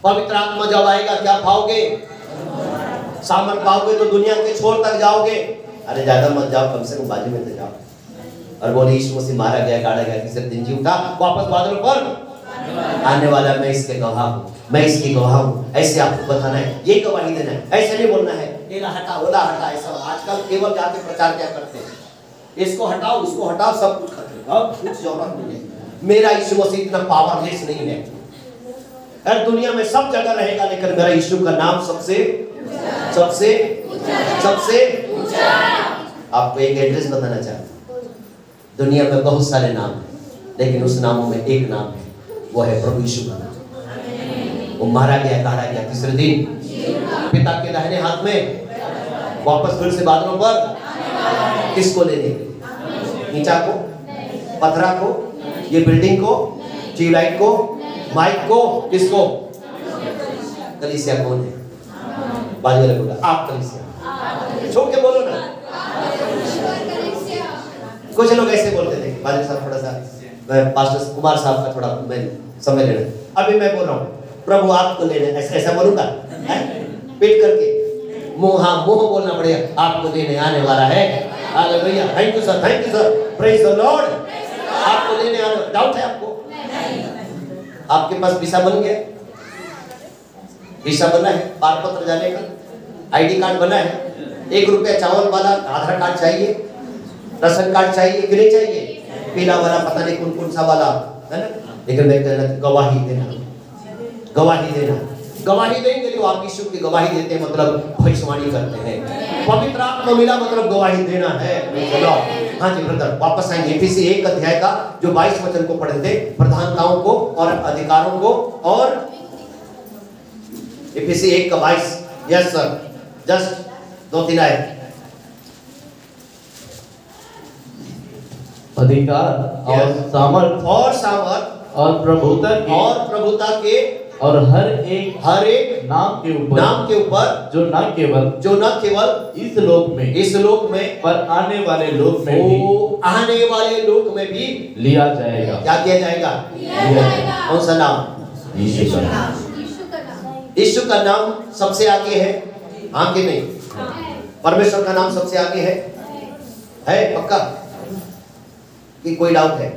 पवित्र आत्मा जब आएगा क्या पाओगे? सामर्थ पाओगे तो दुनिया के छोर तक जाओगे। अरे ज्यादा मत जाओ, कम से कम बाजू में तो जाओ। और बोले यीशु मसीह मारा गया, गाड़ा गया, तीसरे दिन जी उठा, वापस बादल पर आने वाला, मैं इसके गवाह हूँ, मैं इसकी गवाह हूँ। ऐसे आपको बताना है, ये गवाही देना है, ऐसे नहीं बोलना है एला हटा ओला हटा। ऐसा आजकल केवल जाके प्रचार क्या करते हैं, इसको हटाओ उसको हटाओ, सब कुछ खत्म, अब कुछ जरूरत नहीं है। मेरा यीशु मसीह इतना पावरलेस नहीं है। हर दुनिया में सब जगह रहेगा, लेकिन मेरा यीशु का नाम सबसे सबसे सबसे आपको एक एड्रेस बताना चाहता हूँ। दुनिया में बहुत सारे नाम हैं, लेकिन उस नामों में एक नाम है, वो है प्रभु यीशु का नाम। वो मारा गया, गाड़ा गया, तीसरे दिन पिता के दाहिने हाथ में, वापस फिर से बादलों पर। किसको ले लेंगे? ईंटा को, पत्थरा को, ये बिल्डिंग को, ट्यूबलाइट को, माइक को, किसको? कलीसिया कौन है? बाजू वाले बोला आप कलीसिया, छोड़ के बोलो ना। कुछ लोग ऐसे बोलते थे, बाजू साहब थोड़ा सा पास्टर कुमार साहब का थोड़ा मैं समय लेना। अभी मैं बोल रहा हूँ प्रभु आपको लेने, ऐसा ऐसा बोलूंगा पीट करके, मुंह हाँ मुंह बोलना पड़ेगा, आपको लेने आने वाला है। Hallelujah, thank you sir, praise the Lord. आपको लेने आने, डाउट है आपको? आपके पास वीसा बन गया, वीसा बना है, पारपत्र जाने का, आईडी कार्ड बना है, 1 रुपया चावल वाला आधार कार्ड चाहिए, राशन कार्ड चाहिए कि नहीं चाहिए, पीला वाला पता नहीं कौन सा वाला है ना। लेकिन मैं कहना गवाही देना, गवाही देना, गवाही देंगे तो आप यीशु की गवाही देते हैं, मतलब भविष्यवाणी करते हैं। पवित्र आत्मा मिला मतलब गवाही देना है। चलो हाँ जी ब्रदर, वापस आएंगे एफिसी 1 अध्याय का जो 22 वचन को पढ़े थे, प्रधानताओं को और अधिकारों को, और एफिसी 1 का 22। यस सर, जस्ट 2-3 आए। अधिकार और सामर्थ और प्रभुता के और हर एक नाम के ऊपर जो न केवल इस लोक में पर आने वाले लोक में भी लिया जाएगा। क्या किया जाएगा? कौन सा नाम? यीशु का नाम। यीशु का नाम सबसे आगे है, हाँ कि नहीं? परमेश्वर का नाम सबसे आगे है पक्का कि कोई डाउट है?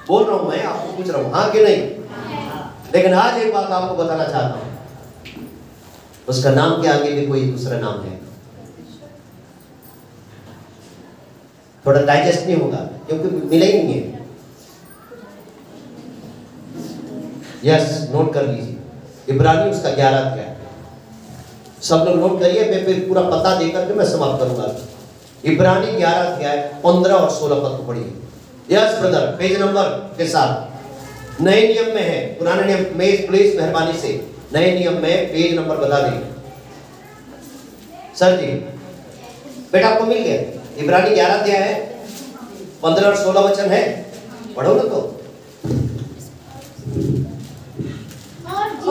बोल रहा हूं मैं, आपको पूछ रहा हूं, हाँ कि नहीं? लेकिन आज एक बात आपको बताना चाहता हूं, उसका नाम के आगे भी कोई दूसरा नाम है। थोड़ा डाइजेस्ट नहीं होगा क्योंकि मिला ही नहीं है। यस, नोट कर लीजिए, इब्रानी उसका 11 अध्याय। सब लोग नोट करिए, मैं फिर पूरा पता देकर के मैं समाप्त करूंगा। इब्रानी 11 अध्याय 15 और 16 पद को पढ़िए। यस ब्रदर, पेज नंबर के साथ। नए नियम में है, पुराने नियम में प्लीज मेहरबानी से नए नियम में पेज नंबर बता दें सर जी। बेटा आपको मिल गया? इब्रानी 11 अध्याय है, 15 और 16 वचन है, पढ़ो ना। तो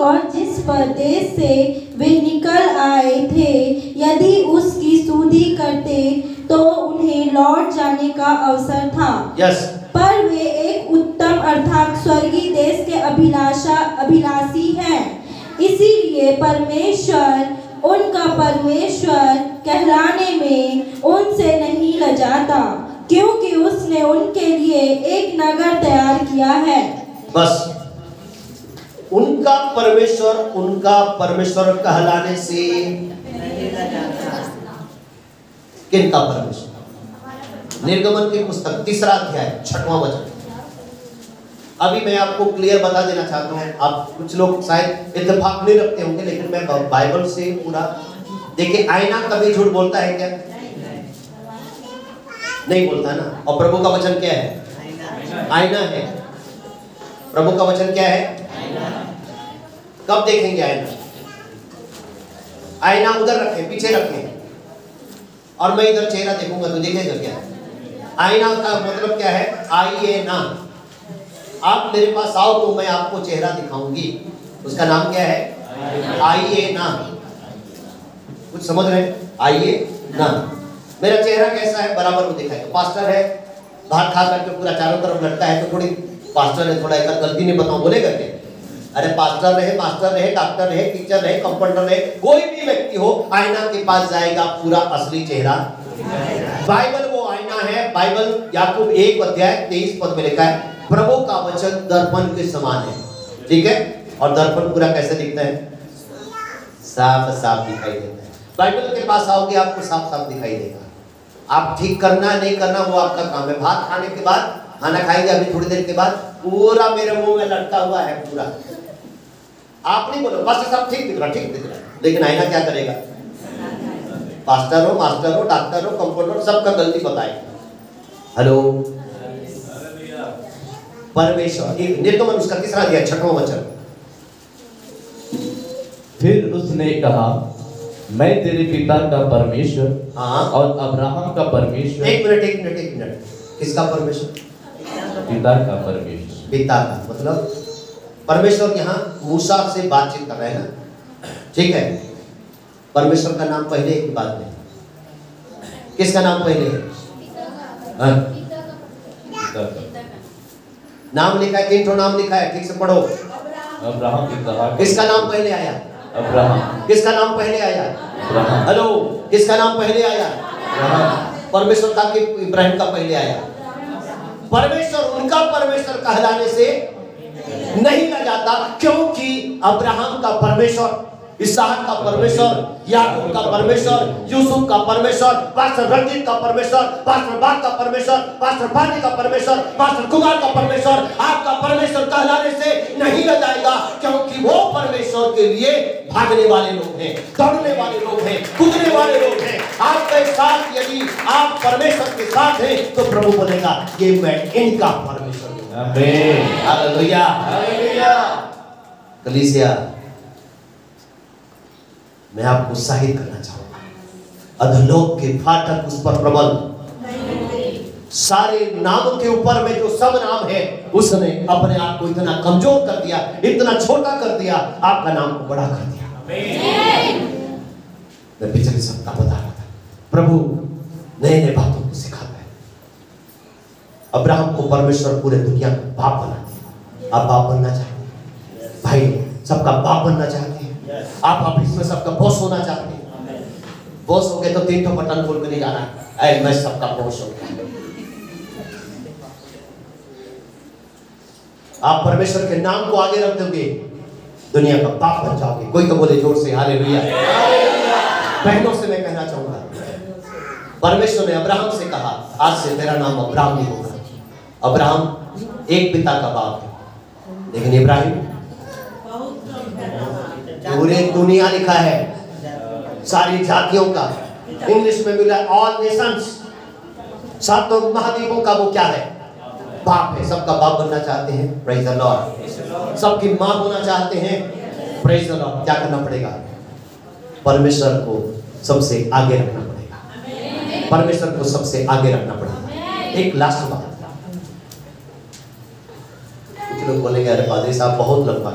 और जिस परदेश से वे निकल आए थे, यदि उसकी सुधि करते तो उन्हें लौट जाने का अवसर था। यस। पर वे एक उत्तम अर्थात स्वर्गीय देश के अभिलाषी हैं। इसीलिए परमेश्वर उनका परमेश्वर कहलाने में उनसे नहीं लजाता, क्योंकि उसने उनके लिए एक नगर तैयार किया है। बस उनका परमेश्वर कहलाने से किनका परमेश्वर? निर्गमन की पुस्तक 3 अध्याय 6वां वचन। अभी मैं आपको क्लियर बता देना चाहता हूँ, आप कुछ लोग शायद इत्तेफाक नहीं रखते होंगे, लेकिन मैं बाइबल से पूरा देखिए। आईना कभी झूठ बोलता है क्या? नहीं बोलता ना। और प्रभु का वचन क्या है? आईना है। प्रभु का वचन क्या है? कब देखेंगे आईना? आईना उधर रखें, पीछे रखें, और मैं इधर चेहरा देखूंगा तो देखेगा क्या? आईना का मतलब क्या है? आइए ना, आप मेरे पास आओ तो मैं आपको चेहरा दिखाऊंगी। उसका नाम क्या है? आइए ना। कुछ समझ रहे हैं? आइए ना। मेरा चेहरा कैसा है? बराबर वो दिखाएगा। पास्टर है, भात खा करके पूरा चारों तरफ लटका है तो थोड़ी पास्टर है, थोड़ा एक गलती नहीं बताऊं बोलेगा क्या? अरे पास्टर रहे, मास्टर रहे, डॉक्टर रहे, टीचर रहे, कंपाउंडर रहे, कोई भी व्यक्ति हो, आईना के पास जाएगा, पूरा असली चेहरा। बाइबल वो आईना है। बाइबल याकूब 1 अध्याय 23 पद में लिखा है, प्रभु का वचन दर्पण के समान है। ठीक है? और दर्पण पूरा कैसे दिखता है? साफ साफ दिखाई देता है। बाइबल के पास आओगे आपको साफ साफ दिखाई देगा। आप ठीक करना नहीं करना वो आपका काम है। भात खाने के बाद, खाना खाएंगे अभी थोड़ी देर के बाद, पूरा मेरे मुंह में लटका हुआ है पूरा। आप नहीं बोलो बस सब ठीक दिख रहा, ठीक दिख रहा, लेकिन आईना क्या करेगा? पास्टर हो, मास्टर हो, डॉक्टर हो, कंपाउंडर, सबका गलती बताएगा। हेलो, परमेश्वर। निर्गमन उसका 3 अध्याय 6वां वचन। फिर उसने कहा, मैं तेरे पिता का परमेश्वर और अब्राहम का परमेश्वर। एक मिनट। किसका परमेश्वर? पिता का परमेश्वर। पिता का मतलब परमेश्वर यहाँ मूसा से बातचीत कर रहे हैं ना, ठीक है? परमेश्वर का नाम पहले की बात नहीं। किसका नाम पहले है? नाम लिखा है, 3 नाम लिखा है, ठीक से पढ़ो। अब्राहम की कहा। किसका नाम पहले आया? अब्राहम। किसका नाम पहले आया? अब्राहम। हेलो, किसका नाम पहले आया? परमेश्वर का कि इब्राहिम का पहले आया? परमेश्वर उनका परमेश्वर कहलाने से नहीं न जाता, क्योंकि अब्राहम का परमेश्वर, इसहाक का परमेश्वर, याकूब का परमेश्वर, यूसुफ का परमेश्वर, पास्टर रंजीत का परमेश्वर, पास्टर बाग का परमेश्वर, पास्टर पानी का परमेश्वर, पास्टर कुमार का परमेश्वर आपका परमेश्वर कहलाने से नहीं न जाएगा, क्योंकि वो परमेश्वर के लिए भागने वाले लोग हैं, दौड़ने वाले लोग हैं, कूदने वाले लोग हैं। आपके साथ यदि आप परमेश्वर के साथ हैं तो प्रभु बोलेगा ये मैं इनका परमेश्वर हूं। आमीन, हालेलुया, हालेलुया। कलीसिया, मैं आपको उत्साहित करना चाहूंगा, अधोलोक के फाटक उस पर प्रबल, सारे नामों के ऊपर में जो सब नाम है, उसने अपने आप को इतना कमजोर कर दिया, इतना छोटा कर दिया, आपका नाम को बड़ा कर दिया। मैं पिछले सप्ताह बता रहा था, प्रभु नए नए बातों को सिखाता है। अब्राहम को परमेश्वर पूरे दुनिया का बाप बना दिया। आप बाप बनना चाहते हैं? भाई सबका बाप बनना चाहते हैं? आप ऑफिस में सबका बॉस होना चाहते हैं? बॉस हो गए तो 3 बटन खोल के नहीं जाना है, मैं सबका बॉस हो गया। आप परमेश्वर के नाम को आगे रख दोगे, दुनिया का बाप बन जाओगे। कोई तो बोले जोर से हालेलुया। बहनों से मैं कहना चाहूंगा, परमेश्वर ने अब्राहम से कहा, आज से तेरा नाम अब्राहम नहीं होगा। अब्राहम एक पिता का बाप है, लेकिन इब्राहिम पूरे दुनिया लिखा है, सारी जातियों का, इंग्लिश में मिला ऑल नेशंस, 7 महाद्वीपों का वो क्या है? बाप है। सबका बाप बनना चाहते हैं? Praise the Lord. सबकी मां होना चाहते हैं? Praise the Lord. क्या करना पड़ेगा? परमेश्वर को सबसे आगे रखना पड़ेगा। परमेश्वर को सबसे आगे रखना पड़ेगा। एक लास्ट बात, कुछ लोग बोलेंगे अरे पादरी साहब बहुत लंबा।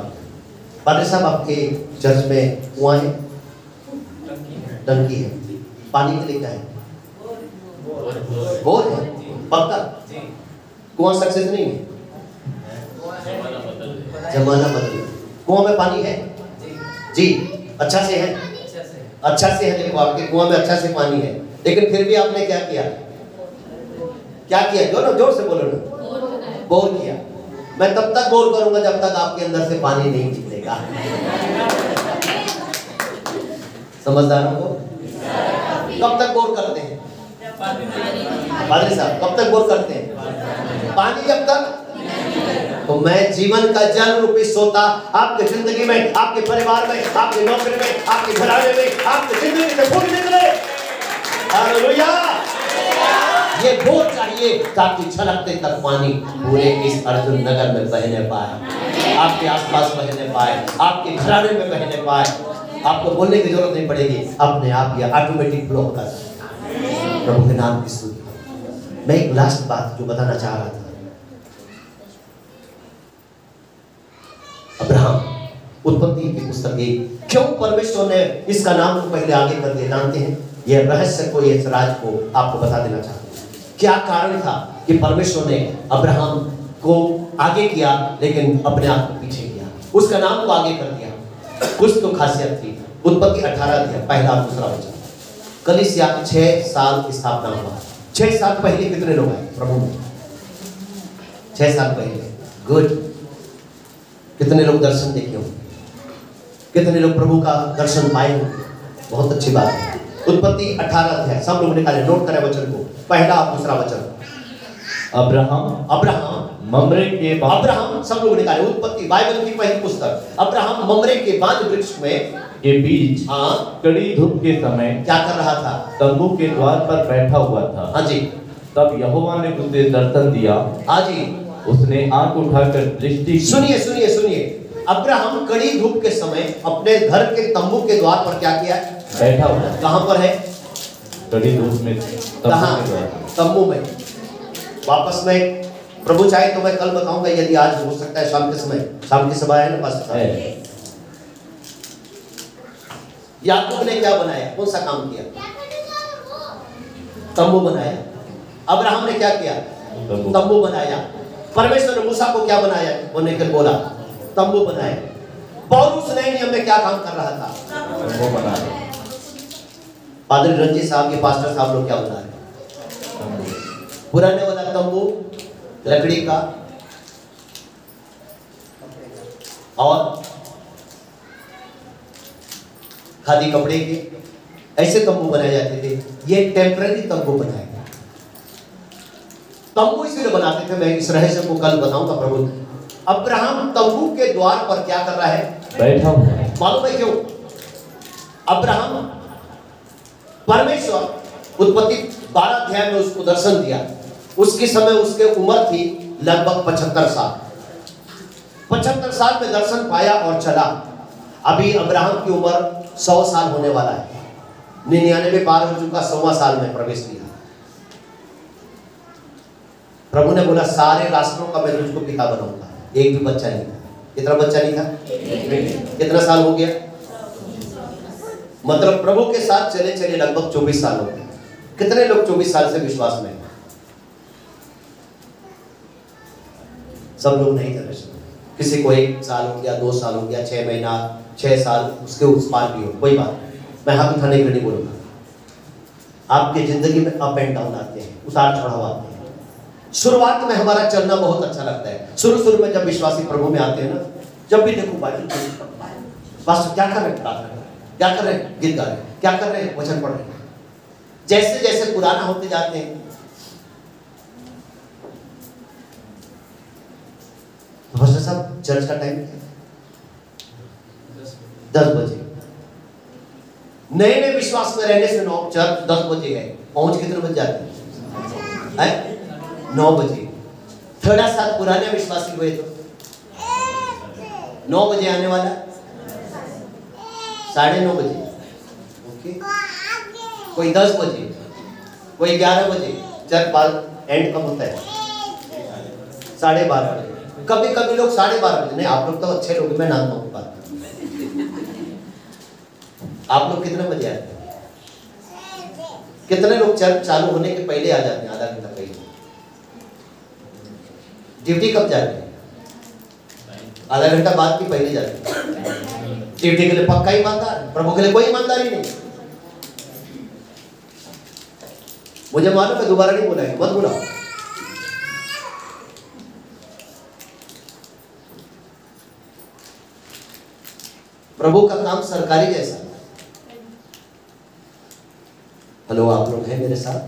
पादरी साहब आपके चर्च में कुआं है? टंकी है। पानी के लिए क्या है? बोर है। पक्का कुआं सक्सेस नहीं है? जमाना बदल गया। कुआं में पानी है जी, अच्छा से है, अच्छा से है। देखो आपके कुआं में अच्छा से पानी है, लेकिन फिर भी आपने क्या किया? क्या किया? जोर से बोलो ना। बोर किया। मैं तब तक बोर करूंगा जब तक आपके अंदर से पानी नहीं निकले। मिलेगा। समझदारों को कब तक बोर करते हैं? पादरी साहब कब तक बोर करते हैं? पानी जब तक। तो मैं जीवन का जल रूपी सोता आपके जिंदगी में, आपके परिवार में, आपके नौकरी में, आपके घराने में, आपकी जिंदगी से फूट निकले। हालेलुया। ये बोर चाहिए ताकि छलकते तक पानी पूरे इस अर्जुन नगर में बहने पाए, आपके आसपास बहने पाए, आपके घराने में बहने पाए। आपको बोलने की जरूरत नहीं पड़ेगी, अपने आप ये ऑटोमेटिक फ्लो होगा। प्रभु के नाम की स्तुति। मैं एक लास्ट बात जो बताना चाह रहा था, अब्राहम उत्पत्ति की पुस्तक क्यों परमेश्वर ने इसका नाम तो पहले आगे कर दिया, जानते हैं? यह रहस्य को, इस राज को आपको बता देना चाहता हूं। क्या कारण था कि परमेश्वर ने अब्राहम को आगे किया लेकिन अपने आप को पीछे किया, उसका नाम को आगे कर दिया? कुछ तो खासियत थी। उत्पत्ति 18 अध्याय पहला और दूसरा वचन। कलीसिया 6 साल स्थापना हुआ। 6 साल पहले कितने लोग आए प्रभु में? 6 साल पहले। गुड। कितने लोग दर्शन देखे होंगे? कितने लोग प्रभु का दर्शन पाए होंगे? बहुत अच्छी बात है। उत्पत्ति 18 अध्याय सब लोग निकाले, नोट करें वचन को, पहला और दूसरा वचन। अब्राहम ममरे के बाद, अब्राहम सब लोग निकाले, उत्पत्ति बाइबल की पहली पुस्तक। अब्राहम ममरे के बाद वृक्ष में के बीच कड़ी धूप के समय क्या कर रहा था? तंबू के द्वार पर बैठा हुआ था। हाँ जी। तब यहोवा ने उसे दर्शन दिया। हाँ जी। उसने आंख उठाकर दृष्टि, सुनिए सुनिए सुनिए, अब्राहम कड़ी धूप के समय अपने घर के तंबू के द्वार पर क्या किया? बैठा हुआ। कहां पर है? कड़ी धूप में। कहां? तंबू में। वापस में प्रभु चाहे तो मैं कल बताऊंगा, यदि आज हो सकता है शाम के समय, शाम की सभा है ना पास। याकूब ने क्या बनाया? कौन सा काम किया? तंबू बनाया। अब्राहम ने क्या किया? तंबू बनाया। परमेश्वर ने मूसा को क्या बनाया? वो निकल बोला तंबू बनाया। पौलुस नए नियम में क्या काम कर रहा था? तंबू बनाया। पादरी रंजीत साहब, ये पास्टर साहब लोग क्या बना रहे? पुराने वाला तंबू लकड़ी का और खादी कपड़े के, ऐसे तंबू बनाए जाते थे। ये टेम्पररी तंबू बनाए गए। तंबू इसलिए बनाते थे, मैं इस रहस्य को कल बताऊंगा। प्रभु अब्राहम तंबू के द्वार पर क्या कर रहा है? बैठा हुआ है। मालूम है क्यों? अब्राहम परमेश्वर उत्पत्ति 12 अध्याय में उसको दर्शन दिया। उसके समय उसके उम्र थी लगभग 75 साल। 75 साल में दर्शन पाया और चला। अभी अब्राहम की उम्र 100 साल होने वाला है। 99 पार हो चुका, 100वां साल में प्रवेश किया। प्रभु ने बोला सारे राष्ट्रों का मैं तुझको पिता बनाऊंगा। एक भी बच्चा नहीं था। कितना बच्चा नहीं था? कितना साल हो गया? मतलब प्रभु के साथ चले चले लगभग 24 साल हो गए। कितने लोग 24 साल से विश्वास में? सब लोग नहीं थे। किसी को 1 साल हो गया, 2 साल हो गया, 6 महीना, 6 साल, उसके उस पार भी हो, कोई बात। मैं हाथ उठाने के लिए नहीं बोलूंगा। आपकी जिंदगी में अप एंड डाउन आते हैं, उतार चढ़ाव आते हैं। शुरुआत में हमारा चलना बहुत अच्छा लगता है। शुरू में जब विश्वासी प्रभु में आते हैं ना, जब भी देखो बाइबल पास्टर क्या कर रहे हैं? प्रार्थना कर रहे हैं, क्या कर रहे हैं? गीत गा रहे हैं, क्या कर रहे हैं? वचन पढ़ रहे हैं। जैसे जैसे पुराना होते जाते हैं, पास्टर साहब चर्च का टाइम क्या है? 10 बजे। नए नए विश्वास में रहने से 9 चर्च 10 बजे है, पहुंच कितने बजे जाते हैं? 9 बजे। थोड़ा सा पुराने विश्वासी हुए तो 9 बजे आने वाला, 9:30 बजे, ओके। कोई 10 बजे, कोई 11 बजे। चर्च बाद एंड कब होता है? 12:30 बजे। कभी कभी लोग 12:30 बजे। नहीं, आप लोग तो अच्छे लोग, मैं नाम कहूँ बात। आप लोग कितने बजे आते हैं? कितने लोग चर्च चालू होने के पहले आ जाते हैं? आधा घंटा पहले। ड्यूटी कब जाते हैं? आधा घंटा बाद की पहले जाते हैं। ड्यूटी के लिए पक्का ईमानदार, प्रभु के लिए कोई ईमानदारी नहीं। मुझे मालूम है, दोबारा नहीं बोला है, मत बुलाओ। प्रभु का काम सरकारी जैसा। हेलो, आप लोग हैं मेरे साथ?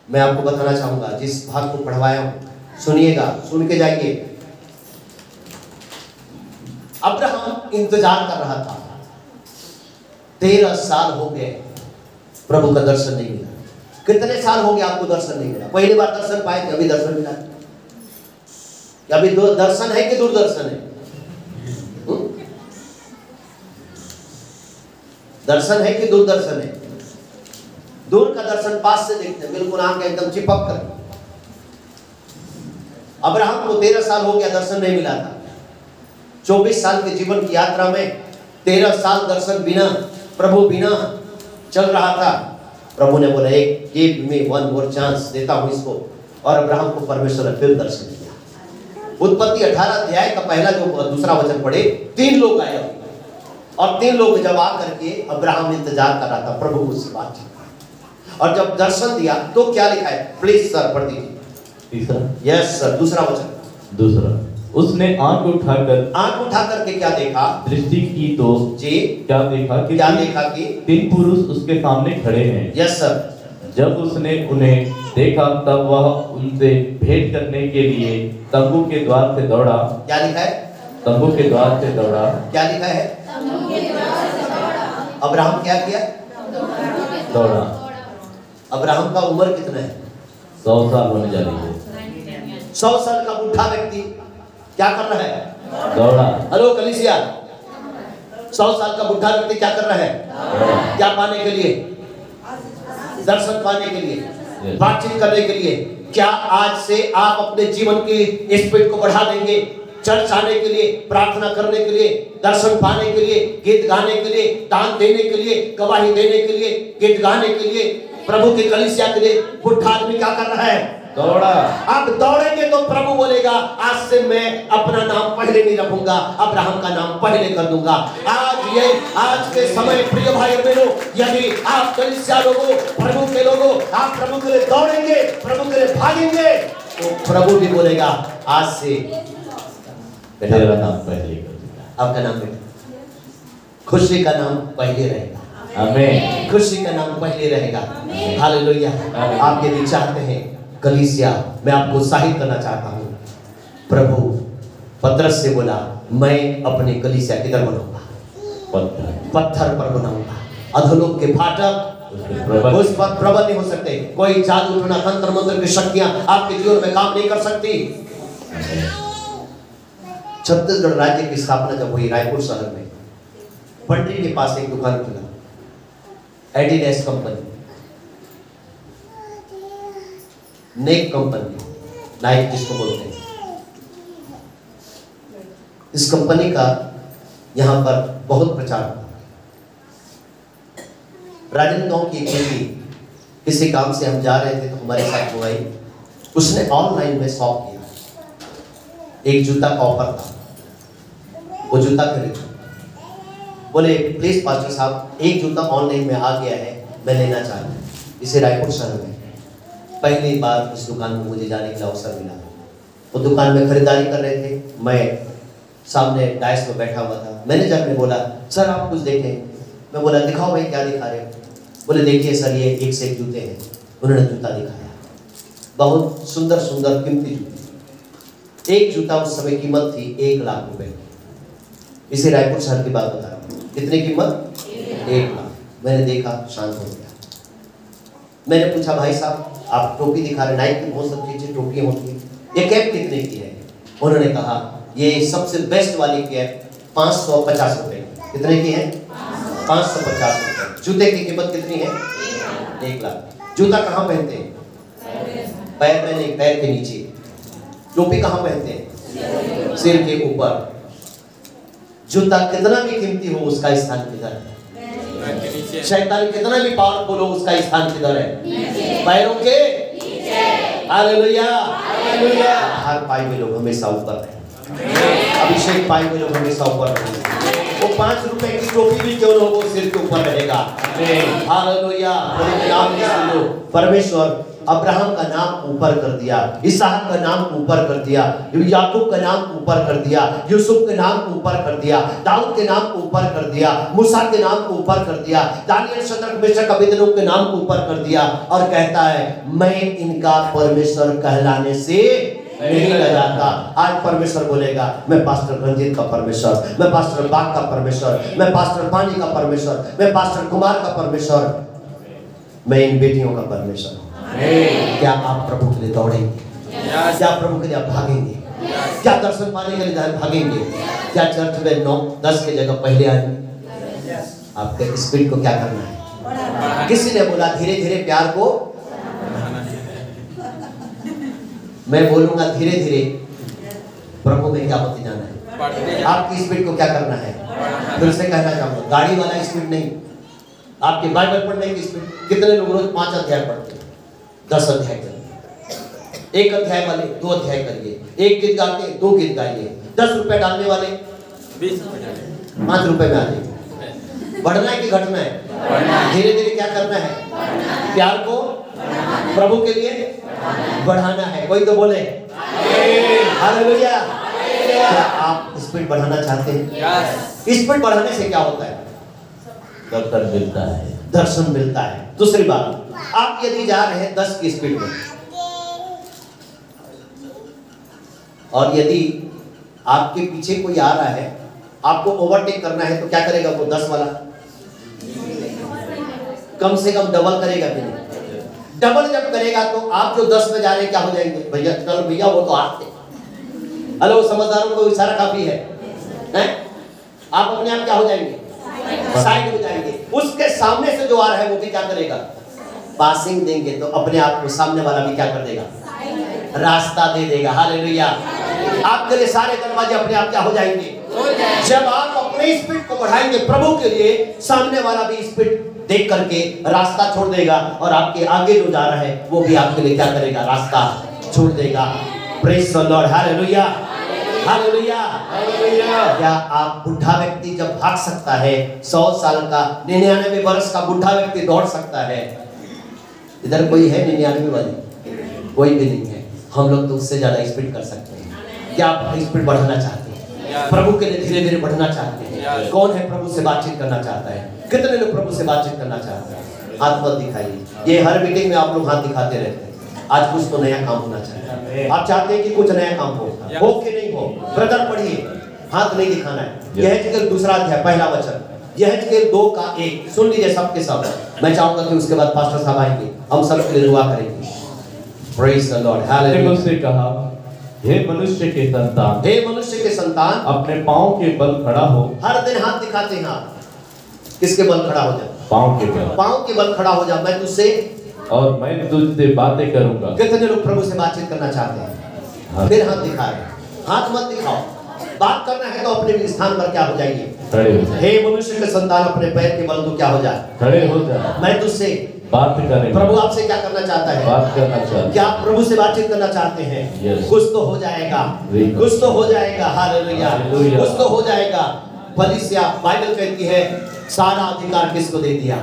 मैं आपको बताना चाहूंगा, जिस भाग को पढ़वाया हूं, सुनिएगा, सुन के जाइए। अब्राहम इंतजार कर रहा था, 13 साल हो गए, प्रभु का दर्शन नहीं मिला। कितने साल हो गए आपको दर्शन नहीं मिला? पहली बार दर्शन पाए थे, अभी दर्शन मिला? अभी दर्शन है कि दूरदर्शन है? दर्शन है कि दूरदर्शन है? दूर का दर्शन पास से देखते हैं, बिल्कुल आंख एकदम चिपक कर। अब्राहम को 13 साल हो गया, दर्शन नहीं मिला था। 24 साल के जीवन की यात्रा में 13 साल दर्शन बिना, प्रभु बिना चल रहा था। प्रभु ने बोला, एक give me one more chance, देता हूं इसको। और अब्राहम को परमेश्वर ने फिर दर्शन दिया। उत्पत्ति 18 अध्याय का पहला जो दूसरा वचन पढ़े, 3 लोग आए और 3 लोग जब आकर के अब्राहम इंतजार कर रहा था, प्रभु मुझसे बातचीत, और जब दर्शन दिया तो क्या लिखा है? प्लीज सर पढ़ दीजिए। तीसरा, यस सर, दूसरा वचन। दूसरा, उसने आंख उठाकर के क्या देखा? दृष्टि की तो जी क्या देखा कि 3 पुरुष उसके सामने खड़े हैं। Yes sir. जब उसने उन्हें देखा तब वह उनसे भेंट करने के लिए तंबू के द्वार से दौड़ा। क्या लिखा है? तंबू के द्वार से दौड़ा। क्या लिखा है? अब्राहम क्या किया? दौड़ा। अब्राहम का उम्र कितना है? 100 साल होने जा रही है। 100 साल का बूढ़ा व्यक्ति क्या कर रहा है? दौड़ा। हेलो कलीसिया, 100 साल का बूढ़ा व्यक्ति क्या कर रहा है? क्या पाने के लिए? दर्शन पाने के लिए, बातचीत करने के लिए। क्या आज से आप अपने जीवन की स्पीड को बढ़ा देंगे? चर्च आने के लिए, प्रार्थना करने के लिए, दर्शन पाने के लिए, गीत गाने के लिए, दान देने के लिए, गवाही देने के लिए, गीत गाने के लिए, प्रभु की कलीसिया के लिए बुढ़ा आदमी क्या कर रहा है? दौड़ा। आप दौड़ेंगे तो प्रभु बोलेगा, आज से मैं अपना नाम पहले नहीं रखूंगा, अब्राहम का नाम पहले कर दूंगा। आज के समय प्रिय भाई बहनों, यदि आप कलीसिया लोगों, प्रभु के लोगों, आप प्रभु के लिए दौड़ेंगे, प्रभु के लिए भागेंगे, तो प्रभु भी बोलेगा, आज से तेरा नाम पहले कर दूंगा। आपका नाम बेटा, खुशी का नाम पहले रहेगा। आमीन। खुशी का नाम पहले रहेगा। हालेलुया। आप यदि चाहते हैं कलीसिया, मैं आपको उत्साहित करना चाहता हूँ। प्रभु पतरस से बोला, मैं अपनी कलीसिया किधर बनाऊंगा? पत्थर पर बनाऊंगा। अधोलोक के फाटक उस पर प्रबल नहीं हो सकते। कोई जादू टोना तंत्र मंत्र की शक्तियां आपके जीवन में काम नहीं कर सकती। छत्तीसगढ़ राज्य की स्थापना जब हुई, रायपुर शहर में पंडरी के पास एक दुकान खुला, एडिडास कंपनी, नेक कंपनी, नाइक जिसको बोलते हैं। इस कंपनी का यहाँ पर बहुत प्रचार हुआ। राजनांदगांव की एक लड़की, किसी काम से हम जा रहे थे तो हमारे साथ वो आई। उसने ऑनलाइन में शॉप किया, एक जूता का ऑफर था, वो जूता खरीदा। बोले प्लीज पास्टर साहब, एक जूता ऑनलाइन में आ गया है, मैं लेना चाहता हूँ। इसे रायपुर शहर में पहली बार उस दुकान में मुझे जाने का अवसर मिला। वो दुकान में खरीदारी कर रहे थे, मैं सामने डायस में बैठा हुआ था। मैनेजर ने बोला, सर आप कुछ देखें। मैं बोला, दिखाओ भाई, क्या दिखा रहे हो? बोले देखिए सर, ये एक से एक जूते हैं। उन्होंने जूता दिखाया, बहुत सुंदर सुंदर कीमती जूते। एक जूता उस समय कीमत थी 1 लाख रुपए की। इसे रायपुर शहर की बात बता रहा हूँ। कितनी कीमत? 1 लाख। मैंने देखा, शांत हो गया। मैंने पूछा, भाई साहब आप टोपी दिखा रहे, नाइक की बहुत सब चीजें टोपियाँ होती है, ये कैप कितने की है? उन्होंने कहा, ये सबसे बेस्ट वाली कैप 550 रुपए। कितने की है? 550 रुपए। जूते की कीमत कितनी है? 1 लाख। जूता कहाँ पहनते हैं? पैर में नहीं, पैर के नीचे। टोपी कहाँ पहनते हैं? सिर के ऊपर। जूता कितना भी कीमती हो, उसका स्थान किधर है? शैतान कितना भी पावरफुल हो, उसका स्थान किधर है? पैरों के नीचे। हालेलुया। हालेलुया। हर पाई में लोग हमेशा ऊपर रहे, अभिषेक पाई में लोग हमेशा ऊपर रहे। वो 5 रुपए की टोपी भी क्यों न हो, वो सिर के ऊपर रहेगा। हालेलुया। परमेश्वर अब्राहम का नाम ऊपर कर दिया, इसहाक का नाम ऊपर कर दिया, याकूब का नाम ऊपर कर दिया, यूसुफ के नाम ऊपर कर दिया, दाऊद के नाम ऊपर कर दिया, मूसा के नाम ऊपर कर दिया, दानियल, शद्रक, मेशक, अबेदनगो के नाम ऊपर कर दिया और कहता है मैं इनका परमेश्वर कहलाने से नहीं लगाता। आज परमेश्वर बोलेगा मैं पास्टर रंजीत का परमेश्वर, मैं पास्टर बाग का परमेश्वर, मैं पास्टर पानी का परमेश्वर, मैं पास्टर कुमार का परमेश्वर, मैं इन बेटियों का परमेश्वर हूँ। क्या आप प्रभु के लिए दौड़ेंगे? क्या प्रभु के लिए आप भागेंगे? क्या दर्शन पाने के लिए भागेंगे? क्या चर्च में 9-10 की जगह पहले आएंगे? आपके स्पीड को क्या करना है? किसी ने बोला धीरे धीरे प्यार को, मैं बोलूंगा धीरे धीरे प्रभु में क्या होते जाना है। आपकी स्पीड को क्या करना है? फिर से कहना चाहूंगा, गाड़ी वाला स्पीड नहीं, आपके बाइबल पढ़ने की स्पीड। कितने लोग रोज 5 अध्याय पढ़ते हैं? 10 अध्याय करिए। 1 अध्याय वाले 2 अध्याय करिए। 1 गीत गाते 2 गीत गाइए। 10 रुपए डालने वाले 5 रुपए में आ जाइए। बढ़ना है कि घटना है? धीरे धीरे क्या करना है? प्यार को प्रभु के लिए बढ़ाना है। कोई तो बोले हालेलुया। क्या आप स्पीड बढ़ाना चाहते हैं? स्पीड बढ़ाने से क्या होता है? दर्शन मिलता है, दर्शन मिलता है। दूसरी बात, आप यदि जा रहे हैं 10 की स्पीड में और यदि आपके पीछे कोई आ रहा है, आपको ओवरटेक करना है, तो क्या करेगा वो 10 वाला? कम से कम डबल करेगा कि नहीं? डबल जब करेगा तो आप जो 10 में जा रहे हैं क्या हो जाएंगे? भैया चलो भैया वो तो आते। हेलो, समझदारों को इशारा काफी है, हैं? आप अपने आप क्या हो जाएंगे? साइड हो जाएंगे। उसके सामने से जो आ रहा है वो भी क्या करेगा? पासिंग देंगे तो अपने आप को सामने वाला भी क्या कर देगा? रास्ता दे देगा। हालेलुया। आपके लिए सारे दरवाजे अपने आप क्या हो जाएंगे? जब आप अपनी स्पीड को बढ़ाएंगे प्रभु के लिए, सामने वाला भी स्पीड देख करके रास्ता छोड़ देगा और आपके आगे जो जा रहा है वो भी आपके लिए क्या करेगा? रास्ता छोड़ देगा। Praise the Lord. Hallelujah, hallelujah, hallelujah. क्या आप बुढ़ा व्यक्ति जब भाग सकता है, 100 साल का 99 वर्ष का बुढ़ा व्यक्ति दौड़ सकता है? इधर कोई है 99 वाली? कोई भी नहीं है। हम लोग तो उससे ज्यादा स्पीड कर सकते हैं। क्या आप स्पीड बढ़ाना चाहते हैं? प्रभु के लिए धीरे धीरे बढ़ना चाहते हैं? कौन है प्रभु से बातचीत करना चाहता है? कितने लोग प्रभु से बातचीत करना चाहते हैं? हाथ मत दिखाइए। ये हर मीटिंग में आप लोग हाथ दिखाते रहते हैं। आज कुछ तो नया काम होना चाहिए। आप चाहते हैं कि कुछ नया काम हो कि नहीं हो? ब्रदर पढ़िए, हाथ नहीं दिखाना है। यहेजकेल 2 अध्याय 1 वचन, यहेजकेल 2:1 सुन लीजिए सबके सब। मैं चाहूंगा कि उसके बाद पास्टर साहब आएंगे, हम सब के लिए दुआ करेंगे। Praise the Lord. हालेलुया। उसने कहा, हे मनुष्य के संतान, हे मनुष्य के संतान, अपने पांव के बल खड़ा हो। हर दिन हाथ दिखाते हैं आप, किसके बल खड़ा हो जा? पांव के बल। पांव के बल खड़ा हो जा, मैं तुझसे और मैं तुझसे बातें करूंगा। कितने लोग प्रभु से बातचीत करना चाहते हैं? फिर हाथ दिखा रहे, हाथ मत दिखाओ। बात करना है तो अपने स्थान पर क्या हो जाइए? खड़े हो जाए। हे मनुष्य के संतान, अपने पैर के बल तो क्या हो जाए? खड़े हो जाए। मैं तुझसे बात करें। प्रभु आपसे क्या करना चाहता है? बात करना चाहता है। क्या आप प्रभु से बातचीत करना चाहते हैं? Yes. कुछ तो हो जाएगा, कुछ तो हो जाएगा। हालेलुया, कुछ तो हो जाएगा। कलीसिया बाइबल कहती है सारा अधिकार किसको दे दिया?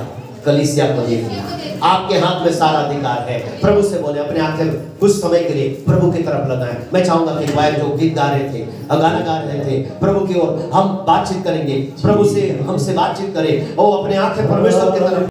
कलीसिया को दे दिया। आपके हाथ में सारा अधिकार है। प्रभु से बोले, अपने आंखें कुछ समय के लिए प्रभु की तरफ लगाएं। मैं चाहूंगा कि भाई जो गीत गा रहे थे, गाना गा रहे थे, प्रभु की ओर हम बातचीत करेंगे। प्रभु से हमसे बातचीत करें और अपने आंखें परमेश्वर की तरफ